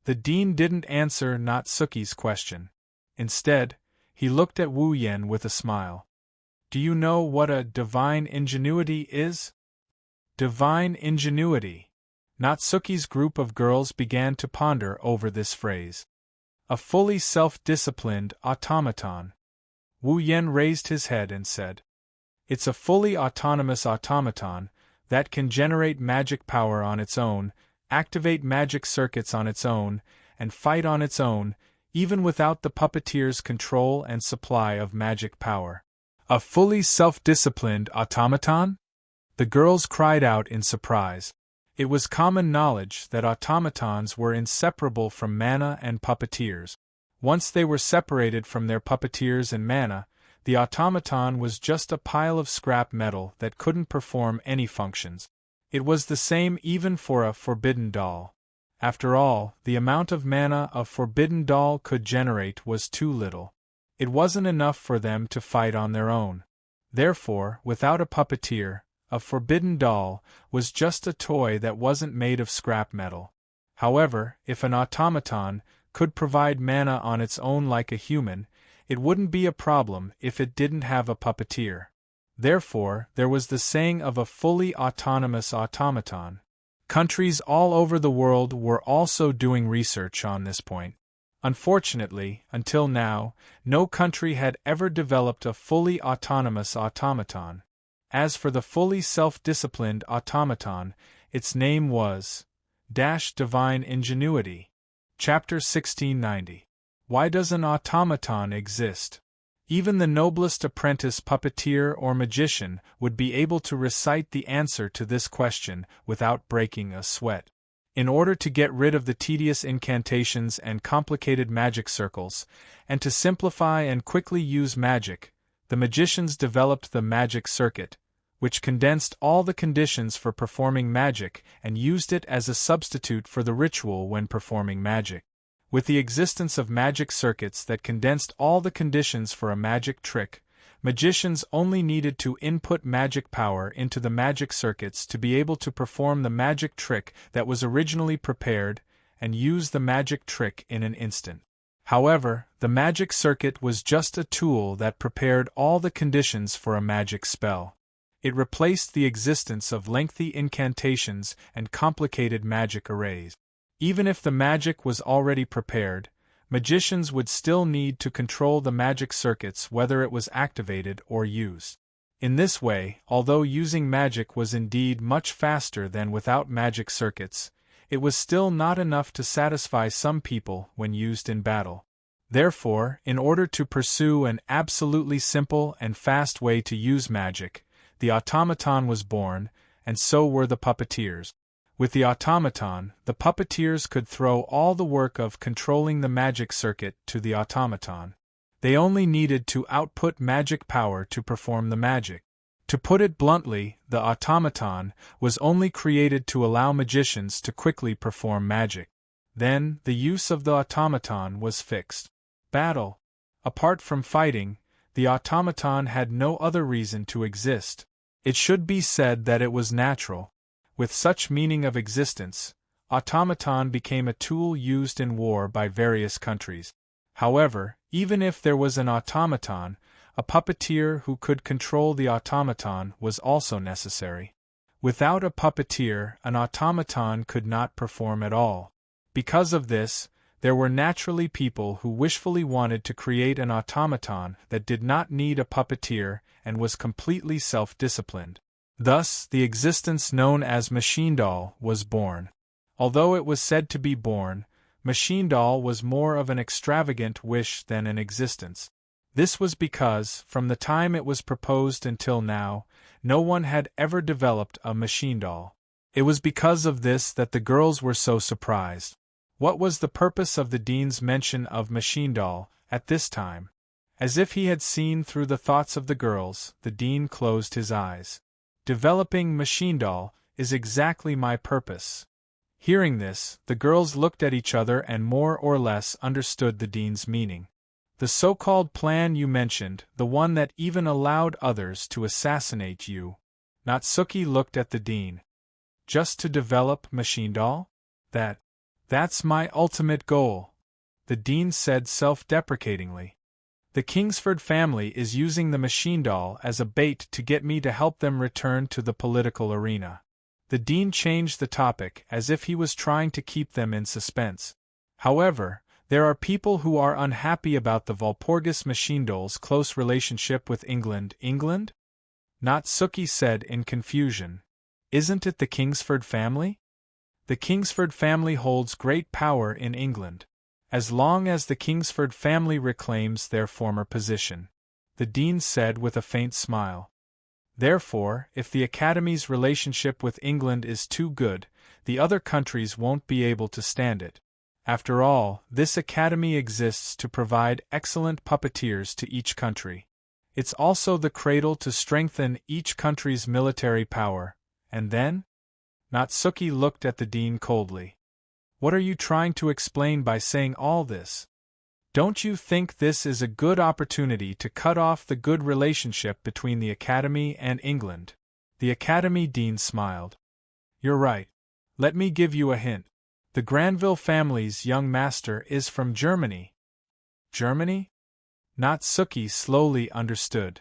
The dean didn't answer Natsuki's question. Instead, he looked at Wu Yen with a smile. Do you know what a divine ingenuity is? Divine ingenuity. Natsuki's group of girls began to ponder over this phrase. A fully self-disciplined automaton. Wu Yen raised his head and said, It's a fully autonomous automaton that can generate magic power on its own, activate magic circuits on its own, and fight on its own, even without the puppeteer's control and supply of magic power. A fully self-disciplined automaton? The girls cried out in surprise. It was common knowledge that automatons were inseparable from mana and puppeteers. Once they were separated from their puppeteers and mana, the automaton was just a pile of scrap metal that couldn't perform any functions. It was the same even for a forbidden doll. After all, the amount of mana a forbidden doll could generate was too little. It wasn't enough for them to fight on their own. Therefore, without a puppeteer, a forbidden doll was just a toy that wasn't made of scrap metal. However, if an automaton could provide mana on its own like a human, it wouldn't be a problem if it didn't have a puppeteer. Therefore, there was the saying of a fully autonomous automaton. Countries all over the world were also doing research on this point. Unfortunately, until now, no country had ever developed a fully autonomous automaton. As for the fully self-disciplined automaton, its name was Divine Ingenuity. Chapter 1690. Why does an automaton exist? Even the noblest apprentice puppeteer or magician would be able to recite the answer to this question without breaking a sweat. In order to get rid of the tedious incantations and complicated magic circles, and to simplify and quickly use magic, the magicians developed the magic circuit, which condensed all the conditions for performing magic and used it as a substitute for the ritual when performing magic. With the existence of magic circuits that condensed all the conditions for a magic trick, magicians only needed to input magic power into the magic circuits to be able to perform the magic trick that was originally prepared and use the magic trick in an instant. However, the magic circuit was just a tool that prepared all the conditions for a magic spell. It replaced the existence of lengthy incantations and complicated magic arrays. Even if the magic was already prepared, magicians would still need to control the magic circuits whether it was activated or used. In this way, although using magic was indeed much faster than without magic circuits, it was still not enough to satisfy some people when used in battle. Therefore, in order to pursue an absolutely simple and fast way to use magic, the automaton was born, and so were the puppeteers. With the automaton, the puppeteers could throw all the work of controlling the magic circuit to the automaton. They only needed to output magic power to perform the magic. To put it bluntly, the automaton was only created to allow magicians to quickly perform magic. Then, the use of the automaton was fixed. Battle. Apart from fighting, the automaton had no other reason to exist. It should be said that it was natural. With such meaning of existence, automaton became a tool used in war by various countries. However, even if there was an automaton, a puppeteer who could control the automaton was also necessary. Without a puppeteer, an automaton could not perform at all. Because of this, there were naturally people who wishfully wanted to create an automaton that did not need a puppeteer and was completely self-disciplined. Thus, the existence known as machine doll was born. Although it was said to be born, machine doll was more of an extravagant wish than an existence. This was because, from the time it was proposed until now, no one had ever developed a machine doll. It was because of this that the girls were so surprised. What was the purpose of the dean's mention of machine doll at this time? As if he had seen through the thoughts of the girls, the dean closed his eyes. Developing machine doll is exactly my purpose. Hearing this, the girls looked at each other and more or less understood the dean's meaning. The so-called plan you mentioned, the one that even allowed others to assassinate you. Natsuki looked at the dean. Just to develop machine doll? That's my ultimate goal, the dean said self-deprecatingly. The Kingsford family is using the machine doll as a bait to get me to help them return to the political arena. The dean changed the topic as if he was trying to keep them in suspense. However, there are people who are unhappy about the Walpurgis machine doll's close relationship with England. England? Natsuki said in confusion. Isn't it the Kingsford family? The Kingsford family holds great power in England. As long as the Kingsford family reclaims their former position, the dean said with a faint smile. Therefore, if the Academy's relationship with England is too good, the other countries won't be able to stand it. After all, this Academy exists to provide excellent puppeteers to each country. It's also the cradle to strengthen each country's military power. And then? Natsuki looked at the dean coldly. What are you trying to explain by saying all this? Don't you think this is a good opportunity to cut off the good relationship between the Academy and England? The Academy dean smiled. You're right. Let me give you a hint. The Granville family's young master is from Germany. Germany? Natsuki slowly understood.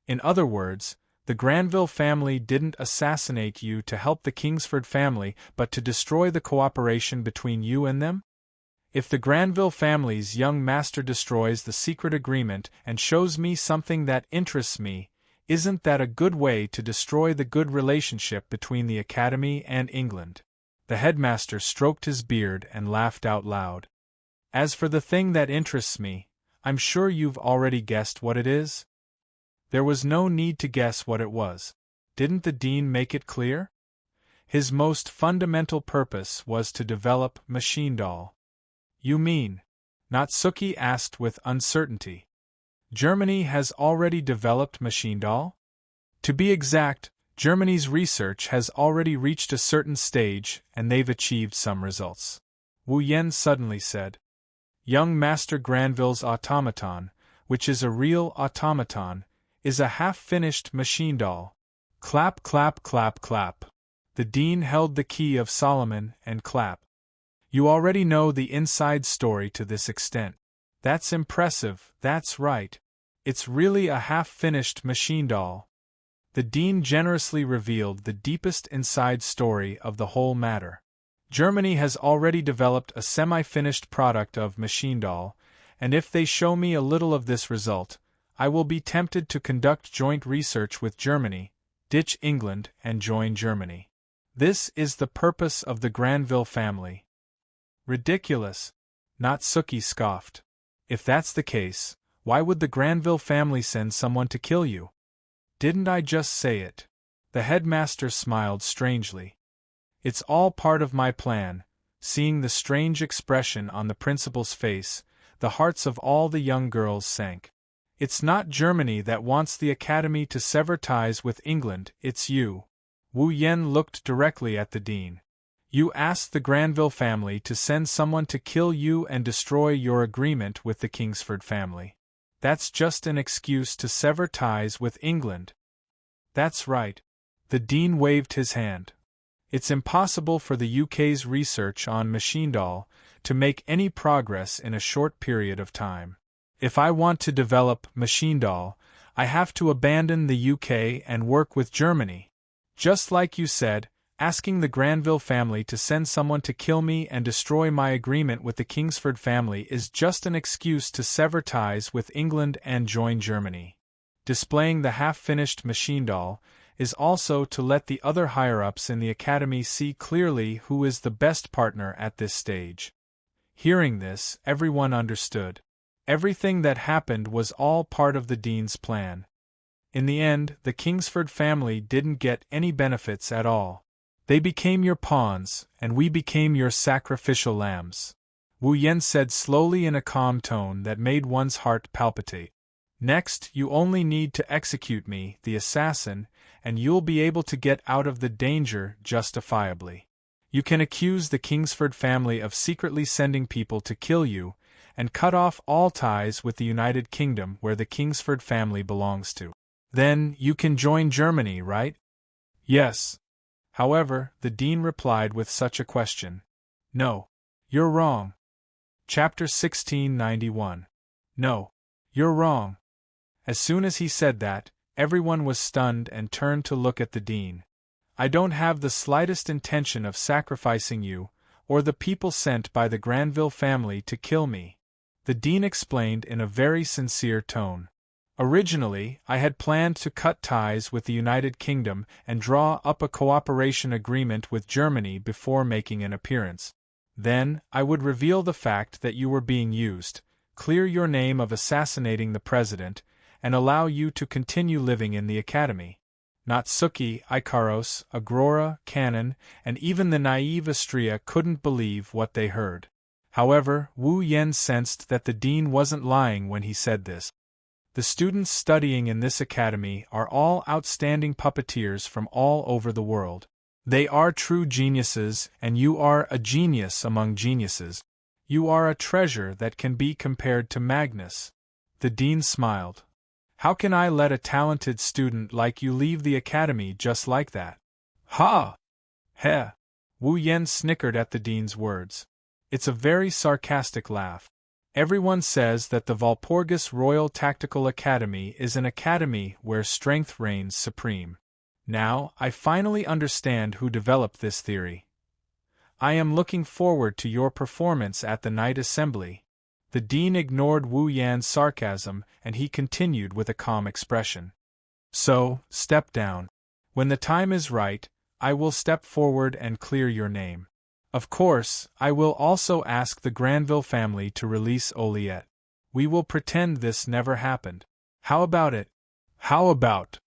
In other words, the Granville family didn't assassinate you to help the Kingsford family but to destroy the cooperation between you and them? If the Granville family's young master destroys the secret agreement and shows me something that interests me, isn't that a good way to destroy the good relationship between the Academy and England? The headmaster stroked his beard and laughed out loud. As for the thing that interests me, I'm sure you've already guessed what it is? There was no need to guess what it was. Didn't the dean make it clear? His most fundamental purpose was to develop machine doll. You mean? Natsuki asked with uncertainty. Germany has already developed machine doll? To be exact, Germany's research has already reached a certain stage and they've achieved some results. Wu Yen suddenly said. Young Master Granville's automaton, which is a real automaton, is a half-finished machine doll. Clap, clap, clap, clap. The dean held the key of Solomon and clap. You already know the inside story to this extent. That's impressive, that's right. It's really a half-finished machine doll. The dean generously revealed the deepest inside story of the whole matter. Germany has already developed a semi-finished product of machine doll, and if they show me a little of this result, I will be tempted to conduct joint research with Germany, ditch England and join Germany. This is the purpose of the Granville family. Ridiculous, Natsuki scoffed. If that's the case, why would the Granville family send someone to kill you? Didn't I just say it? The headmaster smiled strangely. It's all part of my plan. Seeing the strange expression on the principal's face, the hearts of all the young girls sank. It's not Germany that wants the academy to sever ties with England, it's you. Wu Yen looked directly at the dean. You asked the Granville family to send someone to kill you and destroy your agreement with the Kingsford family. That's just an excuse to sever ties with England. That's right. The dean waved his hand. It's impossible for the UK's research on machine doll to make any progress in a short period of time. If I want to develop machine doll, I have to abandon the UK and work with Germany. Just like you said, asking the Granville family to send someone to kill me and destroy my agreement with the Kingsford family is just an excuse to sever ties with England and join Germany. Displaying the half-finished machine doll is also to let the other higher-ups in the academy see clearly who is the best partner at this stage. Hearing this, everyone understood. Everything that happened was all part of the dean's plan. In the end, the Kingsford family didn't get any benefits at all. They became your pawns, and we became your sacrificial lambs. Wu Yen said slowly in a calm tone that made one's heart palpitate. Next, you only need to execute me, the assassin, and you'll be able to get out of the danger justifiably. You can accuse the Kingsford family of secretly sending people to kill you, and cut off all ties with the United Kingdom where the Kingsford family belongs to. Then, you can join Germany, right? Yes. However, the dean replied with such a question. No. You're wrong. Chapter 1691. No. You're wrong. As soon as he said that, everyone was stunned and turned to look at the dean. I don't have the slightest intention of sacrificing you, or the people sent by the Granville family to kill me. The dean explained in a very sincere tone. Originally, I had planned to cut ties with the United Kingdom and draw up a cooperation agreement with Germany before making an appearance. Then, I would reveal the fact that you were being used, clear your name of assassinating the president, and allow you to continue living in the academy. Natsuki, Ikaros, Agrora, Canon, and even the naive Astrea couldn't believe what they heard. However, Wu Yen sensed that the dean wasn't lying when he said this. The students studying in this academy are all outstanding puppeteers from all over the world. They are true geniuses, and you are a genius among geniuses. You are a treasure that can be compared to Magnus. The dean smiled. How can I let a talented student like you leave the academy just like that? Ha! Heh! Wu Yen snickered at the dean's words. It's a very sarcastic laugh. Everyone says that the Walpurgis Royal Tactical Academy is an academy where strength reigns supreme. Now, I finally understand who developed this theory. I am looking forward to your performance at the night assembly. The dean ignored Wu Yan's sarcasm, and he continued with a calm expression. So, step down. When the time is right, I will step forward and clear your name. Of course, I will also ask the Granville family to release Oliette. We will pretend this never happened. How about it? How about?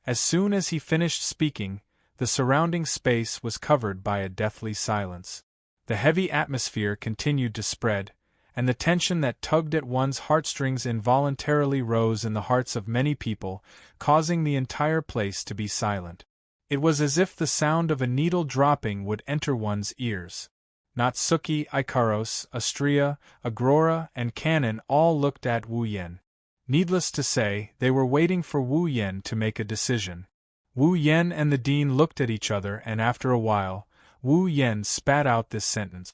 As soon as he finished speaking, the surrounding space was covered by a deathly silence. The heavy atmosphere continued to spread, and the tension that tugged at one's heartstrings involuntarily rose in the hearts of many people, causing the entire place to be silent. It was as if the sound of a needle dropping would enter one's ears. Natsuki, Ikaros, Astrea, Agrora, and Canon all looked at Wu Yen. Needless to say, they were waiting for Wu Yen to make a decision. Wu Yen and the dean looked at each other, and after a while, Wu Yen spat out this sentence.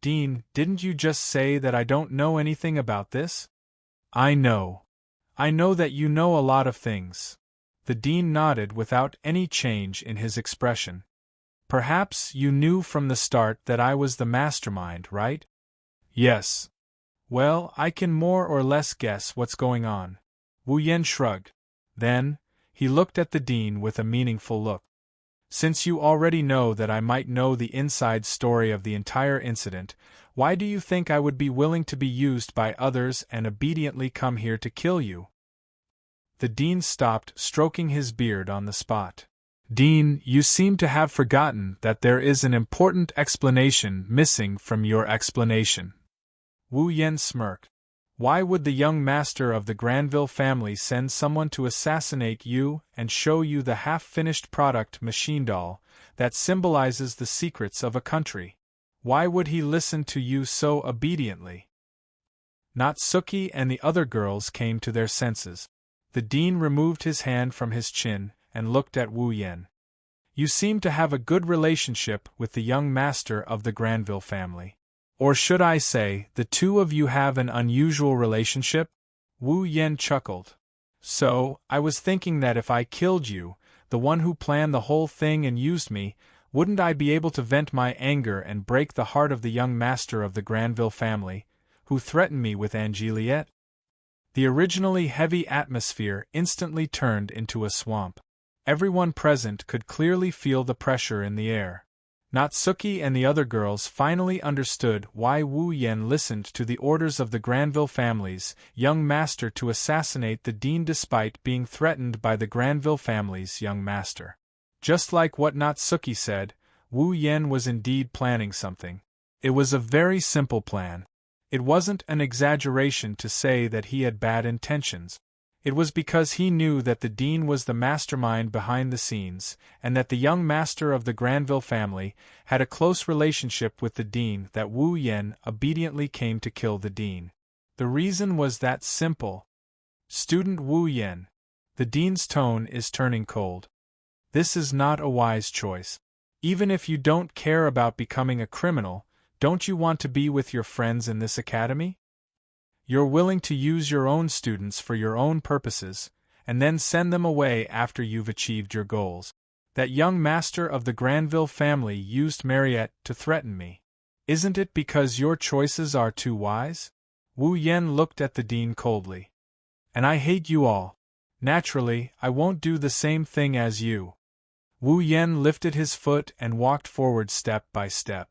Dean, didn't you just say that I don't know anything about this? I know. I know that you know a lot of things. The Dean nodded without any change in his expression. Perhaps you knew from the start that I was the mastermind, right? Yes. Well, I can more or less guess what's going on. Wu Yen shrugged. Then, he looked at the Dean with a meaningful look. Since you already know that I might know the inside story of the entire incident, why do you think I would be willing to be used by others and obediently come here to kill you? The Dean stopped, stroking his beard on the spot. Dean, you seem to have forgotten that there is an important explanation missing from your explanation. Wu Yen smirked. Why would the young master of the Granville family send someone to assassinate you and show you the half-finished product machine doll that symbolizes the secrets of a country? Why would he listen to you so obediently? Natsuki and the other girls came to their senses. The Dean removed his hand from his chin and looked at Wu Yen. You seem to have a good relationship with the young master of the Granville family. Or should I say, the two of you have an unusual relationship? Wu Yen chuckled. So, I was thinking that if I killed you, the one who planned the whole thing and used me, wouldn't I be able to vent my anger and break the heart of the young master of the Granville family, who threatened me with Angeliette? The originally heavy atmosphere instantly turned into a swamp. Everyone present could clearly feel the pressure in the air. Natsuki and the other girls finally understood why Wu Yen listened to the orders of the Granville family's young master to assassinate the Dean despite being threatened by the Granville family's young master. Just like what Natsuki said, Wu Yen was indeed planning something. It was a very simple plan. It wasn't an exaggeration to say that he had bad intentions. It was because he knew that the Dean was the mastermind behind the scenes, and that the young master of the Granville family had a close relationship with the Dean that Wu Yen obediently came to kill the Dean. The reason was that simple. Student Wu Yen. The Dean's tone is turning cold. This is not a wise choice. Even if you don't care about becoming a criminal, don't you want to be with your friends in this academy? You're willing to use your own students for your own purposes, and then send them away after you've achieved your goals. That young master of the Granville family used Mariette to threaten me. Isn't it because your choices are too wise? Wu Yen looked at the Dean coldly. And I hate you all. Naturally, I won't do the same thing as you. Wu Yen lifted his foot and walked forward step by step.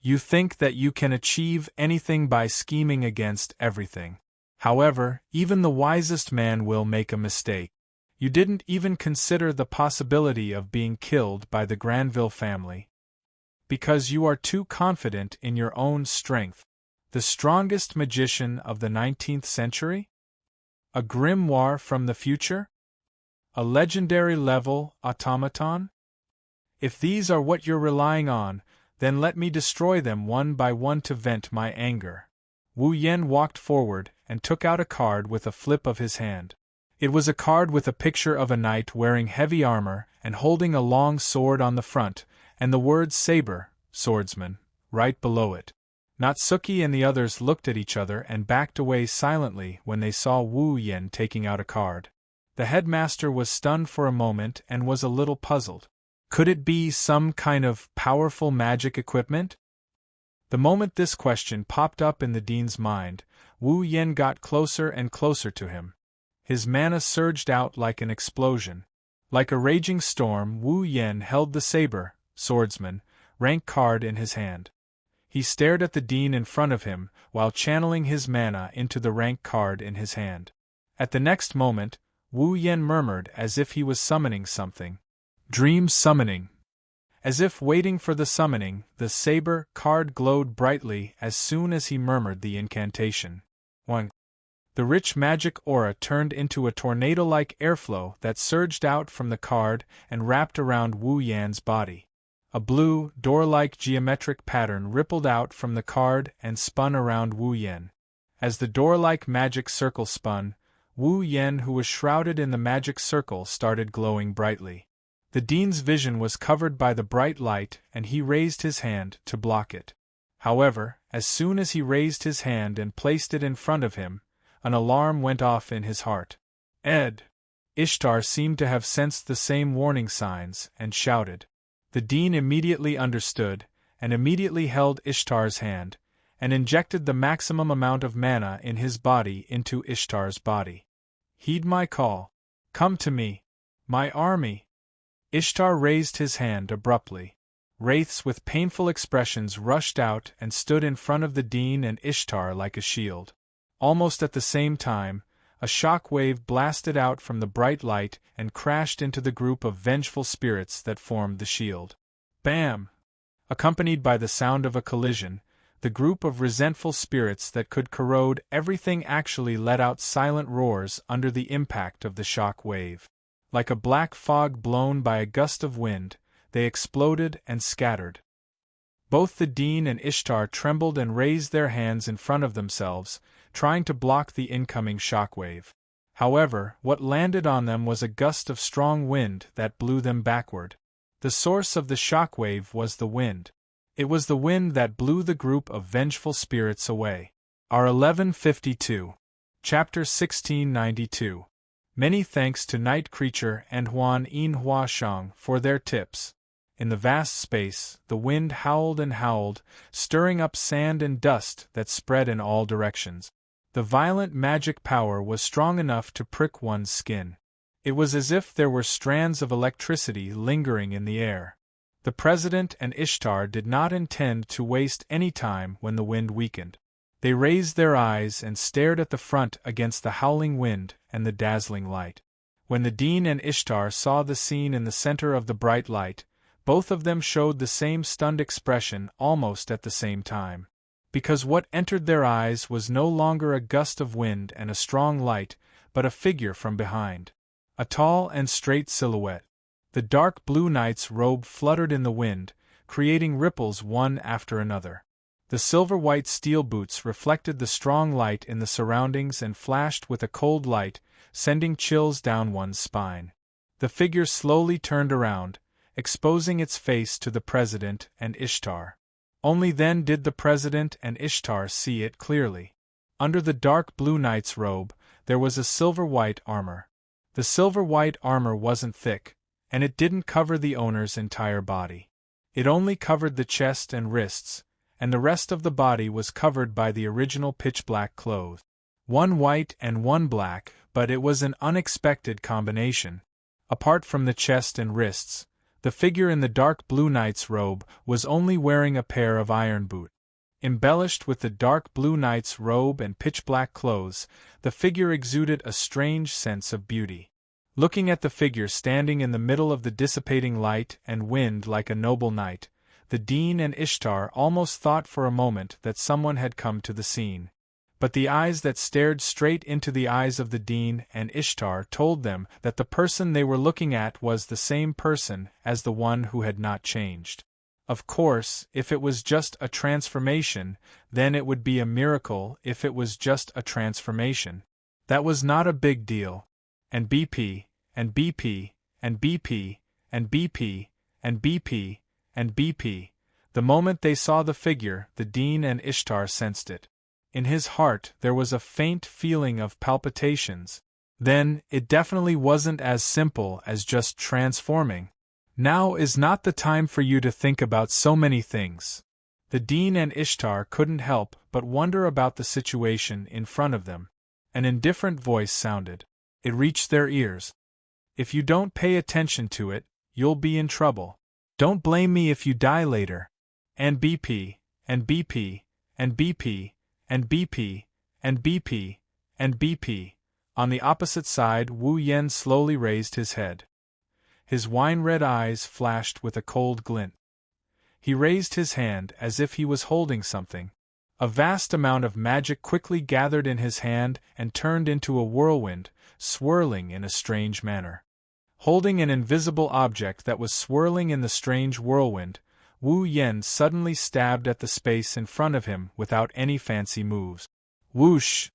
You think that you can achieve anything by scheming against everything. However, even the wisest man will make a mistake. You didn't even consider the possibility of being killed by the Granville family. Because you are too confident in your own strength. The strongest magician of the 19th century? A grimoire from the future? A legendary level automaton? If these are what you're relying on, then let me destroy them one by one to vent my anger. Wu Yen walked forward and took out a card with a flip of his hand. It was a card with a picture of a knight wearing heavy armor and holding a long sword on the front, and the word saber, swordsman, right below it. Natsuki and the others looked at each other and backed away silently when they saw Wu Yen taking out a card. The headmaster was stunned for a moment and was a little puzzled. Could it be some kind of powerful magic equipment? The moment this question popped up in the Dean's mind, Wu Yen got closer and closer to him. His mana surged out like an explosion. Like a raging storm, Wu Yen held the saber, swordsman, rank card in his hand. He stared at the Dean in front of him while channeling his mana into the rank card in his hand. At the next moment, Wu Yen murmured as if he was summoning something. Dream summoning. As if waiting for the summoning, the saber card glowed brightly as soon as he murmured the incantation. 1. The rich magic aura turned into a tornado-like airflow that surged out from the card and wrapped around Wu Yan's body. A blue, door-like geometric pattern rippled out from the card and spun around Wu Yan. As the door-like magic circle spun, Wu Yan, who was shrouded in the magic circle, started glowing brightly. The Dean's vision was covered by the bright light and he raised his hand to block it. However, as soon as he raised his hand and placed it in front of him, an alarm went off in his heart. Ed! Ishtar seemed to have sensed the same warning signs, and shouted. The dean immediately understood, and immediately held Ishtar's hand, and injected the maximum amount of mana in his body into Ishtar's body. Heed my call. Come to me. My army. Ishtar raised his hand abruptly. Wraiths with painful expressions rushed out and stood in front of the dean and Ishtar like a shield. Almost at the same time, a shock wave blasted out from the bright light and crashed into the group of vengeful spirits that formed the shield. Bam! Accompanied by the sound of a collision, the group of resentful spirits that could corrode everything actually let out silent roars under the impact of the shock wave. Like a black fog blown by a gust of wind, they exploded and scattered. Both the dean and Ishtar trembled and raised their hands in front of themselves, trying to block the incoming shockwave. However, what landed on them was a gust of strong wind that blew them backward. The source of the shockwave was the wind. It was the wind that blew the group of vengeful spirits away. R1152. Chapter 1692. Many thanks to Night Creature and Huan Yin Hua Shang for their tips. In the vast space, the wind howled and howled, stirring up sand and dust that spread in all directions. The violent magic power was strong enough to prick one's skin. It was as if there were strands of electricity lingering in the air. The president and Ishtar did not intend to waste any time when the wind weakened. They raised their eyes and stared at the front against the howling wind and the dazzling light. When the dean and Ishtar saw the scene in the center of the bright light, both of them showed the same stunned expression almost at the same time. Because what entered their eyes was no longer a gust of wind and a strong light, but a figure from behind. A tall and straight silhouette. The dark blue knight's robe fluttered in the wind, creating ripples one after another. The silver-white steel boots reflected the strong light in the surroundings and flashed with a cold light, sending chills down one's spine. The figure slowly turned around, exposing its face to the president and Ishtar. Only then did the president and Ishtar see it clearly. Under the dark blue knight's robe, there was a silver-white armor. The silver-white armor wasn't thick, and it didn't cover the owner's entire body. It only covered the chest and wrists, and the rest of the body was covered by the original pitch-black clothes. One white and one black, but it was an unexpected combination. Apart from the chest and wrists, the figure in the dark blue knight's robe was only wearing a pair of iron boots. Embellished with the dark blue knight's robe and pitch-black clothes, the figure exuded a strange sense of beauty. Looking at the figure standing in the middle of the dissipating light and wind like a noble knight, the dean and Ishtar almost thought for a moment that someone had come to the scene. But the eyes that stared straight into the eyes of the dean and Ishtar told them that the person they were looking at was the same person as the one who had not changed. Of course, if it was just a transformation, then it would be a miracle if it was just a transformation. That was not a big deal. And BP, and BP, and BP, and BP, and BP, and BP. The moment they saw the figure, the dean and Ishtar sensed it. In his heart there was a faint feeling of palpitations. Then, it definitely wasn't as simple as just transforming. Now is not the time for you to think about so many things. The dean and Ishtar couldn't help but wonder about the situation in front of them. An indifferent voice sounded. It reached their ears. If you don't pay attention to it, you'll be in trouble. Don't blame me if you die later. And BP, and BP, and BP, and BP, and BP, and BP. On the opposite side, Wu Yen slowly raised his head. His wine-red eyes flashed with a cold glint. He raised his hand as if he was holding something. A vast amount of magic quickly gathered in his hand and turned into a whirlwind, swirling in a strange manner. Holding an invisible object that was swirling in the strange whirlwind, Wu Yen suddenly stabbed at the space in front of him without any fancy moves. Whoosh!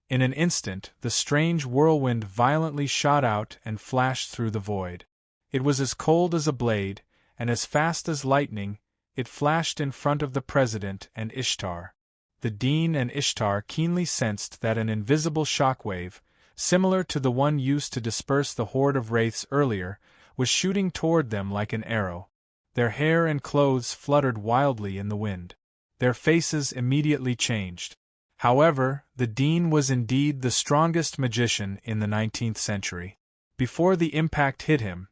In an instant, the strange whirlwind violently shot out and flashed through the void. It was as cold as a blade, and as fast as lightning, It flashed in front of the president and Ishtar. The Dean and Ishtar keenly sensed that an invisible shockwave, similar to the one used to disperse the horde of wraiths earlier, was shooting toward them like an arrow. Their hair and clothes fluttered wildly in the wind. Their faces immediately changed. However, the Dean was indeed the strongest magician in the 19th century. Before the impact hit him,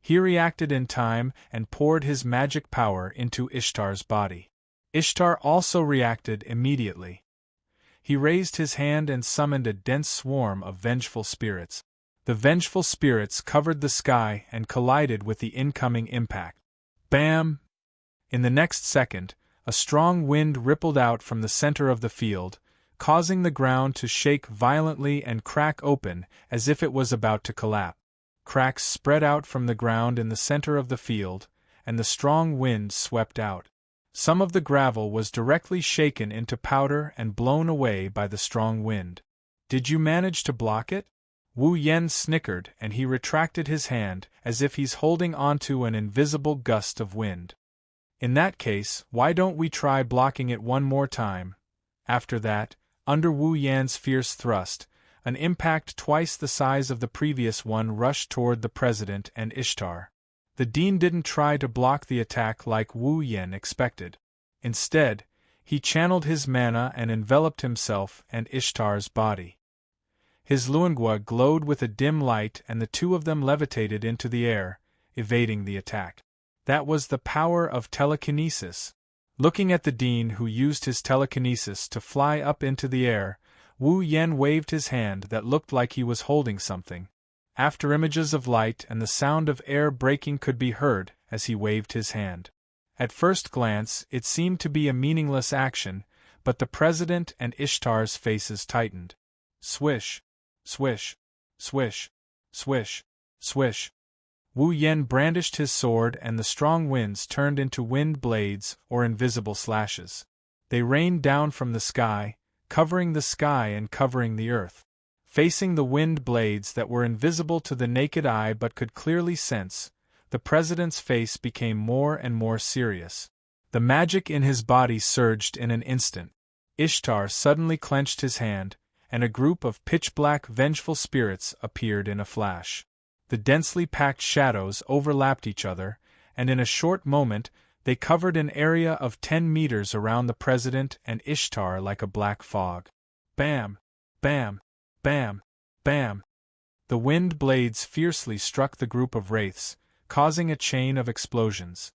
he reacted in time and poured his magic power into Ishtar's body. Ishtar also reacted immediately. He raised his hand and summoned a dense swarm of vengeful spirits. The vengeful spirits covered the sky and collided with the incoming impact. Bam! In the next second, a strong wind rippled out from the center of the field, causing the ground to shake violently and crack open as if it was about to collapse. Cracks spread out from the ground in the center of the field, and the strong wind swept out. Some of the gravel was directly shaken into powder and blown away by the strong wind. "Did you manage to block it?" Wu Yen snickered and he retracted his hand as if he's holding onto an invisible gust of wind. "In that case, why don't we try blocking it one more time?" After that, under Wu Yan's fierce thrust, an impact twice the size of the previous one rushed toward the president and Ishtar. The Dean didn't try to block the attack like Wu Yan expected. Instead, he channeled his mana and enveloped himself and Ishtar's body. His luangua glowed with a dim light and the two of them levitated into the air, evading the attack. That was the power of telekinesis. Looking at the Dean who used his telekinesis to fly up into the air, Wu Yen waved his hand that looked like he was holding something. After images of light and the sound of air breaking could be heard as he waved his hand. At first glance, it seemed to be a meaningless action, but the president and Ishtar's faces tightened. Swish, swish, swish, swish, swish. Wu Yen brandished his sword and the strong winds turned into wind blades or invisible slashes. They rained down from the sky, covering the sky and covering the earth. Facing the wind blades that were invisible to the naked eye but could clearly sense, the president's face became more and more serious. The magic in his body surged in an instant. Ishtar suddenly clenched his hand, and a group of pitch-black vengeful spirits appeared in a flash. The densely packed shadows overlapped each other, and in a short moment they covered an area of 10 meters around the president and Ishtar like a black fog. Bam! Bam! Bam! Bam! The wind blades fiercely struck the group of wraiths, causing a chain of explosions.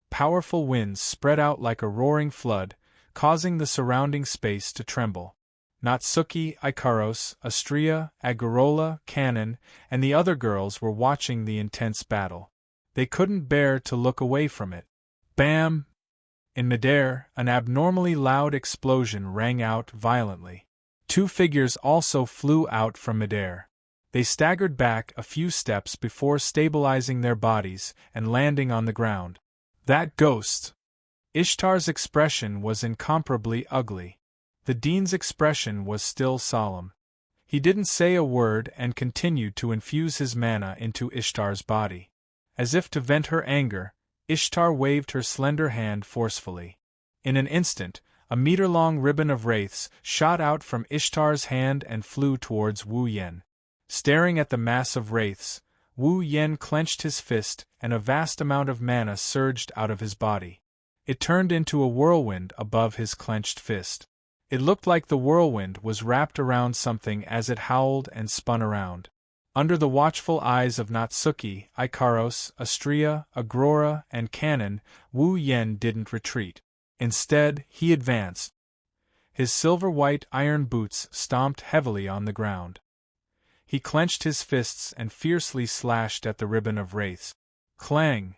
Powerful winds spread out like a roaring flood, causing the surrounding space to tremble. Natsuki, Ikaros, Astria, Agarola, Kanon, and the other girls were watching the intense battle. They couldn't bear to look away from it. Bam! In midair, an abnormally loud explosion rang out violently. Two figures also flew out from midair. They staggered back a few steps before stabilizing their bodies and landing on the ground. That ghost! Ishtar's expression was incomparably ugly. The Dean's expression was still solemn. He didn't say a word and continued to infuse his mana into Ishtar's body. As if to vent her anger, Ishtar waved her slender hand forcefully. In an instant, a meter-long ribbon of wraiths shot out from Ishtar's hand and flew towards Wu Yen. Staring at the mass of wraiths, Wu Yen clenched his fist and a vast amount of mana surged out of his body. It turned into a whirlwind above his clenched fist. It looked like the whirlwind was wrapped around something as it howled and spun around. Under the watchful eyes of Natsuki, Ikaros, Astria, Agrora, and Kanon, Wu Yen didn't retreat. Instead, he advanced. His silver-white iron boots stomped heavily on the ground. He clenched his fists and fiercely slashed at the ribbon of wraiths. Clang!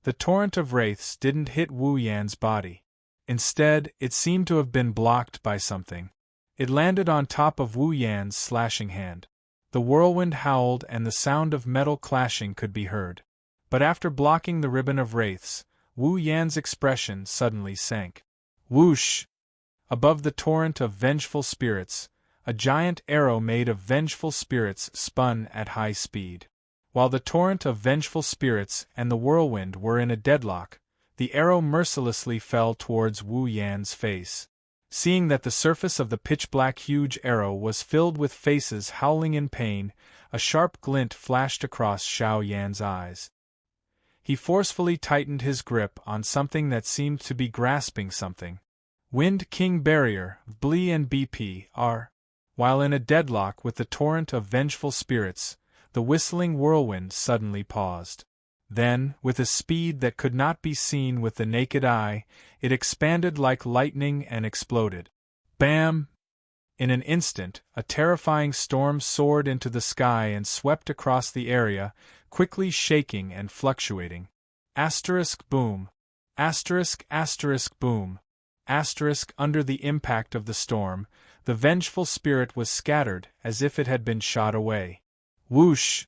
The torrent of wraiths didn't hit Wu Yan's body. Instead, it seemed to have been blocked by something. It landed on top of Wu Yan's slashing hand. The whirlwind howled and the sound of metal clashing could be heard. But after blocking the ribbon of wraiths, Wu Yan's expression suddenly sank. Whoosh! Above the torrent of vengeful spirits, a giant arrow made of vengeful spirits spun at high speed. While the torrent of vengeful spirits and the whirlwind were in a deadlock, the arrow mercilessly fell towards Wu Yan's face. Seeing that the surface of the pitch-black huge arrow was filled with faces howling in pain, a sharp glint flashed across Xiao Yan's eyes. He forcefully tightened his grip on something that seemed to be grasping something. Wind King Barrier, Bli and BPR. While in a deadlock with the torrent of vengeful spirits, the whistling whirlwind suddenly paused. Then, with a speed that could not be seen with the naked eye, it expanded like lightning and exploded. Bam! In an instant, a terrifying storm soared into the sky and swept across the area, quickly shaking and fluctuating. Asterisk boom. Asterisk boom. Asterisk under the impact of the storm, the vengeful spirit was scattered as if it had been shot away. Whoosh!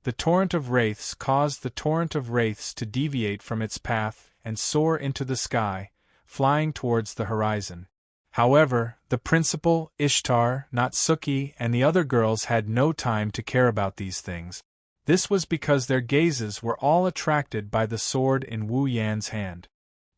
The torrent of wraiths caused the torrent of wraiths to deviate from its path and soar into the sky, flying towards the horizon. However, the principal, Ishtar, Natsuki, and the other girls had no time to care about these things. This was because their gazes were all attracted by the sword in Wu Yan's hand.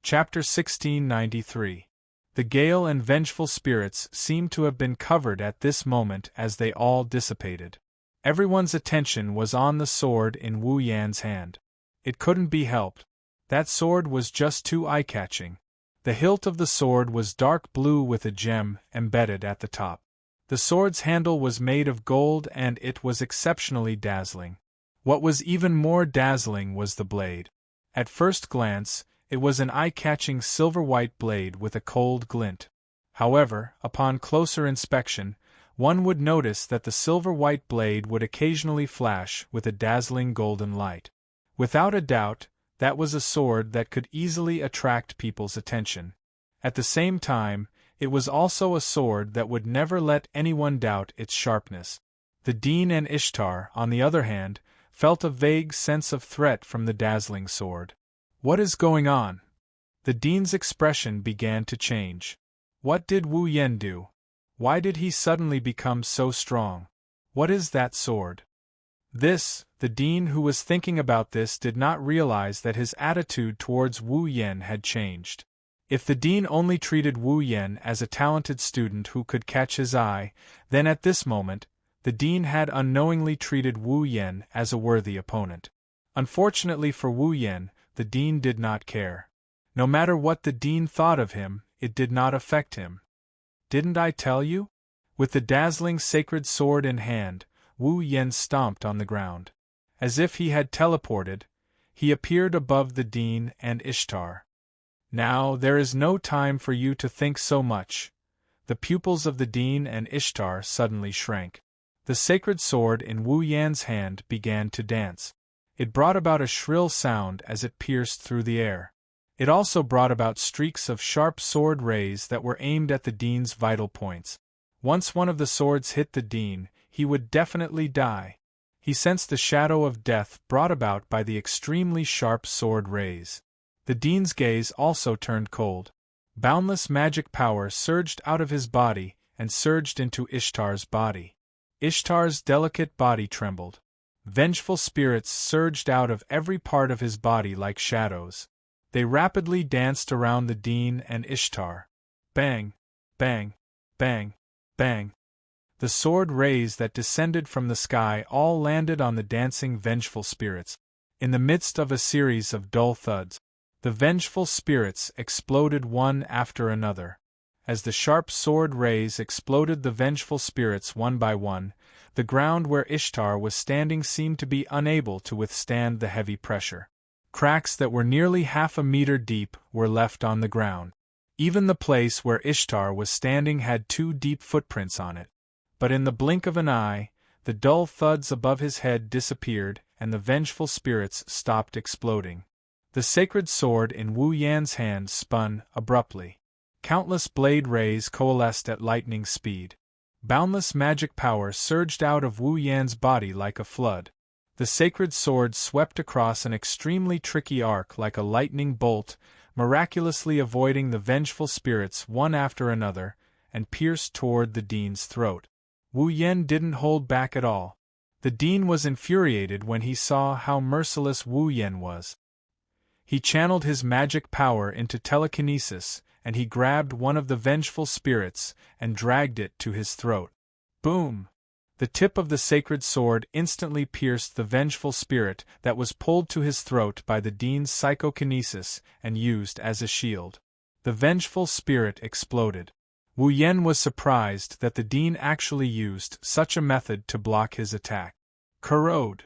Chapter 1693. The gale and vengeful spirits seemed to have been covered at this moment as they all dissipated. Everyone's attention was on the sword in Wu Yan's hand. It couldn't be helped. That sword was just too eye-catching. The hilt of the sword was dark blue with a gem embedded at the top. The sword's handle was made of gold and it was exceptionally dazzling. What was even more dazzling was the blade. At first glance, it was an eye-catching silver-white blade with a cold glint. However, upon closer inspection, one would notice that the silver-white blade would occasionally flash with a dazzling golden light. Without a doubt, that was a sword that could easily attract people's attention. At the same time, it was also a sword that would never let anyone doubt its sharpness. The Dean and Ishtar, on the other hand, felt a vague sense of threat from the dazzling sword. What is going on? The Dean's expression began to change. What did Wu Yan do? Why did he suddenly become so strong? What is that sword? The Dean who was thinking about this did not realize that his attitude towards Wu Yan had changed. If the Dean only treated Wu Yan as a talented student who could catch his eye, then at this moment, the Dean had unknowingly treated Wu Yan as a worthy opponent. Unfortunately for Wu Yan, the Dean did not care. No matter what the Dean thought of him, it did not affect him. Didn't I tell you? With the dazzling sacred sword in hand, Wu Yan stomped on the ground. As if he had teleported, he appeared above the Dean and Ishtar. Now there is no time for you to think so much. The pupils of the Dean and Ishtar suddenly shrank. The sacred sword in Wu Yan's hand began to dance. It brought about a shrill sound as it pierced through the air. It also brought about streaks of sharp sword rays that were aimed at the Dean's vital points. Once one of the swords hit the Dean, he would definitely die. He sensed the shadow of death brought about by the extremely sharp sword rays. The Dean's gaze also turned cold. Boundless magic power surged out of his body and surged into Ishtar's body. Ishtar's delicate body trembled. Vengeful spirits surged out of every part of his body like shadows. They rapidly danced around the Dean and Ishtar. Bang! Bang! Bang! Bang! The sword rays that descended from the sky all landed on the dancing vengeful spirits. In the midst of a series of dull thuds, the vengeful spirits exploded one after another. As the sharp sword rays exploded the vengeful spirits one by one, the ground where Ishtar was standing seemed to be unable to withstand the heavy pressure. Cracks that were nearly half a meter deep were left on the ground. Even the place where Ishtar was standing had 2 deep footprints on it. But in the blink of an eye, the dull thuds above his head disappeared and the vengeful spirits stopped exploding. The sacred sword in Wu Yan's hand spun abruptly. Countless blade rays coalesced at lightning speed. Boundless magic power surged out of Wu Yan's body like a flood. The sacred sword swept across an extremely tricky arc like a lightning bolt, miraculously avoiding the vengeful spirits one after another, and pierced toward the Dean's throat. Wu Yan didn't hold back at all. The Dean was infuriated when he saw how merciless Wu Yan was. He channeled his magic power into telekinesis, and he grabbed one of the vengeful spirits and dragged it to his throat. Boom! The tip of the sacred sword instantly pierced the vengeful spirit that was pulled to his throat by the Dean's psychokinesis and used as a shield. The vengeful spirit exploded. Wu Yen was surprised that the Dean actually used such a method to block his attack. Corrode!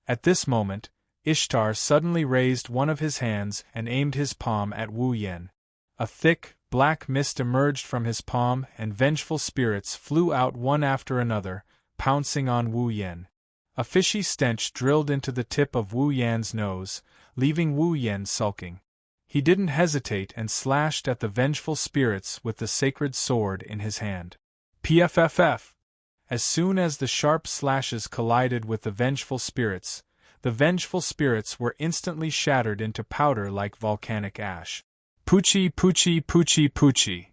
At this moment, Ishtar suddenly raised one of his hands and aimed his palm at Wu Yen. A thick, black mist emerged from his palm and vengeful spirits flew out one after another, pouncing on Wu Yen. A fishy stench drilled into the tip of Wu Yan's nose, leaving Wu Yen sulking. He didn't hesitate and slashed at the vengeful spirits with the sacred sword in his hand. PFFF! As soon as the sharp slashes collided with the vengeful spirits were instantly shattered into powder like volcanic ash. Poochie poochie poochie poochie!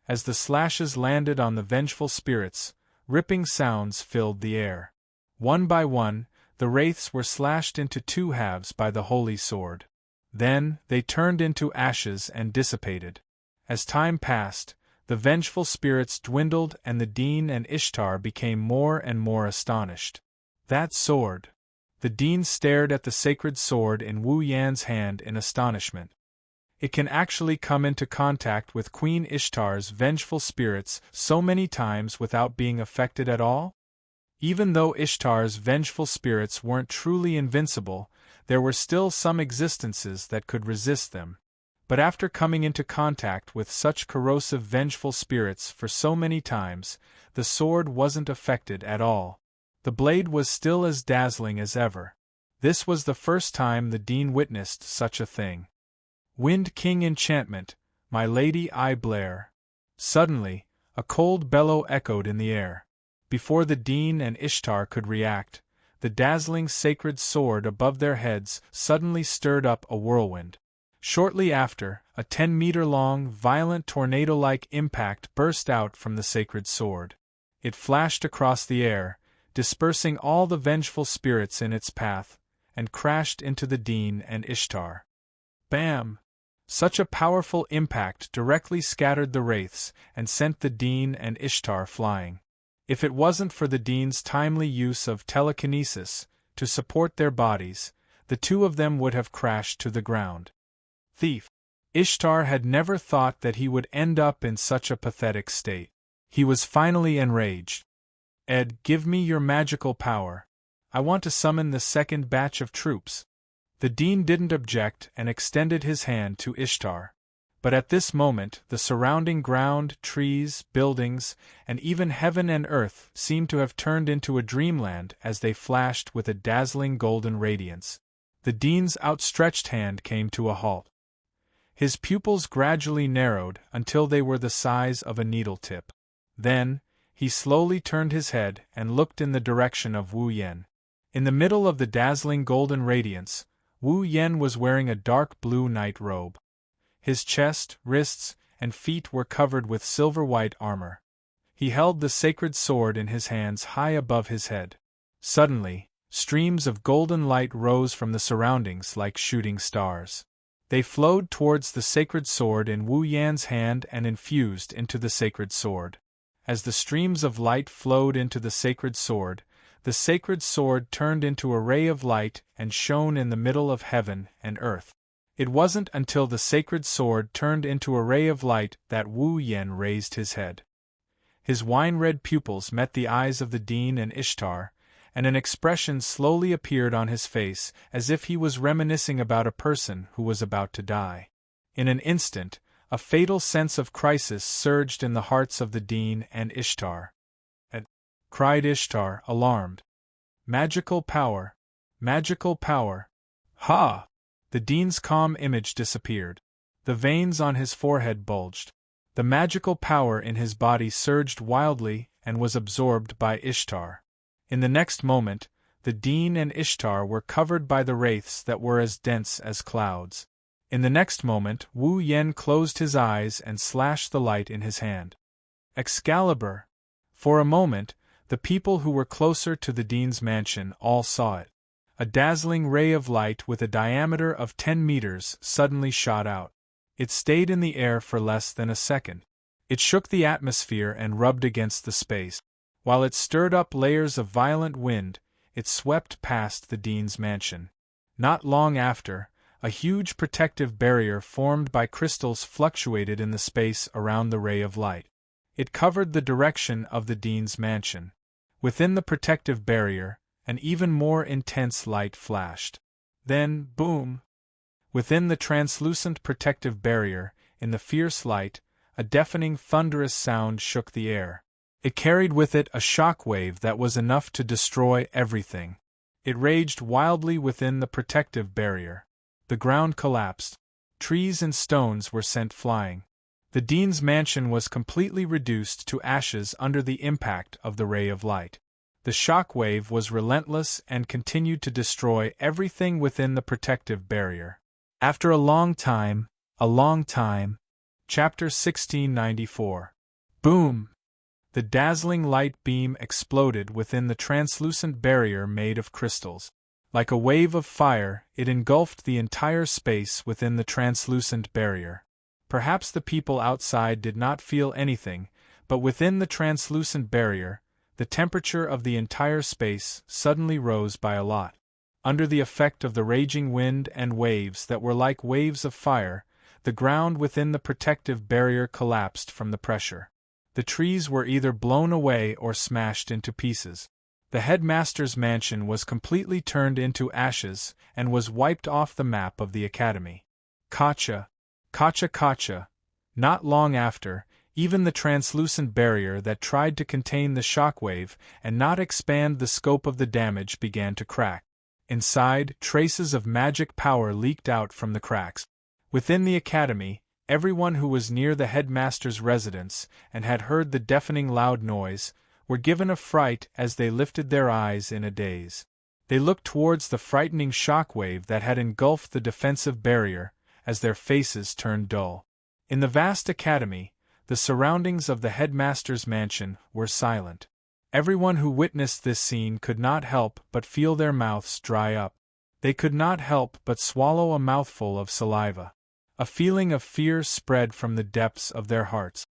As the slashes landed on the vengeful spirits, ripping sounds filled the air. One by one, the wraiths were slashed into two halves by the holy sword. Then, they turned into ashes and dissipated. As time passed, the vengeful spirits dwindled and the Dean and Ishtar became more and more astonished. That sword! The Dean stared at the sacred sword in Wu Yan's hand in astonishment. It can actually come into contact with Queen Ishtar's vengeful spirits so many times without being affected at all? Even though Ishtar's vengeful spirits weren't truly invincible, there were still some existences that could resist them. But after coming into contact with such corrosive vengeful spirits for so many times, the sword wasn't affected at all. The blade was still as dazzling as ever. This was the first time the Dean witnessed such a thing. Wind King enchantment, my lady I Blair. Suddenly, a cold bellow echoed in the air. Before the Dean and Ishtar could react, the dazzling sacred sword above their heads suddenly stirred up a whirlwind. Shortly after, a 10-meter-long, violent tornado-like impact burst out from the sacred sword. It flashed across the air, dispersing all the vengeful spirits in its path, and crashed into the Dean and Ishtar. Bam! Such a powerful impact directly scattered the wraiths and sent the Dean and Ishtar flying. If it wasn't for the Dean's timely use of telekinesis to support their bodies, the two of them would have crashed to the ground. Thief! Ishtar had never thought that he would end up in such a pathetic state. He was finally enraged. Ed, give me your magical power. I want to summon the second batch of troops. The Dean didn't object and extended his hand to Ishtar. But at this moment, the surrounding ground, trees, buildings, and even heaven and earth seemed to have turned into a dreamland as they flashed with a dazzling golden radiance. The Dean's outstretched hand came to a halt. His pupils gradually narrowed until they were the size of a needle tip. Then, he slowly turned his head and looked in the direction of Wu Yen. In the middle of the dazzling golden radiance, Wu Yen was wearing a dark blue night robe. His chest, wrists, and feet were covered with silver-white armor. He held the sacred sword in his hands high above his head. Suddenly, streams of golden light rose from the surroundings like shooting stars. They flowed towards the sacred sword in Wu Yan's hand and infused into the sacred sword. As the streams of light flowed into the sacred sword turned into a ray of light and shone in the middle of heaven and earth. It wasn't until the sacred sword turned into a ray of light that Wu Yen raised his head. His wine-red pupils met the eyes of the Dean and Ishtar, and an expression slowly appeared on his face as if he was reminiscing about a person who was about to die. In an instant, a fatal sense of crisis surged in the hearts of the Dean and Ishtar. Cried Ishtar, alarmed. Magical power! Magical power! Ha! The Dean's calm image disappeared. The veins on his forehead bulged. The magical power in his body surged wildly and was absorbed by Ishtar. In the next moment, the Dean and Ishtar were covered by the wraiths that were as dense as clouds. In the next moment, Wu Yen closed his eyes and slashed the light in his hand. Excalibur! For a moment, the people who were closer to the Dean's mansion all saw it. A dazzling ray of light with a diameter of 10 meters suddenly shot out. It stayed in the air for less than a second. It shook the atmosphere and rubbed against the space. While it stirred up layers of violent wind, it swept past the dean's mansion. Not long after, a huge protective barrier formed by crystals fluctuated in the space around the ray of light. It covered the direction of the dean's mansion. Within the protective barrier, an even more intense light flashed. Then, boom! Within the translucent protective barrier, in the fierce light, a deafening thunderous sound shook the air. It carried with it a shock wave that was enough to destroy everything. It raged wildly within the protective barrier. The ground collapsed. Trees and stones were sent flying. The dean's mansion was completely reduced to ashes under the impact of the ray of light. The shock wave was relentless and continued to destroy everything within the protective barrier. After a long time. Chapter 1694. Boom! The dazzling light beam exploded within the translucent barrier made of crystals. Like a wave of fire, it engulfed the entire space within the translucent barrier. Perhaps the people outside did not feel anything, but within the translucent barrier, the temperature of the entire space suddenly rose by a lot. Under the effect of the raging wind and waves that were like waves of fire, the ground within the protective barrier collapsed from the pressure. The trees were either blown away or smashed into pieces. The headmaster's mansion was completely turned into ashes and was wiped off the map of the academy. Kacha. Not long after, even the translucent barrier that tried to contain the shockwave and not expand the scope of the damage began to crack. Inside, traces of magic power leaked out from the cracks. Within the academy, everyone who was near the headmaster's residence and had heard the deafening loud noise were given a fright as they lifted their eyes in a daze. They looked towards the frightening shockwave that had engulfed the defensive barrier, as their faces turned dull. In the vast academy, the surroundings of the headmaster's mansion were silent. Everyone who witnessed this scene could not help but feel their mouths dry up. They could not help but swallow a mouthful of saliva. A feeling of fear spread from the depths of their hearts.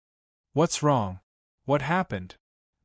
What's wrong? What happened?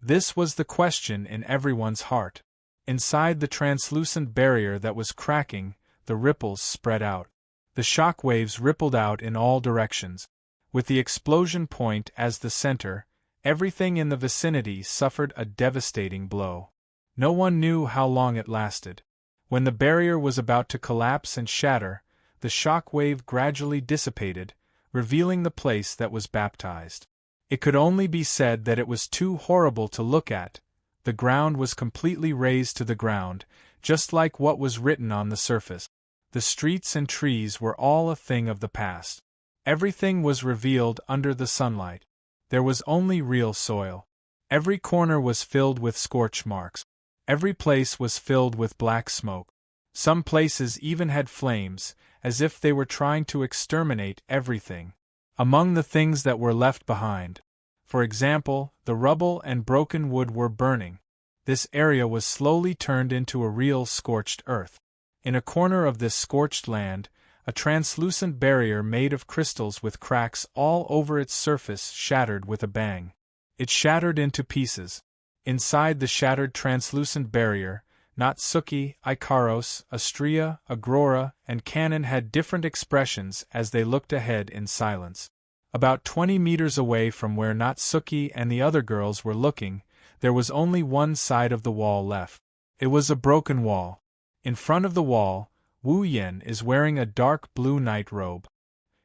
This was the question in everyone's heart. Inside the translucent barrier that was cracking, the ripples spread out. The shock waves rippled out in all directions. With the explosion point as the center, everything in the vicinity suffered a devastating blow. No one knew how long it lasted. When the barrier was about to collapse and shatter, the shock wave gradually dissipated, revealing the place that was baptized. It could only be said that it was too horrible to look at. The ground was completely razed to the ground, just like what was written on the surface. The streets and trees were all a thing of the past. Everything was revealed under the sunlight. There was only real soil. Every corner was filled with scorch marks. Every place was filled with black smoke. Some places even had flames, as if they were trying to exterminate everything. Among the things that were left behind, for example, the rubble and broken wood were burning. This area was slowly turned into a real scorched earth. In a corner of this scorched land, a translucent barrier made of crystals with cracks all over its surface shattered with a bang. It shattered into pieces. Inside the shattered translucent barrier, Natsuki, Ikaros, Astria, Agrora, and Kanon had different expressions as they looked ahead in silence. About 20 meters away from where Natsuki and the other girls were looking, there was only one side of the wall left. It was a broken wall. In front of the wall, Wu Yen is wearing a dark blue night robe.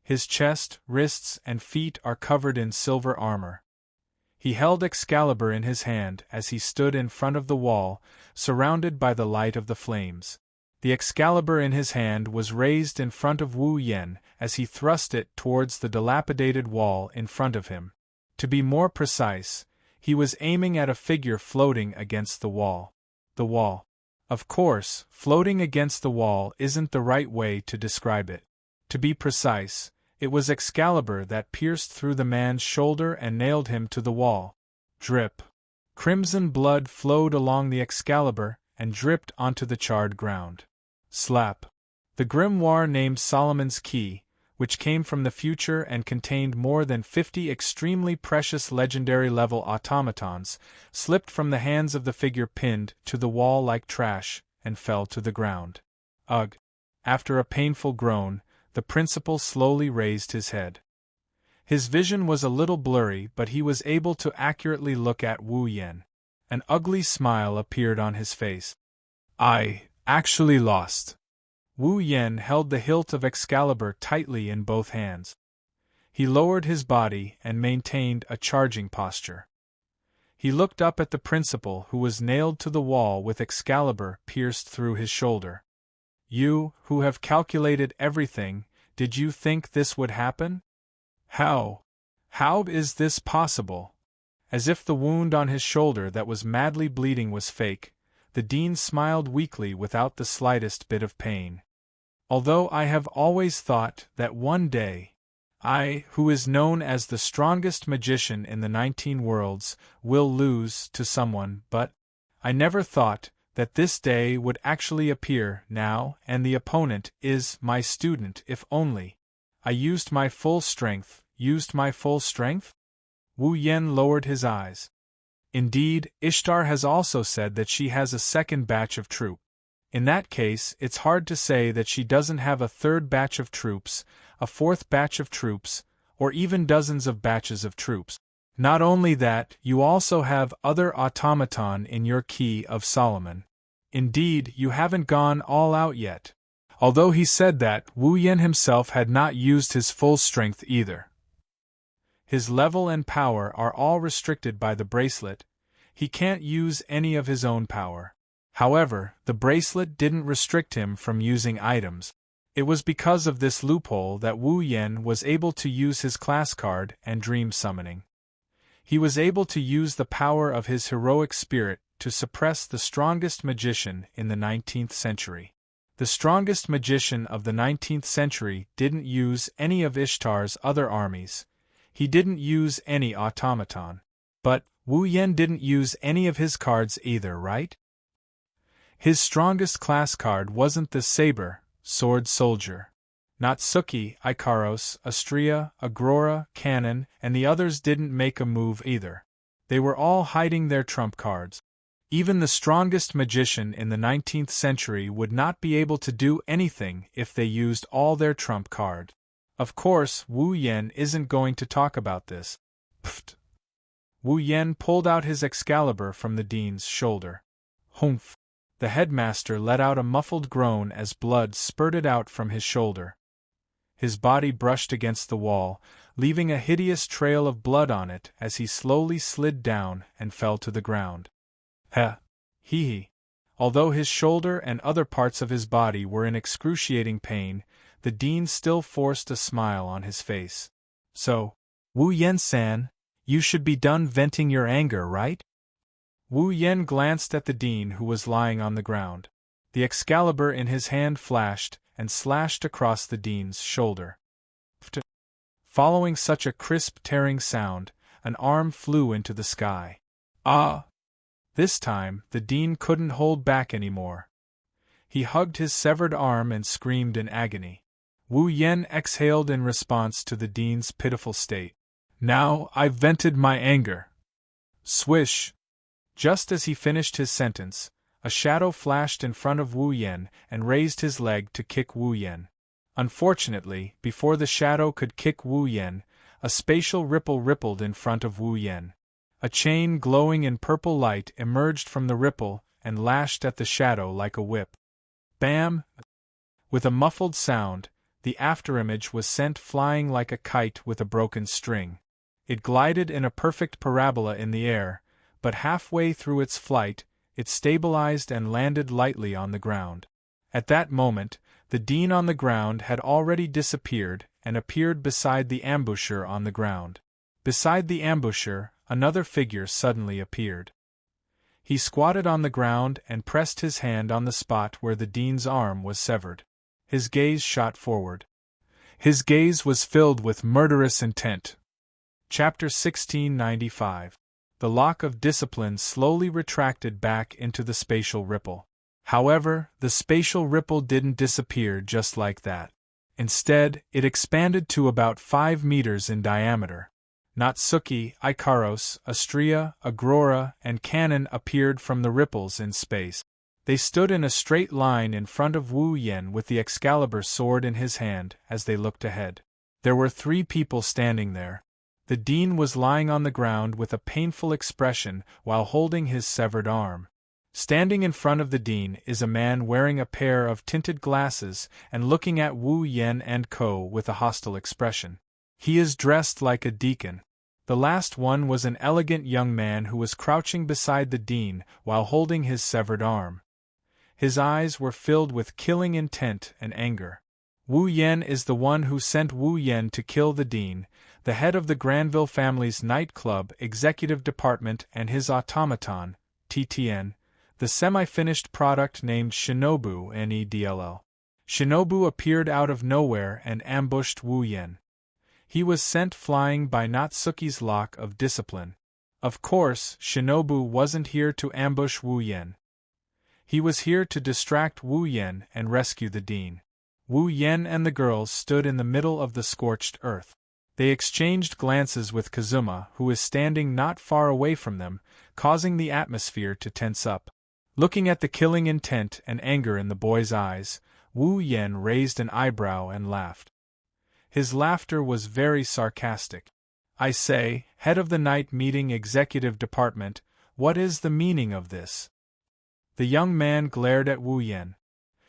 His chest, wrists, and feet are covered in silver armor. He held Excalibur in his hand as he stood in front of the wall, surrounded by the light of the flames. The Excalibur in his hand was raised in front of Wu Yen as he thrust it towards the dilapidated wall in front of him. To be more precise, he was aiming at a figure floating against the wall. The wall. Of course, floating against the wall isn't the right way to describe it. To be precise, it was Excalibur that pierced through the man's shoulder and nailed him to the wall. Drip. Crimson blood flowed along the Excalibur, and dripped onto the charred ground. Slap. The grimoire named Solomon's Key, which came from the future and contained more than 50 extremely precious legendary-level automatons, slipped from the hands of the figure pinned to the wall like trash, and fell to the ground. Ugh! After a painful groan, the principal slowly raised his head. His vision was a little blurry, but he was able to accurately look at Wu Yen. An ugly smile appeared on his face. I actually lost. Wu Yen held the hilt of Excalibur tightly in both hands. He lowered his body and maintained a charging posture. He looked up at the principal, who was nailed to the wall with Excalibur pierced through his shoulder. You, who have calculated everything, did you think this would happen? How is this possible? As if the wound on his shoulder that was madly bleeding was fake, the dean smiled weakly without the slightest bit of pain. Although I have always thought that one day, I, who is known as the strongest magician in the 19 worlds, will lose to someone, but I never thought that this day would actually appear now, and the opponent is my student. If only I used my full strength. Wu Yen lowered his eyes. Indeed, Ishtar has also said that she has a second batch of troops. In that case, it's hard to say that she doesn't have a third batch of troops, a fourth batch of troops, or even dozens of batches of troops. Not only that, you also have other automaton in your Key of Solomon. Indeed, you haven't gone all out yet. Although he said that, Wu Yen himself had not used his full strength either. His level and power are all restricted by the bracelet. He can't use any of his own power. However, the bracelet didn't restrict him from using items. It was because of this loophole that Wu Yen was able to use his class card and dream summoning. He was able to use the power of his heroic spirit to suppress the strongest magician in the 19th century. The strongest magician of the 19th century didn't use any of Ishtar's other armies. He didn't use any automaton. But Wu Yen didn't use any of his cards either, right? His strongest class card wasn't the saber, sword soldier. Natsuki, Ikaros, Astria, Agrora, Cannon, and the others didn't make a move either. They were all hiding their trump cards. Even the strongest magician in the 19th century would not be able to do anything if they used all their trump card. Of course, Wu Yen isn't going to talk about this. Pfft. Wu Yen pulled out his Excalibur from the dean's shoulder. Humph! The headmaster let out a muffled groan as blood spurted out from his shoulder. His body brushed against the wall, leaving a hideous trail of blood on it as he slowly slid down and fell to the ground. Heh! Hee! Although his shoulder and other parts of his body were in excruciating pain, the dean still forced a smile on his face. So, Wu Yen-san, you should be done venting your anger, right? Wu Yen glanced at the dean who was lying on the ground. The Excalibur in his hand flashed and slashed across the dean's shoulder. Following such a crisp tearing sound, an arm flew into the sky. Ah! This time, the dean couldn't hold back anymore. He hugged his severed arm and screamed in agony. Wu Yen exhaled in response to the dean's pitiful state. Now I've vented my anger. Swish! Just as he finished his sentence, a shadow flashed in front of Wu Yen and raised his leg to kick Wu Yen. Unfortunately, before the shadow could kick Wu Yen, a spatial ripple rippled in front of Wu Yen. A chain glowing in purple light emerged from the ripple and lashed at the shadow like a whip. Bam! With a muffled sound, the afterimage was sent flying like a kite with a broken string. It glided in a perfect parabola in the air, but halfway through its flight, it stabilized and landed lightly on the ground. At that moment, the dean on the ground had already disappeared and appeared beside the ambusher on the ground. Beside the ambusher, another figure suddenly appeared. He squatted on the ground and pressed his hand on the spot where the dean's arm was severed. His gaze shot forward. His gaze was filled with murderous intent. Chapter 1695. The lock of discipline slowly retracted back into the spatial ripple. However, the spatial ripple didn't disappear just like that. Instead, it expanded to about 5 meters in diameter. Natsuki, Ikaros, Astrea, Agrora, and Cannon appeared from the ripples in space. They stood in a straight line in front of Wu Yen with the Excalibur sword in his hand as they looked ahead. There were 3 people standing there. The dean was lying on the ground with a painful expression while holding his severed arm. Standing in front of the dean is a man wearing a pair of tinted glasses and looking at Wu Yen and Co. with a hostile expression. He is dressed like a deacon. The last one was an elegant young man who was crouching beside the dean while holding his severed arm. His eyes were filled with killing intent and anger. Wu Yen is the one who sent Wu Yen to kill the dean, the head of the Granville family's nightclub executive department, and his automaton, TTN, the semi-finished product named Shinobu NEDLL. Shinobu appeared out of nowhere and ambushed Wu Yen. He was sent flying by Natsuki's lock of discipline. Of course, Shinobu wasn't here to ambush Wu Yen. He was here to distract Wu Yen and rescue the dean. Wu Yen and the girls stood in the middle of the scorched earth. They exchanged glances with Kazuma, who was standing not far away from them, causing the atmosphere to tense up. Looking at the killing intent and anger in the boy's eyes, Wu Yen raised an eyebrow and laughed. His laughter was very sarcastic. "I say, head of the night meeting executive department, what is the meaning of this?" The young man glared at Wu Yen.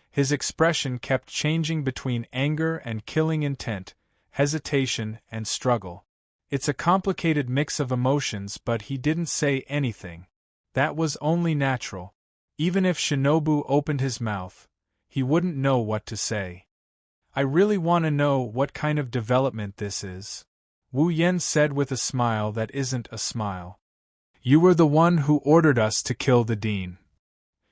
His expression kept changing between anger and killing intent, hesitation and struggle. It's a complicated mix of emotions, but he didn't say anything. That was only natural. Even if Shinobu opened his mouth, he wouldn't know what to say. "I really want to know what kind of development this is," Wu Yen said with a smile that isn't a smile. "You were the one who ordered us to kill the dean."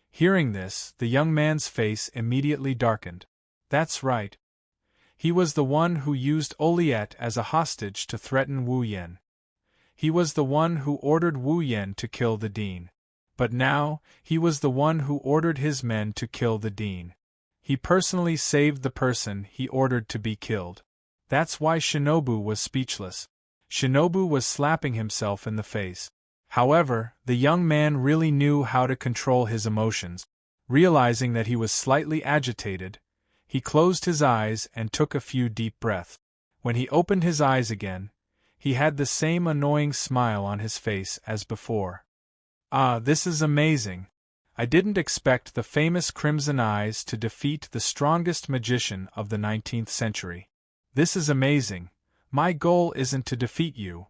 Hearing this, the young man's face immediately darkened. That's right. He was the one who used Oliette as a hostage to threaten Wu Yen. He was the one who ordered Wu Yen to kill the dean. But now, he was the one who ordered his men to kill the dean. He personally saved the person he ordered to be killed. That's why Shinobu was speechless. Shinobu was slapping himself in the face. However, the young man really knew how to control his emotions. Realizing that he was slightly agitated, he closed his eyes and took a few deep breaths. When he opened his eyes again, he had the same annoying smile on his face as before. "Ah, this is amazing. I didn't expect the famous Crimson Eyes to defeat the strongest magician of the 19th century. This is amazing. My goal isn't to defeat you."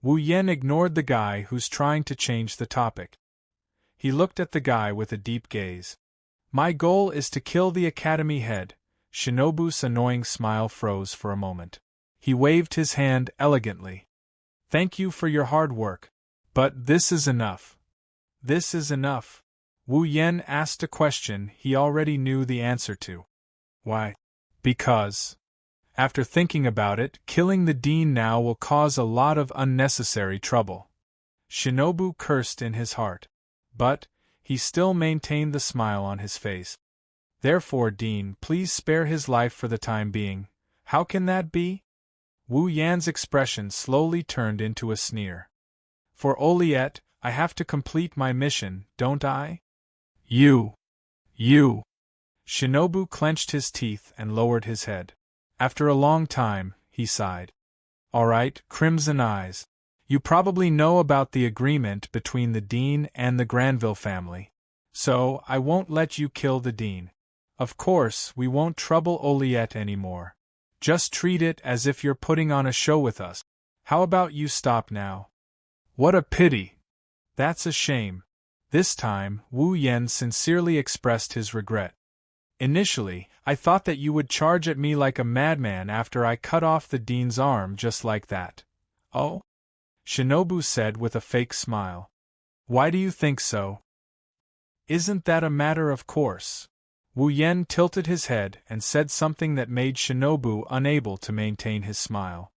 Wu Yen ignored the guy who's trying to change the topic. He looked at the guy with a deep gaze. "My goal is to kill the academy head." Shinobu's annoying smile froze for a moment. He waved his hand elegantly. "Thank you for your hard work. But this is enough." "This is enough?" Wu Yen asked a question he already knew the answer to. "Why?" "Because, after thinking about it, killing the dean now will cause a lot of unnecessary trouble." Shinobu cursed in his heart. But he still maintained the smile on his face. "Therefore, Dean, please spare his life for the time being." "How can that be?" Wu Yan's expression slowly turned into a sneer. "For Oliette, I have to complete my mission, don't I?" You! Shinobu clenched his teeth and lowered his head. After a long time, he sighed. "All right, Crimson Eyes. You probably know about the agreement between the dean and the Granville family. So, I won't let you kill the dean. Of course, we won't trouble Oliette anymore. Just treat it as if you're putting on a show with us. How about you stop now?" "What a pity! That's a shame." This time, Wu Yen sincerely expressed his regret. "Initially, I thought that you would charge at me like a madman after I cut off the dean's arm just like that." "Oh?" Shinobu said with a fake smile. "Why do you think so?" "Isn't that a matter of course?" Wu Yen tilted his head and said something that made Shinobu unable to maintain his smile.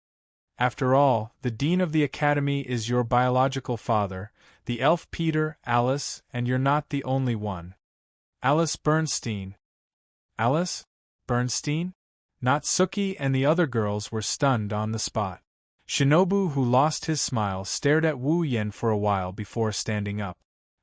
"After all, the dean of the academy is your biological father, the elf Peter, Alice, and you're not the only one." Alice Bernstein. Alice? Bernstein? Natsuki and the other girls were stunned on the spot. Shinobu, who lost his smile, stared at Wu Yen for a while before standing up.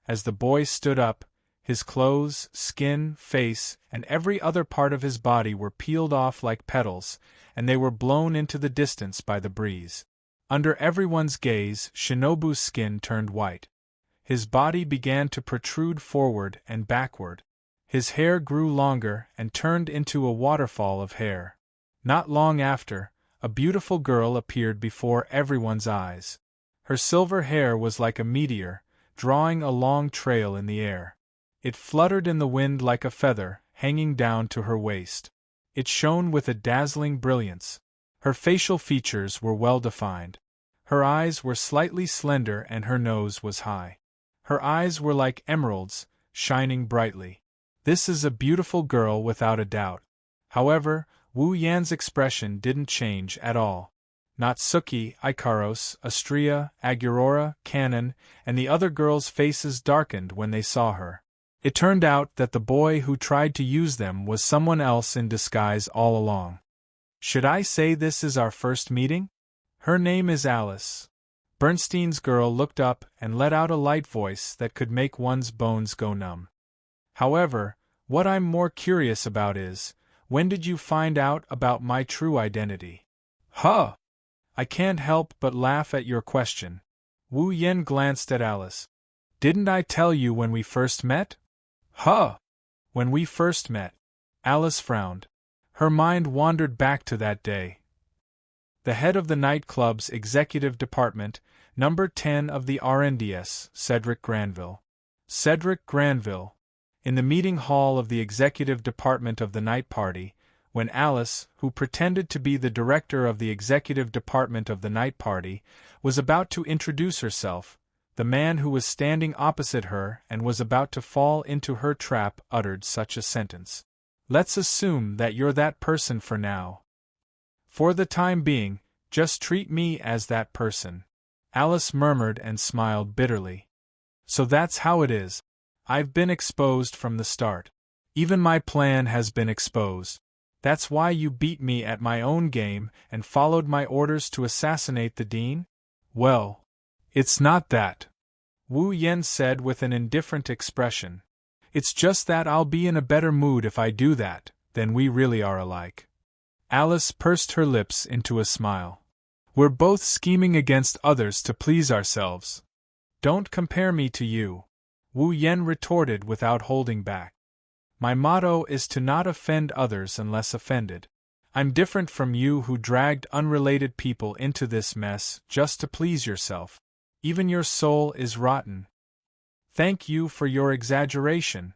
As the boy stood up, his clothes, skin, face, and every other part of his body were peeled off like petals, and they were blown into the distance by the breeze. Under everyone's gaze, Shinobu's skin turned white. His body began to protrude forward and backward. His hair grew longer and turned into a waterfall of hair. Not long after, a beautiful girl appeared before everyone's eyes. Her silver hair was like a meteor, drawing a long trail in the air. It fluttered in the wind like a feather, hanging down to her waist. It shone with a dazzling brilliance. Her facial features were well defined. Her eyes were slightly slender and her nose was high. Her eyes were like emeralds, shining brightly. This is a beautiful girl without a doubt. However, Wu Yan's expression didn't change at all. Natsuki, Ikaros, Astria, Agurora, Kanon, and the other girls' faces darkened when they saw her. It turned out that the boy who tried to use them was someone else in disguise all along. Should I say this is our first meeting? Her name is Alice. Bernstein's girl looked up and let out a light voice that could make one's bones go numb. However, what I'm more curious about is, when did you find out about my true identity? Huh! I can't help but laugh at your question. Wu Yen glanced at Alice. Didn't I tell you when we first met? Huh! When we first met. Alice frowned. Her mind wandered back to that day. The head of the nightclub's executive department, number 10 of the RNDS, Cedric Granville. Cedric Granville. In the meeting hall of the executive department of the night party, when Alice, who pretended to be the director of the executive department of the night party, was about to introduce herself, the man who was standing opposite her and was about to fall into her trap uttered such a sentence. Let's assume that you're that person for now. For the time being, just treat me as that person. Alice murmured and smiled bitterly. So that's how it is. I've been exposed from the start. Even my plan has been exposed. That's why you beat me at my own game and followed my orders to assassinate the dean? Well, it's not that, Wu Yen said with an indifferent expression. It's just that I'll be in a better mood if I do that, than we really are alike. Alice pursed her lips into a smile. We're both scheming against others to please ourselves. Don't compare me to you, Wu Yen retorted without holding back. My motto is to not offend others unless offended. I'm different from you who dragged unrelated people into this mess just to please yourself. Even your soul is rotten. Thank you for your exaggeration.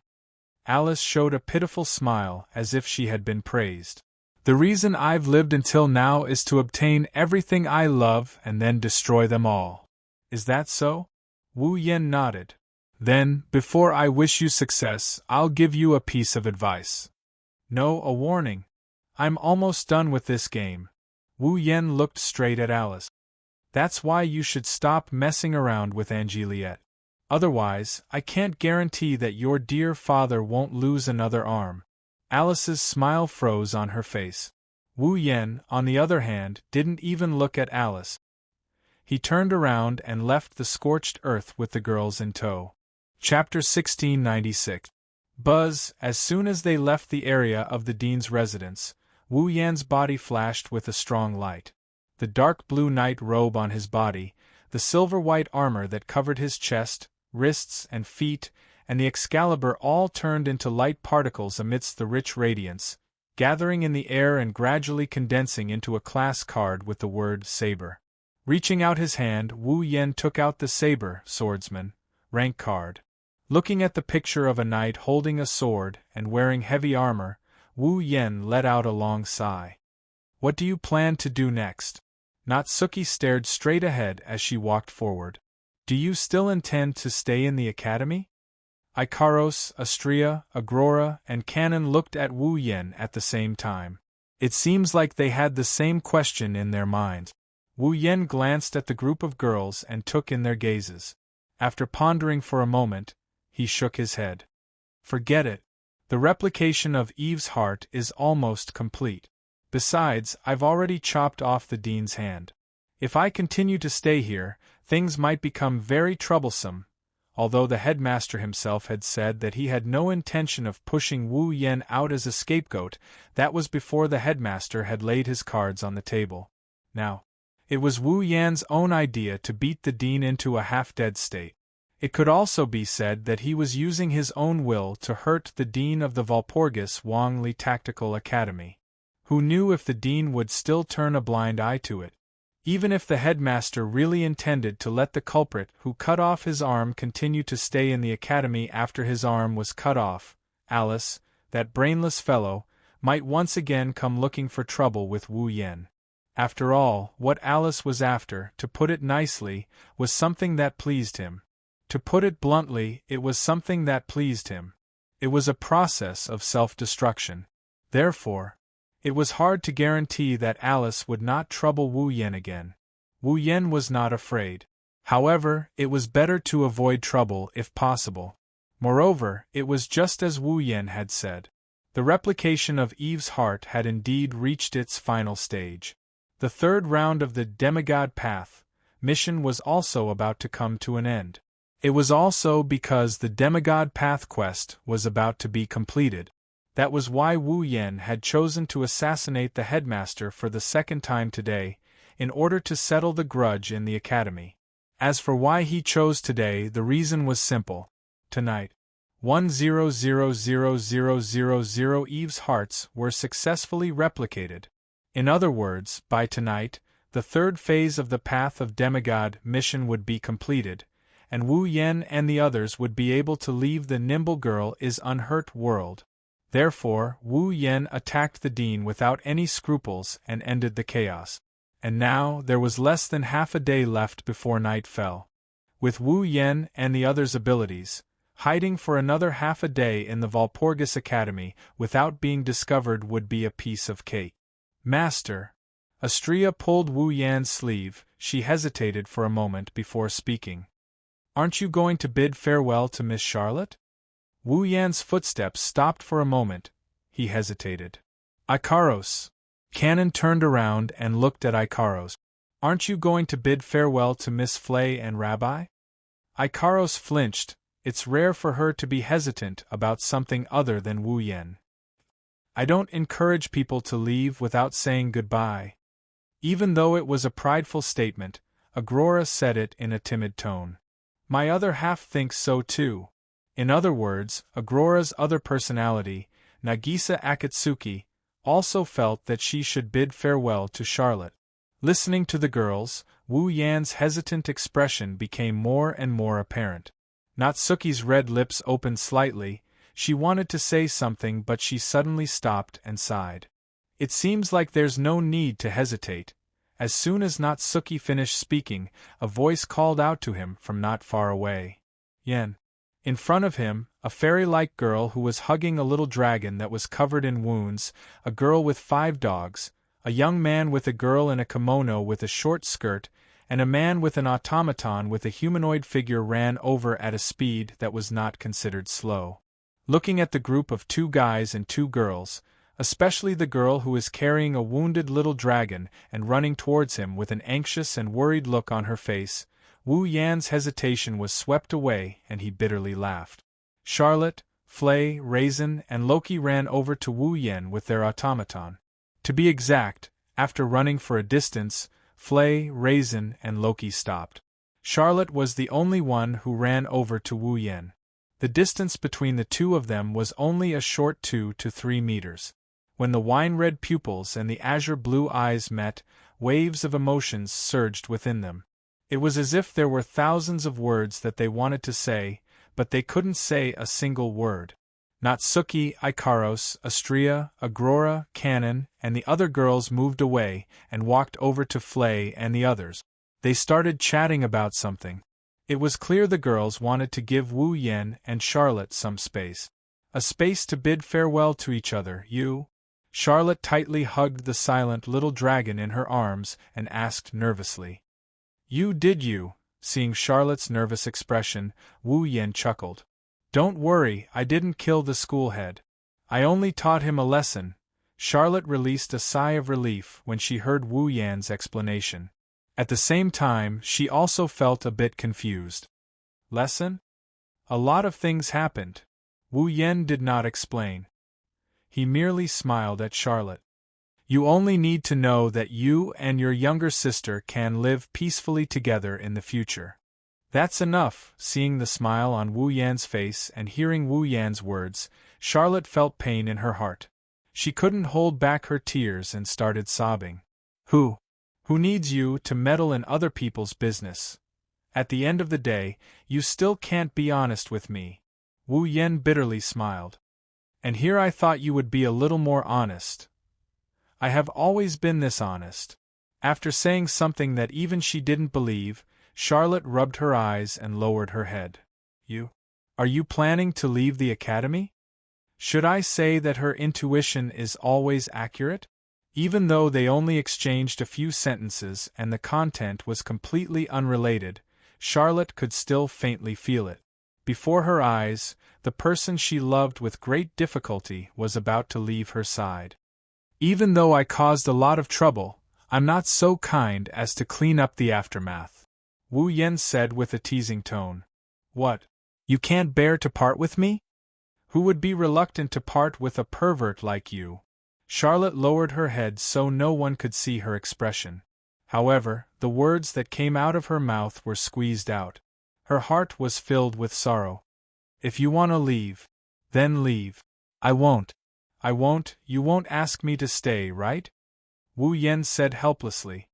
Alice showed a pitiful smile as if she had been praised. The reason I've lived until now is to obtain everything I love and then destroy them all. Is that so? Wu Yen nodded. Then, before I wish you success, I'll give you a piece of advice. No, a warning. I'm almost done with this game. Wu Yen looked straight at Alice. That's why you should stop messing around with Angeliette. Otherwise, I can't guarantee that your dear father won't lose another arm. Alice's smile froze on her face. Wu Yen, on the other hand, didn't even look at Alice. He turned around and left the scorched earth with the girls in tow. Chapter 1696. Buzz. As soon as they left the area of the dean's residence, Wu Yan's body flashed with a strong light. The dark blue night robe on his body, the silver-white armor that covered his chest, wrists, and feet, and the Excalibur all turned into light particles amidst the rich radiance, gathering in the air and gradually condensing into a class card with the word Saber. Reaching out his hand, Wu Yen took out the Saber, Swordsman, rank card. Looking at the picture of a knight holding a sword and wearing heavy armor, Wu Yen let out a long sigh. What do you plan to do next? Natsuki stared straight ahead as she walked forward. Do you still intend to stay in the academy? Ikaros, Astria, Agrora, and Kanon looked at Wu Yen at the same time. It seems like they had the same question in their minds. Wu Yen glanced at the group of girls and took in their gazes. After pondering for a moment, he shook his head. Forget it. The replication of Eve's heart is almost complete. Besides, I've already chopped off the dean's hand. If I continue to stay here, things might become very troublesome. Although the headmaster himself had said that he had no intention of pushing Wu Yen out as a scapegoat, that was before the headmaster had laid his cards on the table. Now, it was Wu Yan's own idea to beat the dean into a half-dead state. It could also be said that he was using his own will to hurt the dean of the Walpurgis Wangli Tactical Academy. Who knew if the dean would still turn a blind eye to it? Even if the headmaster really intended to let the culprit who cut off his arm continue to stay in the academy after his arm was cut off, Alice, that brainless fellow, might once again come looking for trouble with Wu Yen. After all, what Alice was after, to put it nicely, was something that pleased him. To put it bluntly, it was something that pleased him. It was a process of self-destruction. Therefore, it was hard to guarantee that Alice would not trouble Wu Yen again. Wu Yen was not afraid. However, it was better to avoid trouble if possible. Moreover, it was just as Wu Yen had said. The replication of Eve's heart had indeed reached its final stage. The third round of the Demigod Path mission was also about to come to an end. It was also because the Demigod Path quest was about to be completed. That was why Wu Yen had chosen to assassinate the headmaster for the second time today, in order to settle the grudge in the academy. As for why he chose today, the reason was simple. Tonight, 1000000 Eve's hearts were successfully replicated. In other words, by tonight, the third phase of the Path of Demigod mission would be completed, and Wu Yen and the others would be able to leave the Nimble Girl is Unhurt world. Therefore, Wu Yen attacked the dean without any scruples and ended the chaos. And now, there was less than half a day left before night fell. With Wu Yen and the others' abilities, hiding for another half a day in the Walpurgis Academy without being discovered would be a piece of cake. Master. Astrea pulled Wu Yan's sleeve. She hesitated for a moment before speaking. Aren't you going to bid farewell to Miss Charlotte? Wu Yan's footsteps stopped for a moment. He hesitated. Ikaros. Canon turned around and looked at Ikaros. Aren't you going to bid farewell to Miss Flay and Rabbi? Ikaros flinched. It's rare for her to be hesitant about something other than Wu Yen. I don't encourage people to leave without saying goodbye. Even though it was a prideful statement, Agrora said it in a timid tone. My other half thinks so too. In other words, Agrora's other personality, Nagisa Akatsuki, also felt that she should bid farewell to Charlotte. Listening to the girls, Wu Yan's hesitant expression became more and more apparent. Natsuki's red lips opened slightly. She wanted to say something, but she suddenly stopped and sighed. It seems like there's no need to hesitate. As soon as Natsuki finished speaking, a voice called out to him from not far away. Yen. In front of him, a fairy-like girl who was hugging a little dragon that was covered in wounds, a girl with 5 dogs, a young man with a girl in a kimono with a short skirt, and a man with an automaton with a humanoid figure ran over at a speed that was not considered slow. Looking at the group of 2 guys and 2 girls, especially the girl who was carrying a wounded little dragon and running towards him with an anxious and worried look on her face, Wu Yan's hesitation was swept away and he bitterly laughed. Charlotte, Flay, Raisin, and Loki ran over to Wu Yan with their automaton. To be exact, after running for a distance, Flay, Raisin, and Loki stopped. Charlotte was the only one who ran over to Wu Yan. The distance between the two of them was only a short 2 to 3 meters. When the wine-red pupils and the azure-blue eyes met, waves of emotions surged within them. It was as if there were thousands of words that they wanted to say, but they couldn't say a single word. Natsuki, Ikaros, Astrea, Agrora, Canon, and the other girls moved away and walked over to Flay and the others. They started chatting about something. It was clear the girls wanted to give Wu Yan and Charlotte some space. A space to bid farewell to each other, you? Charlotte tightly hugged the silent little dragon in her arms and asked nervously. You did you? Seeing Charlotte's nervous expression, Wu Yan chuckled. Don't worry, I didn't kill the school head. I only taught him a lesson. Charlotte released a sigh of relief when she heard Wu Yan's explanation. At the same time, she also felt a bit confused. Lesson? A lot of things happened. Wu Yan did not explain. He merely smiled at Charlotte. You only need to know that you and your younger sister can live peacefully together in the future. That's enough. Seeing the smile on Wu Yan's face and hearing Wu Yan's words, Charlotte felt pain in her heart. She couldn't hold back her tears and started sobbing. Who needs you to meddle in other people's business? At the end of the day, you still can't be honest with me. Wu Yan bitterly smiled. And here I thought you would be a little more honest. I have always been this honest. After saying something that even she didn't believe, Charlotte rubbed her eyes and lowered her head. Are you planning to leave the academy? Should I say that her intuition is always accurate? Even though they only exchanged a few sentences and the content was completely unrelated, Charlotte could still faintly feel it. Before her eyes, the person she loved with great difficulty was about to leave her side. Even though I caused a lot of trouble, I'm not so kind as to clean up the aftermath, Wu Yan said with a teasing tone. What? You can't bear to part with me? Who would be reluctant to part with a pervert like you? Charlotte lowered her head so no one could see her expression. However, the words that came out of her mouth were squeezed out. Her heart was filled with sorrow. If you want to leave, then leave. I won't. You won't ask me to stay, right? Wu Yan said helplessly.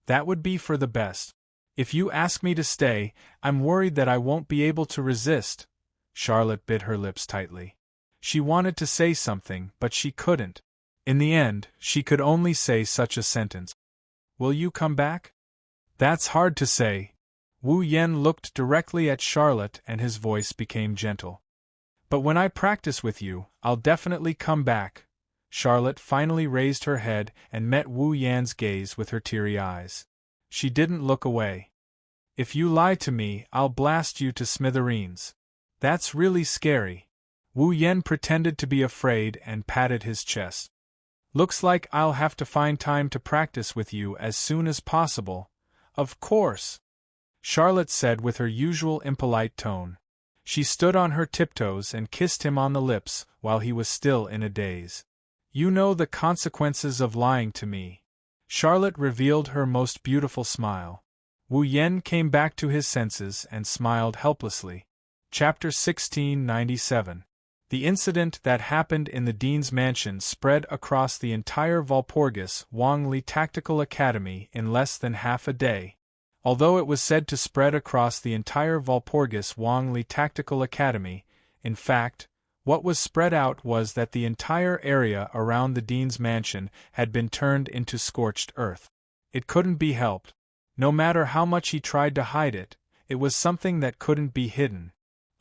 That would be for the best. If you ask me to stay, I'm worried that I won't be able to resist. Charlotte bit her lips tightly. She wanted to say something, but she couldn't. In the end, she could only say such a sentence. Will you come back? That's hard to say. Wu Yan looked directly at Charlotte and his voice became gentle. But when I practice with you, I'll definitely come back. Charlotte finally raised her head and met Wu Yan's gaze with her teary eyes. She didn't look away. If you lie to me, I'll blast you to smithereens. That's really scary. Wu Yan pretended to be afraid and patted his chest. Looks like I'll have to find time to practice with you as soon as possible. Of course, Charlotte said with her usual impolite tone. She stood on her tiptoes and kissed him on the lips while he was still in a daze. You know the consequences of lying to me. Charlotte revealed her most beautiful smile. Wu Yan came back to his senses and smiled helplessly. Chapter 1697. The incident that happened in the Dean's mansion spread across the entire Walpurgis Wangli Tactical Academy in less than half a day. Although it was said to spread across the entire Walpurgis Wangli Tactical Academy, in fact, what was spread out was that the entire area around the Dean's mansion had been turned into scorched earth. It couldn't be helped. No matter how much he tried to hide it, it was something that couldn't be hidden.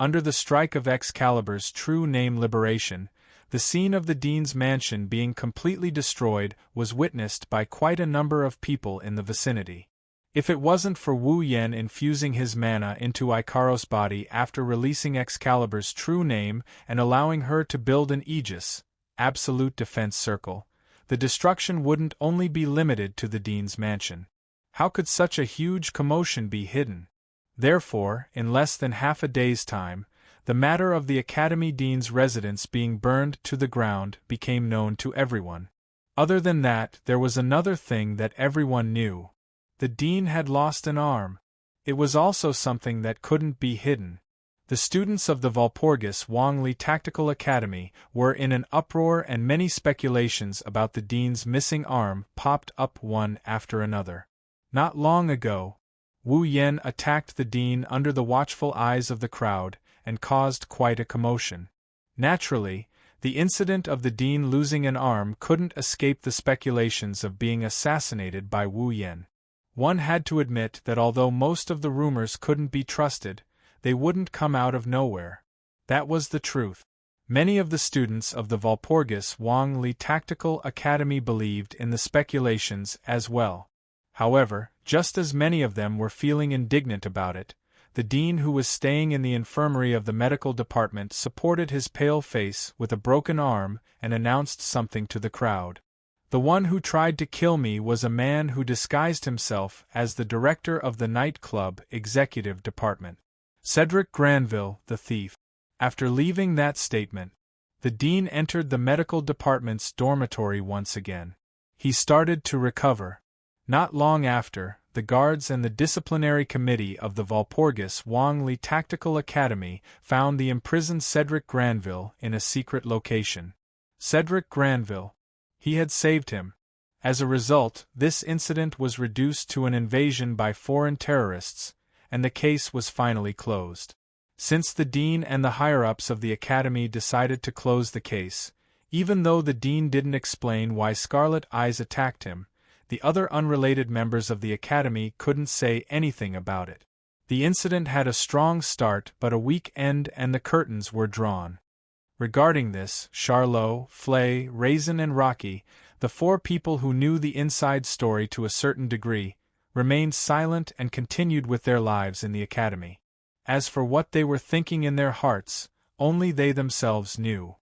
Under the strike of Excalibur's true name Liberation, the scene of the Dean's mansion being completely destroyed was witnessed by quite a number of people in the vicinity. If it wasn't for Wu Yan infusing his mana into Ikaros' body after releasing Excalibur's true name and allowing her to build an Aegis, absolute defense circle, the destruction wouldn't only be limited to the Dean's mansion. How could such a huge commotion be hidden? Therefore, in less than half a day's time, the matter of the Academy Dean's residence being burned to the ground became known to everyone. Other than that, there was another thing that everyone knew. The Dean had lost an arm. It was also something that couldn't be hidden. The students of the Walpurgis Wangli Tactical Academy were in an uproar and many speculations about the Dean's missing arm popped up one after another. Not long ago, Wu Yan attacked the Dean under the watchful eyes of the crowd and caused quite a commotion. Naturally, the incident of the Dean losing an arm couldn't escape the speculations of being assassinated by Wu Yan. One had to admit that although most of the rumors couldn't be trusted, they wouldn't come out of nowhere. That was the truth. Many of the students of the Walpurgis Wangli Tactical Academy believed in the speculations as well. However, just as many of them were feeling indignant about it, the dean who was staying in the infirmary of the medical department supported his pale face with a broken arm and announced something to the crowd. The one who tried to kill me was a man who disguised himself as the director of the nightclub executive department. Cedric Granville, the thief. After leaving that statement, the dean entered the medical department's dormitory once again. He started to recover. Not long after, the guards and the disciplinary committee of the Walpurgis Wongley Tactical Academy found the imprisoned Cedric Granville in a secret location. Cedric Granville. He had saved him. As a result, this incident was reduced to an invasion by foreign terrorists, and the case was finally closed. Since the dean and the higher-ups of the academy decided to close the case, even though the dean didn't explain why Scarlet Eyes attacked him, the other unrelated members of the academy couldn't say anything about it. The incident had a strong start but a weak end and the curtains were drawn. Regarding this, Charlot, Flay, Raisin and Rocky, the four people who knew the inside story to a certain degree, remained silent and continued with their lives in the academy. As for what they were thinking in their hearts, only they themselves knew.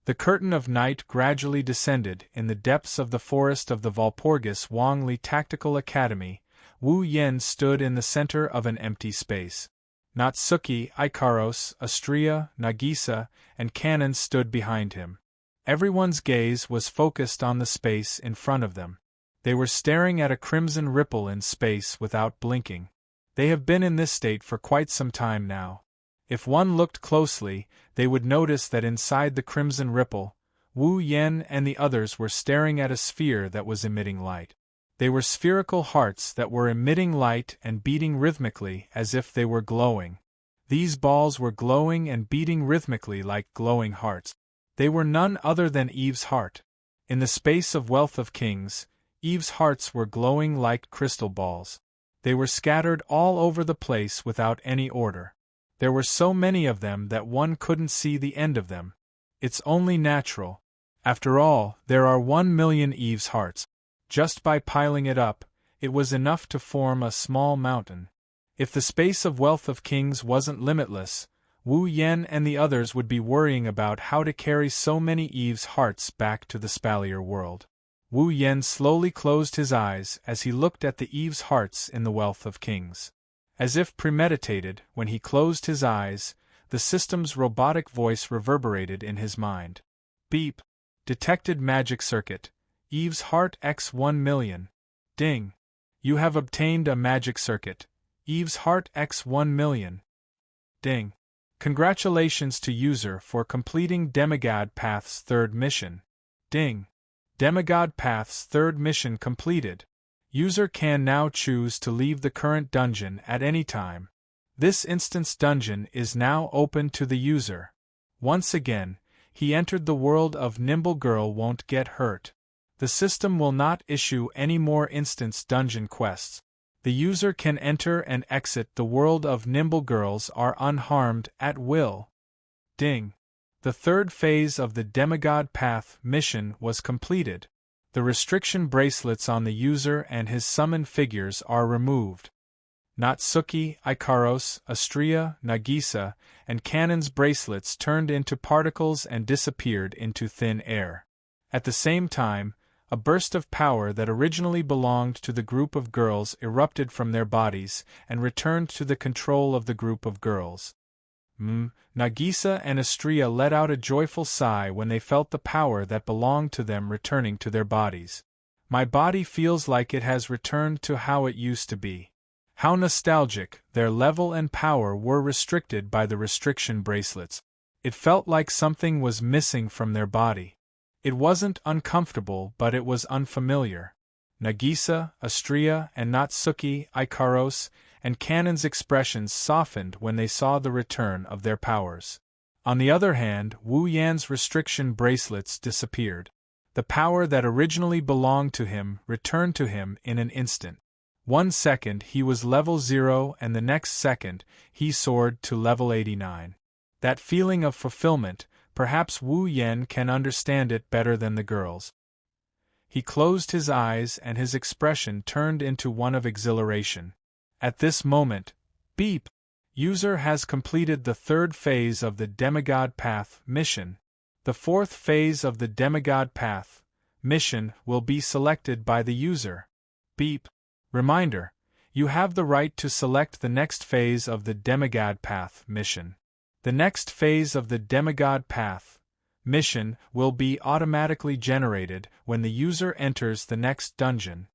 The curtain of night gradually descended in the depths of the forest of the Walpurgis Wongley Tactical Academy. Wu Yen stood in the center of an empty space. Natsuki, Ikaros, Astria, Nagisa, and Kanon stood behind him. Everyone's gaze was focused on the space in front of them. They were staring at a crimson ripple in space without blinking. They have been in this state for quite some time now. If one looked closely, they would notice that inside the crimson ripple, Wu Yen and the others were staring at a sphere that was emitting light. They were spherical hearts that were emitting light and beating rhythmically as if they were glowing. These balls were glowing and beating rhythmically like glowing hearts. They were none other than Eve's heart. In the space of Wealth of Kings, Eve's hearts were glowing like crystal balls. They were scattered all over the place without any order. There were so many of them that one couldn't see the end of them. It's only natural. After all, there are 1,000,000 Eve's hearts. Just by piling it up, it was enough to form a small mountain. If the space of Wealth of Kings wasn't limitless, Wu Yen and the others would be worrying about how to carry so many Eve's hearts back to the Spalier world. Wu Yen slowly closed his eyes as he looked at the Eve's hearts in the Wealth of Kings. As if premeditated, when he closed his eyes, the system's robotic voice reverberated in his mind. Beep. Detected magic circuit. Eve's heart x 1,000,000. Ding. You have obtained a magic circuit. Eve's heart x 1,000,000. Ding. Congratulations to user for completing Demigod Path's third mission. Ding. Demigod Path's third mission completed. User can now choose to leave the current dungeon at any time. This instance dungeon is now open to the user. Once again, he entered the world of Nimble Girl Won't Get Hurt. The system will not issue any more instance dungeon quests. The user can enter and exit the world of Nimble Girls are unharmed at will. Ding. The third phase of the Demigod Path mission was completed. The restriction bracelets on the user and his summoned figures are removed. Natsuki, Ikaros, Astria, Nagisa, and Kanon's bracelets turned into particles and disappeared into thin air. At the same time, a burst of power that originally belonged to the group of girls erupted from their bodies and returned to the control of the group of girls. Nagisa and Astria let out a joyful sigh when they felt the power that belonged to them returning to their bodies. My body feels like it has returned to how it used to be. How nostalgic. Their level and power were restricted by the restriction bracelets. It felt like something was missing from their body. It wasn't uncomfortable, but it was unfamiliar. Nagisa, Astria, and Natsuki, Ikaros, and Kanon's expressions softened when they saw the return of their powers. On the other hand, Wu Yan's restriction bracelets disappeared. The power that originally belonged to him returned to him in an instant. 1 second he was level 0 and the next second he soared to level 89. That feeling of fulfillment, perhaps Wu Yan can understand it better than the girls. He closed his eyes and his expression turned into one of exhilaration. At this moment, beep! User has completed the third phase of the Demigod Path mission. The fourth phase of the Demigod Path mission will be selected by the user. Beep. Reminder: you have the right to select the next phase of the Demigod Path mission. The next phase of the Demigod Path mission will be automatically generated when the user enters the next dungeon.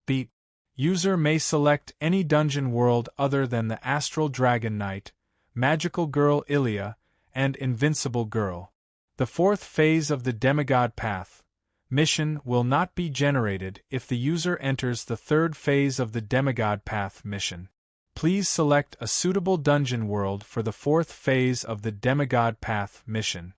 Beep. User may select any dungeon world other than the Astral Dragon Knight, Magical Girl Ilia, and Invincible Girl. The fourth phase of the Demigod Path mission will not be generated if the user enters the third phase of the Demigod Path mission. Please select a suitable dungeon world for the fourth phase of the Demigod Path mission.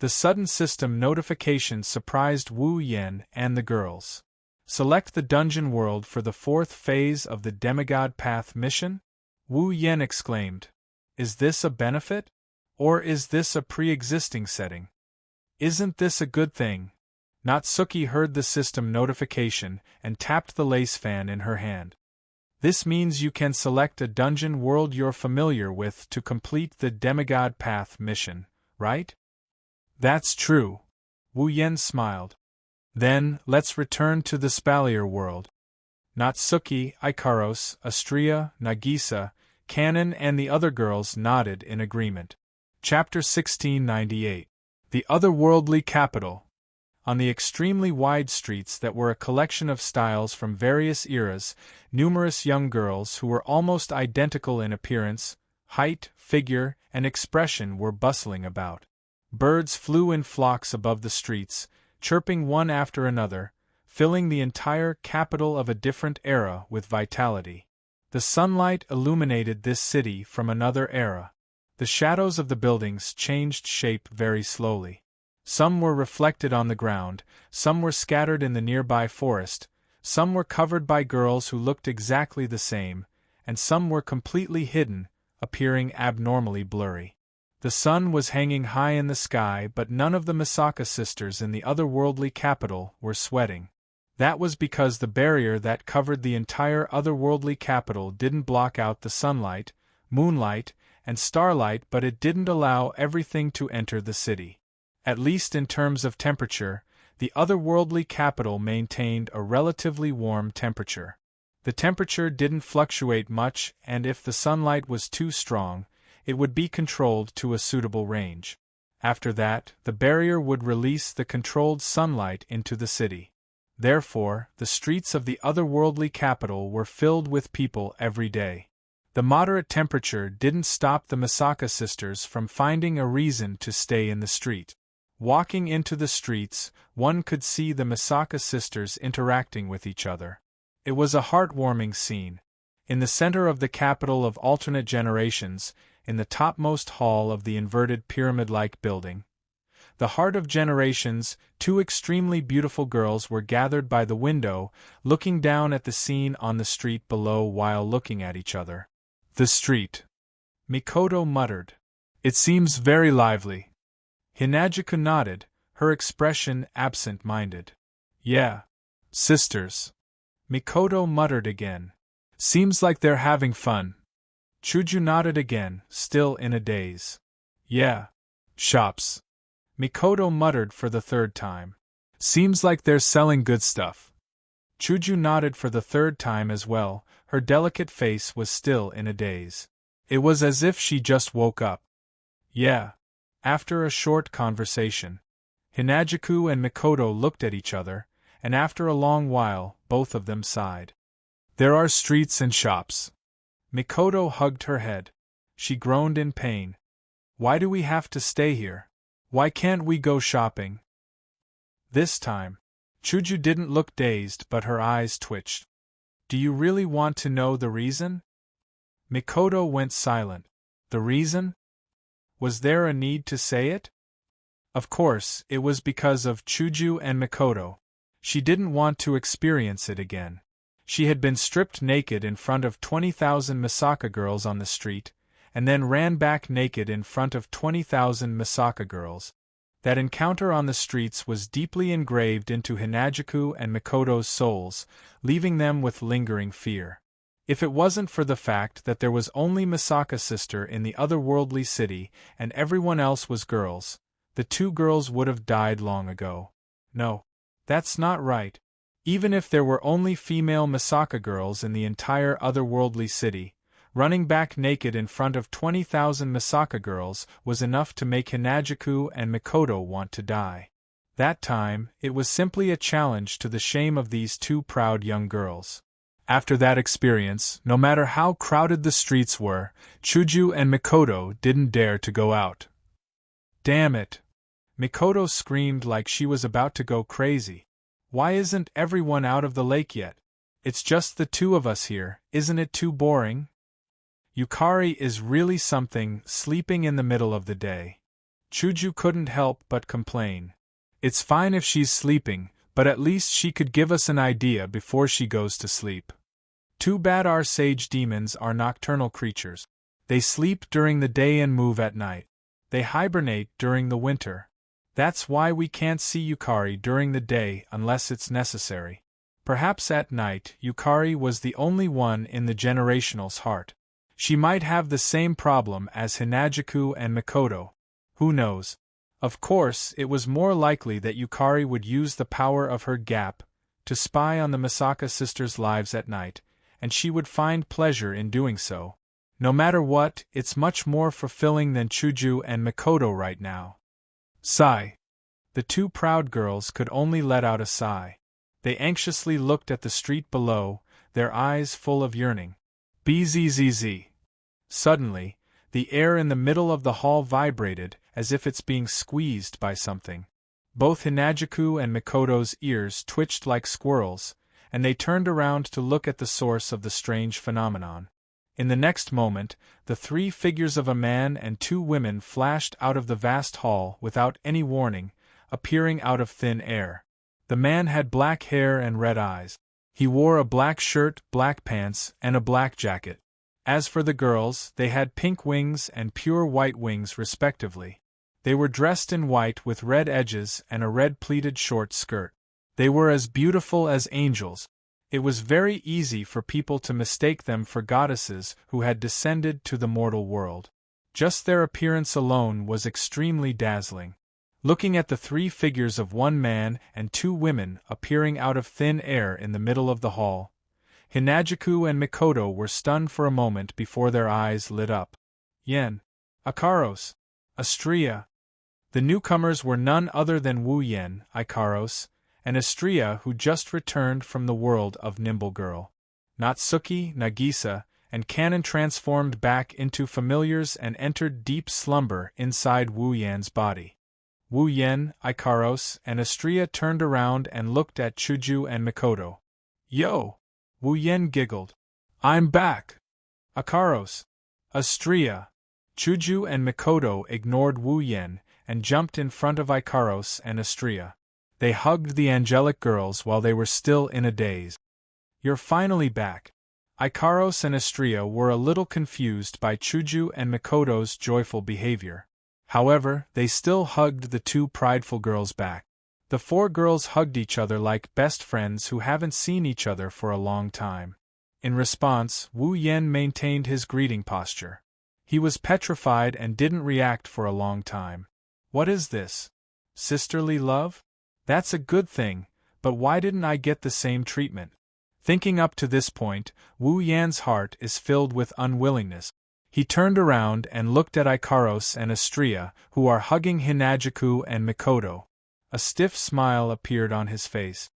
The sudden system notification surprised Wu Yan and the girls. Select the dungeon world for the fourth phase of the Demigod Path mission? Wu Yan exclaimed. Is this a benefit? Or is this a pre-existing setting? Isn't this a good thing? Natsuki heard the system notification and tapped the lace fan in her hand. This means you can select a dungeon world you're familiar with to complete the Demigod Path mission, right? That's true. Wu Yan smiled. Then, let's return to the Spalier world. Natsuki, Ikaros, Astria, Nagisa, Kanon and the other girls nodded in agreement. Chapter 1698. The Otherworldly Capital. On the extremely wide streets that were a collection of styles from various eras, numerous young girls who were almost identical in appearance, height, figure, and expression were bustling about. Birds flew in flocks above the streets, chirping one after another, filling the entire capital of a different era with vitality. The sunlight illuminated this city from another era. The shadows of the buildings changed shape very slowly. Some were reflected on the ground, some were scattered in the nearby forest, some were covered by girls who looked exactly the same, and some were completely hidden, appearing abnormally blurry. The sun was hanging high in the sky, but none of the Misaka sisters in the otherworldly capital were sweating. That was because the barrier that covered the entire otherworldly capital didn't block out the sunlight, moonlight, and starlight, but it didn't allow everything to enter the city. At least in terms of temperature, the otherworldly capital maintained a relatively warm temperature. The temperature didn't fluctuate much, and if the sunlight was too strong, it would be controlled to a suitable range. After that, the barrier would release the controlled sunlight into the city. Therefore, the streets of the otherworldly capital were filled with people every day. The moderate temperature didn't stop the Misaka sisters from finding a reason to stay in the street. Walking into the streets, one could see the Misaka sisters interacting with each other. It was a heartwarming scene. In the center of the capital of alternate generations, in the topmost hall of the inverted pyramid-like building, the heart of generations, two extremely beautiful girls were gathered by the window, looking down at the scene on the street below while looking at each other. The street. Mikoto muttered. It seems very lively. Hinagiku nodded, her expression absent-minded. Yeah. Sisters. Mikoto muttered again. Seems like they're having fun. Shoujo nodded again, still in a daze. Yeah. Shops. Mikoto muttered for the third time. Seems like they're selling good stuff. Shoujo nodded for the third time as well, her delicate face was still in a daze. It was as if she just woke up. Yeah. After a short conversation, Hinagiku and Mikoto looked at each other, and after a long while, both of them sighed. There are streets and shops. Mikoto hugged her head. She groaned in pain. Why do we have to stay here? Why can't we go shopping? This time, Shoujo didn't look dazed, but her eyes twitched. Do you really want to know the reason? Mikoto went silent. The reason? Was there a need to say it? Of course, it was because of Shoujo and Mikoto. She didn't want to experience it again. She had been stripped naked in front of 20,000 Misaka girls on the street, and then ran back naked in front of 20,000 Misaka girls. That encounter on the streets was deeply engraved into Hinagiku and Mikoto's souls, leaving them with lingering fear. If it wasn't for the fact that there was only Misaka's sister in the otherworldly city and everyone else was girls, the two girls would have died long ago. No. That's not right. Even if there were only female Misaka girls in the entire otherworldly city, running back naked in front of 20,000 Misaka girls was enough to make Hinajuku and Mikoto want to die. That time, it was simply a challenge to the shame of these two proud young girls. After that experience, no matter how crowded the streets were, Shoujo and Mikoto didn't dare to go out. Damn it! Mikoto screamed like she was about to go crazy. Why isn't everyone out of the lake yet? It's just the two of us here, isn't it too boring? Yukari is really something, sleeping in the middle of the day. Shoujo couldn't help but complain. It's fine if she's sleeping, but at least she could give us an idea before she goes to sleep. Too bad our sage demons are nocturnal creatures. They sleep during the day and move at night. They hibernate during the winter. That's why we can't see Yukari during the day unless it's necessary. Perhaps at night Yukari was the only one in the Generational's heart. She might have the same problem as Hinajuku and Mikoto. Who knows? Of course, it was more likely that Yukari would use the power of her gap to spy on the Misaka sisters' lives at night, and she would find pleasure in doing so. No matter what, it's much more fulfilling than Shoujo and Mikoto right now. Sigh. The two proud girls could only let out a sigh. They anxiously looked at the street below, their eyes full of yearning. Bzzz. Suddenly, the air in the middle of the hall vibrated as if it's being squeezed by something. Both Hinajuku and Mikoto's ears twitched like squirrels, and they turned around to look at the source of the strange phenomenon. In the next moment, the three figures of a man and two women flashed out of the vast hall without any warning, appearing out of thin air. The man had black hair and red eyes. He wore a black shirt, black pants, and a black jacket. As for the girls, they had pink wings and pure white wings respectively. They were dressed in white with red edges and a red pleated short skirt. They were as beautiful as angels. It was very easy for people to mistake them for goddesses who had descended to the mortal world. Just their appearance alone was extremely dazzling. Looking at the three figures of one man and two women appearing out of thin air in the middle of the hall, Hinajuku and Mikoto were stunned for a moment before their eyes lit up. Yen. Ikaros. Astria. The newcomers were none other than Wu Yen, Ikaros, and Astria, who just returned from the world of Nimble Girl. Natsuki, Nagisa, and Kanon transformed back into familiars and entered deep slumber inside Wu Yan's body. Wu Yen, Ikaros, and Astria turned around and looked at Shoujo and Mikoto. Yo! Wu Yen giggled. I'm back! Ikaros. Astria. Shoujo and Mikoto ignored Wu Yen and jumped in front of Ikaros and Astria. They hugged the angelic girls while they were still in a daze. You're finally back. Ikaros and Astria were a little confused by Shoujo and Mikoto's joyful behavior. However, they still hugged the two prideful girls back. The four girls hugged each other like best friends who haven't seen each other for a long time. In response, Wu Yen maintained his greeting posture. He was petrified and didn't react for a long time. What is this? Sisterly love? That's a good thing, but why didn't I get the same treatment? Thinking up to this point, Wu Yan's heart is filled with unwillingness. He turned around and looked at Ikaros and Astria, who are hugging Hinajuku and Mikoto. A stiff smile appeared on his face.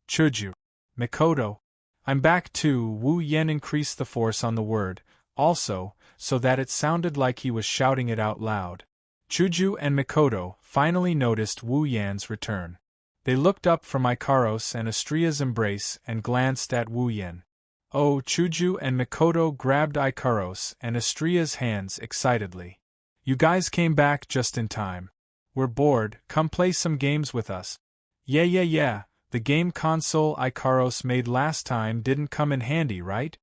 Shoujo. Mikoto. I'm back too. Wu Yen increased the force on the word, also, so that it sounded like he was shouting it out loud. Shoujo and Mikoto finally noticed Wu Yan's return. They looked up from Ikaros and Astria's embrace and glanced at Wu Yen. Oh, Shoujo and Mikoto grabbed Ikaros and Astria's hands excitedly. You guys came back just in time. We're bored, come play some games with us. Yeah, the game console Ikaros made last time didn't come in handy, right?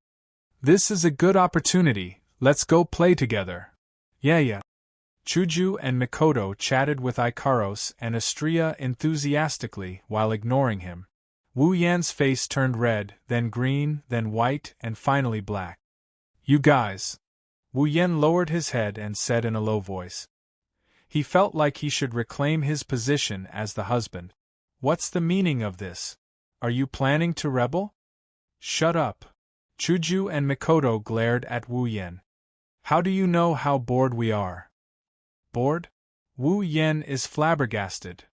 This is a good opportunity, let's go play together. Yeah. Shoujo and Mikoto chatted with Ikaros and Astria enthusiastically while ignoring him. Wu Yan's face turned red, then green, then white, and finally black. You guys! Wu Yan lowered his head and said in a low voice. He felt like he should reclaim his position as the husband. What's the meaning of this? Are you planning to rebel? Shut up. Shoujo and Mikoto glared at Wu Yan. How do you know how bored we are? Bored? Wu Yan is flabbergasted.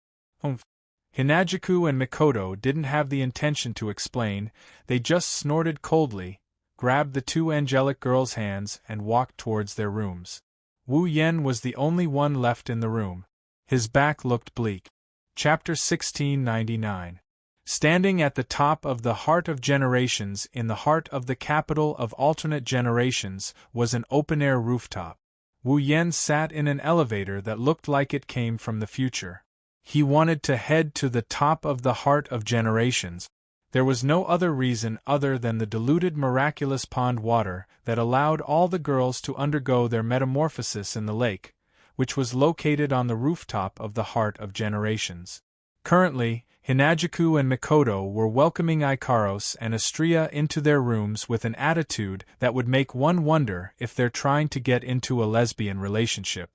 Hinajuku and Mikoto didn't have the intention to explain, they just snorted coldly, grabbed the two angelic girls' hands and walked towards their rooms. Wu Yan was the only one left in the room. His back looked bleak. Chapter 1699. Standing at the top of the Heart of Generations in the heart of the capital of alternate generations was an open-air rooftop. Wu Yan sat in an elevator that looked like it came from the future. He wanted to head to the top of the Heart of Generations. There was no other reason other than the diluted miraculous pond water that allowed all the girls to undergo their metamorphosis in the lake, which was located on the rooftop of the Heart of Generations. Currently, Hinajuku and Mikoto were welcoming Ikaros and Astria into their rooms with an attitude that would make one wonder if they're trying to get into a lesbian relationship.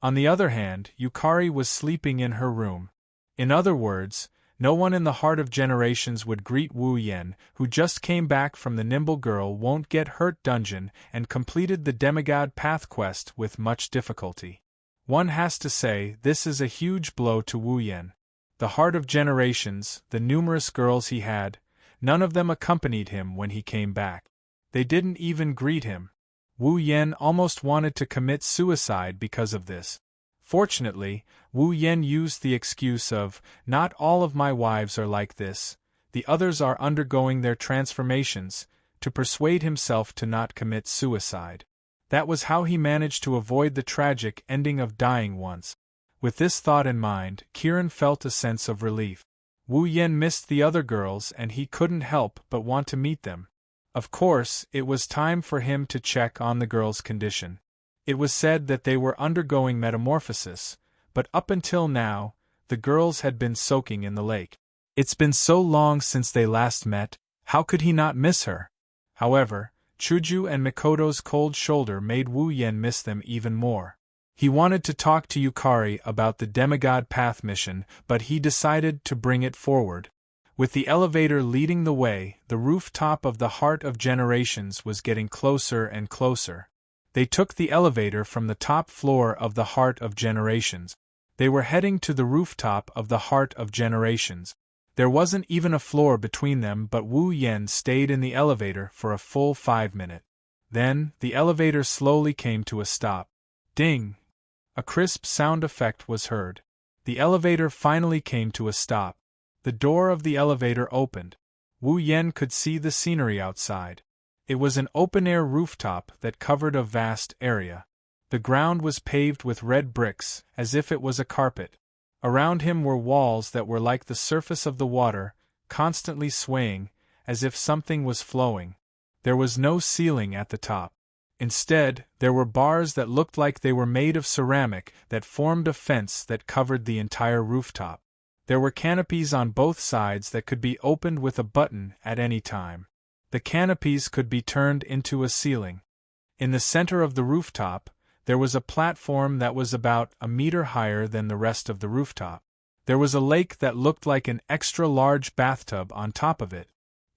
On the other hand, Yukari was sleeping in her room. In other words, no one in the Heart of Generations would greet Wu Yan, who just came back from the Nimble Girl Won't Get Hurt dungeon and completed the Demigod Path quest with much difficulty. One has to say this is a huge blow to Wu Yan. The Heart of Generations, the numerous girls he had, none of them accompanied him when he came back. They didn't even greet him. Wu Yan almost wanted to commit suicide because of this. Fortunately, Wu Yan used the excuse of, "Not all of my wives are like this, the others are undergoing their transformations," to persuade himself to not commit suicide. That was how he managed to avoid the tragic ending of dying once. With this thought in mind, Kirin felt a sense of relief. Wu Yan missed the other girls and he couldn't help but want to meet them. Of course, it was time for him to check on the girls' condition. It was said that they were undergoing metamorphosis, but up until now, the girls had been soaking in the lake. It's been so long since they last met, how could he not miss her? However, Shoujo and Mikoto's cold shoulder made Wu Yan miss them even more. He wanted to talk to Yukari about the Demigod Path mission, but he decided to bring it forward. With the elevator leading the way, the rooftop of the Heart of Generations was getting closer and closer. They took the elevator from the top floor of the Heart of Generations. They were heading to the rooftop of the Heart of Generations. There wasn't even a floor between them, but Wu Yan stayed in the elevator for a full 5 minutes. Then, the elevator slowly came to a stop. Ding! A crisp sound effect was heard. The elevator finally came to a stop. The door of the elevator opened. Wu Yan could see the scenery outside. It was an open-air rooftop that covered a vast area. The ground was paved with red bricks, as if it was a carpet. Around him were walls that were like the surface of the water, constantly swaying, as if something was flowing. There was no ceiling at the top. Instead, there were bars that looked like they were made of ceramic that formed a fence that covered the entire rooftop. There were canopies on both sides that could be opened with a button at any time. The canopies could be turned into a ceiling. In the center of the rooftop, there was a platform that was about a meter higher than the rest of the rooftop. There was a lake that looked like an extra-large bathtub on top of it.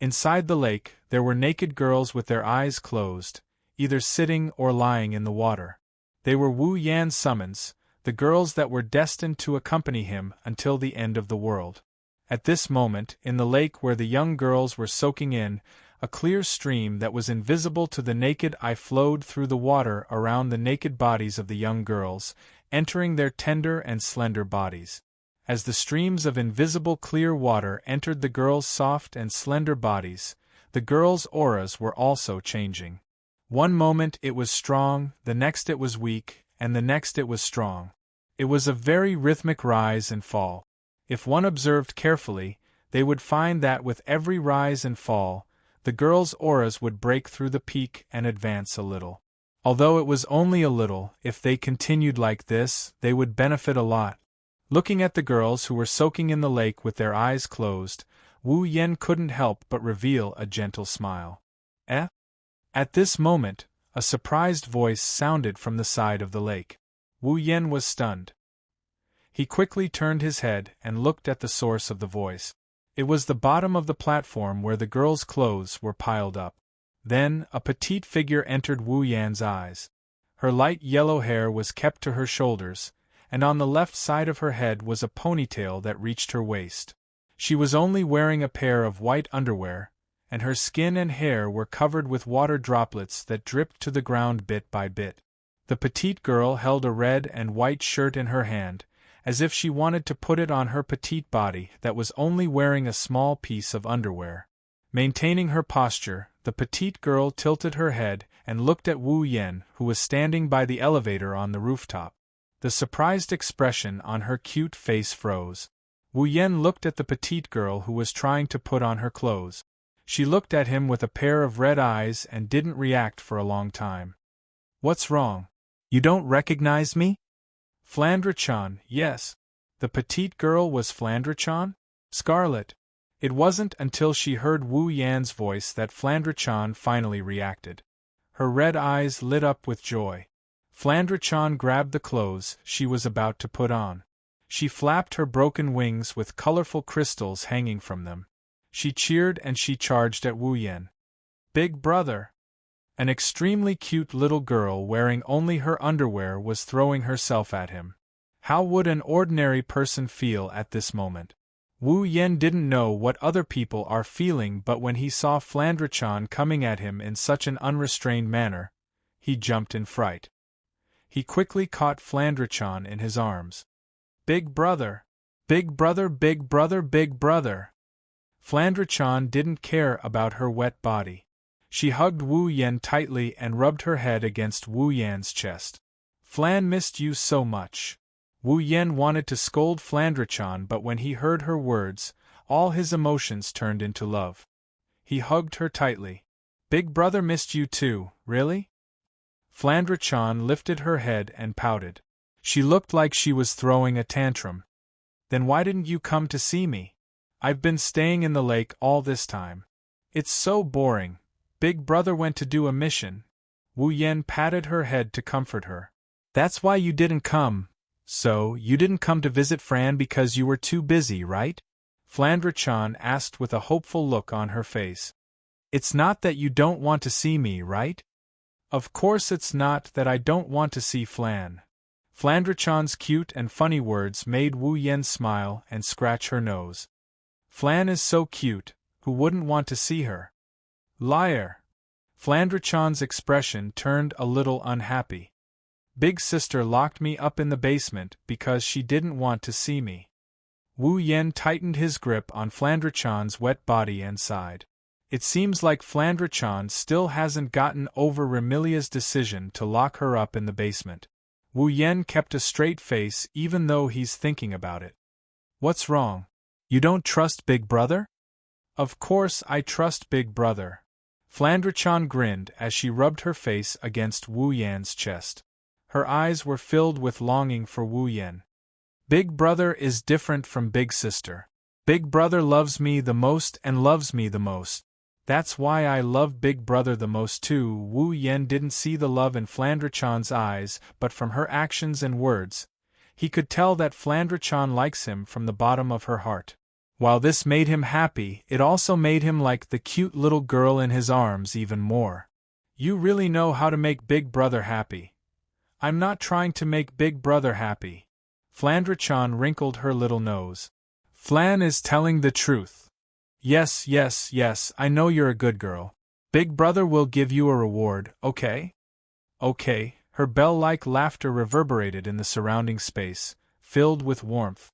Inside the lake, there were naked girls with their eyes closed, either sitting or lying in the water. They were Wu Yan's summons, the girls that were destined to accompany him until the end of the world. At this moment, in the lake where the young girls were soaking in, a clear stream that was invisible to the naked eye flowed through the water around the naked bodies of the young girls, entering their tender and slender bodies. As the streams of invisible clear water entered the girls' soft and slender bodies, the girls' auras were also changing. One moment it was strong, the next it was weak, and the next it was strong. It was a very rhythmic rise and fall. If one observed carefully, they would find that with every rise and fall, the girls' auras would break through the peak and advance a little. Although it was only a little, if they continued like this, they would benefit a lot. Looking at the girls who were soaking in the lake with their eyes closed, Wu Yen couldn't help but reveal a gentle smile. Eh? At this moment, a surprised voice sounded from the side of the lake. Wu Yen was stunned. He quickly turned his head and looked at the source of the voice. It was the bottom of the platform where the girls' clothes were piled up. Then, a petite figure entered Wu Yan's eyes. Her light yellow hair was kept to her shoulders, and on the left side of her head was a ponytail that reached her waist. She was only wearing a pair of white underwear, and her skin and hair were covered with water droplets that dripped to the ground bit by bit. The petite girl held a red and white shirt in her hand, as if she wanted to put it on her petite body that was only wearing a small piece of underwear. Maintaining her posture, the petite girl tilted her head and looked at Wu Yen, who was standing by the elevator on the rooftop. The surprised expression on her cute face froze. Wu Yen looked at the petite girl who was trying to put on her clothes. She looked at him with a pair of red eyes and didn't react for a long time. "What's wrong? You don't recognize me?" "Flandre-chan, yes." The petite girl was Flandre-chan? Scarlet. It wasn't until she heard Wu Yan's voice that Flandre-chan finally reacted. Her red eyes lit up with joy. Flandre-chan grabbed the clothes she was about to put on. She flapped her broken wings with colorful crystals hanging from them. She cheered and she charged at Wu Yen. "Big brother!" An extremely cute little girl wearing only her underwear was throwing herself at him. How would an ordinary person feel at this moment? Wu Yen didn't know what other people are feeling, but when he saw Flandre-chan coming at him in such an unrestrained manner, he jumped in fright. He quickly caught Flandre-chan in his arms. "Big brother! Big brother! Big brother! Big brother!" Flandre-chan didn't care about her wet body. She hugged Wu Yen tightly and rubbed her head against Wu Yan's chest. "Flan missed you so much." Wu Yen wanted to scold Flandre-chan, but when he heard her words, all his emotions turned into love. He hugged her tightly. "Big brother missed you too, really?" Flandre-chan lifted her head and pouted. She looked like she was throwing a tantrum. "Then why didn't you come to see me? I've been staying in the lake all this time. It's so boring. Big brother went to do a mission." Wu Yen patted her head to comfort her. "That's why you didn't come. So, you didn't come to visit Fran because you were too busy, right?" Flandre-chan asked with a hopeful look on her face. "It's not that you don't want to see me, right?" "Of course it's not that I don't want to see Flan." Flandre-chan's cute and funny words made Wu Yen smile and scratch her nose. "Flan is so cute, who wouldn't want to see her?" "Liar!" Flandre-chan's expression turned a little unhappy. "Big sister locked me up in the basement because she didn't want to see me." Wu Yen tightened his grip on Flandre-chan's wet body and sighed. It seems like Flandre-chan still hasn't gotten over Remilia's decision to lock her up in the basement. Wu Yen kept a straight face even though he's thinking about it. "What's wrong? You don't trust Big Brother?" "Of course I trust Big Brother." Flandre-chan grinned as she rubbed her face against Wu Yan's chest. Her eyes were filled with longing for Wu Yen. "Big brother is different from big sister. Big brother loves me the most and loves me the most. That's why I love Big brother the most too." Wu Yen didn't see the love in Flandre-chan's eyes, but from her actions and words, he could tell that Flandre-chan likes him from the bottom of her heart. While this made him happy, it also made him like the cute little girl in his arms even more. "You really know how to make Big brother happy." "I'm not trying to make Big brother happy." Flandre-chan wrinkled her little nose. "Flan is telling the truth." Yes, yes, yes, I know you're a good girl. Big brother will give you a reward, okay?" "Okay." Her bell-like laughter reverberated in the surrounding space, filled with warmth.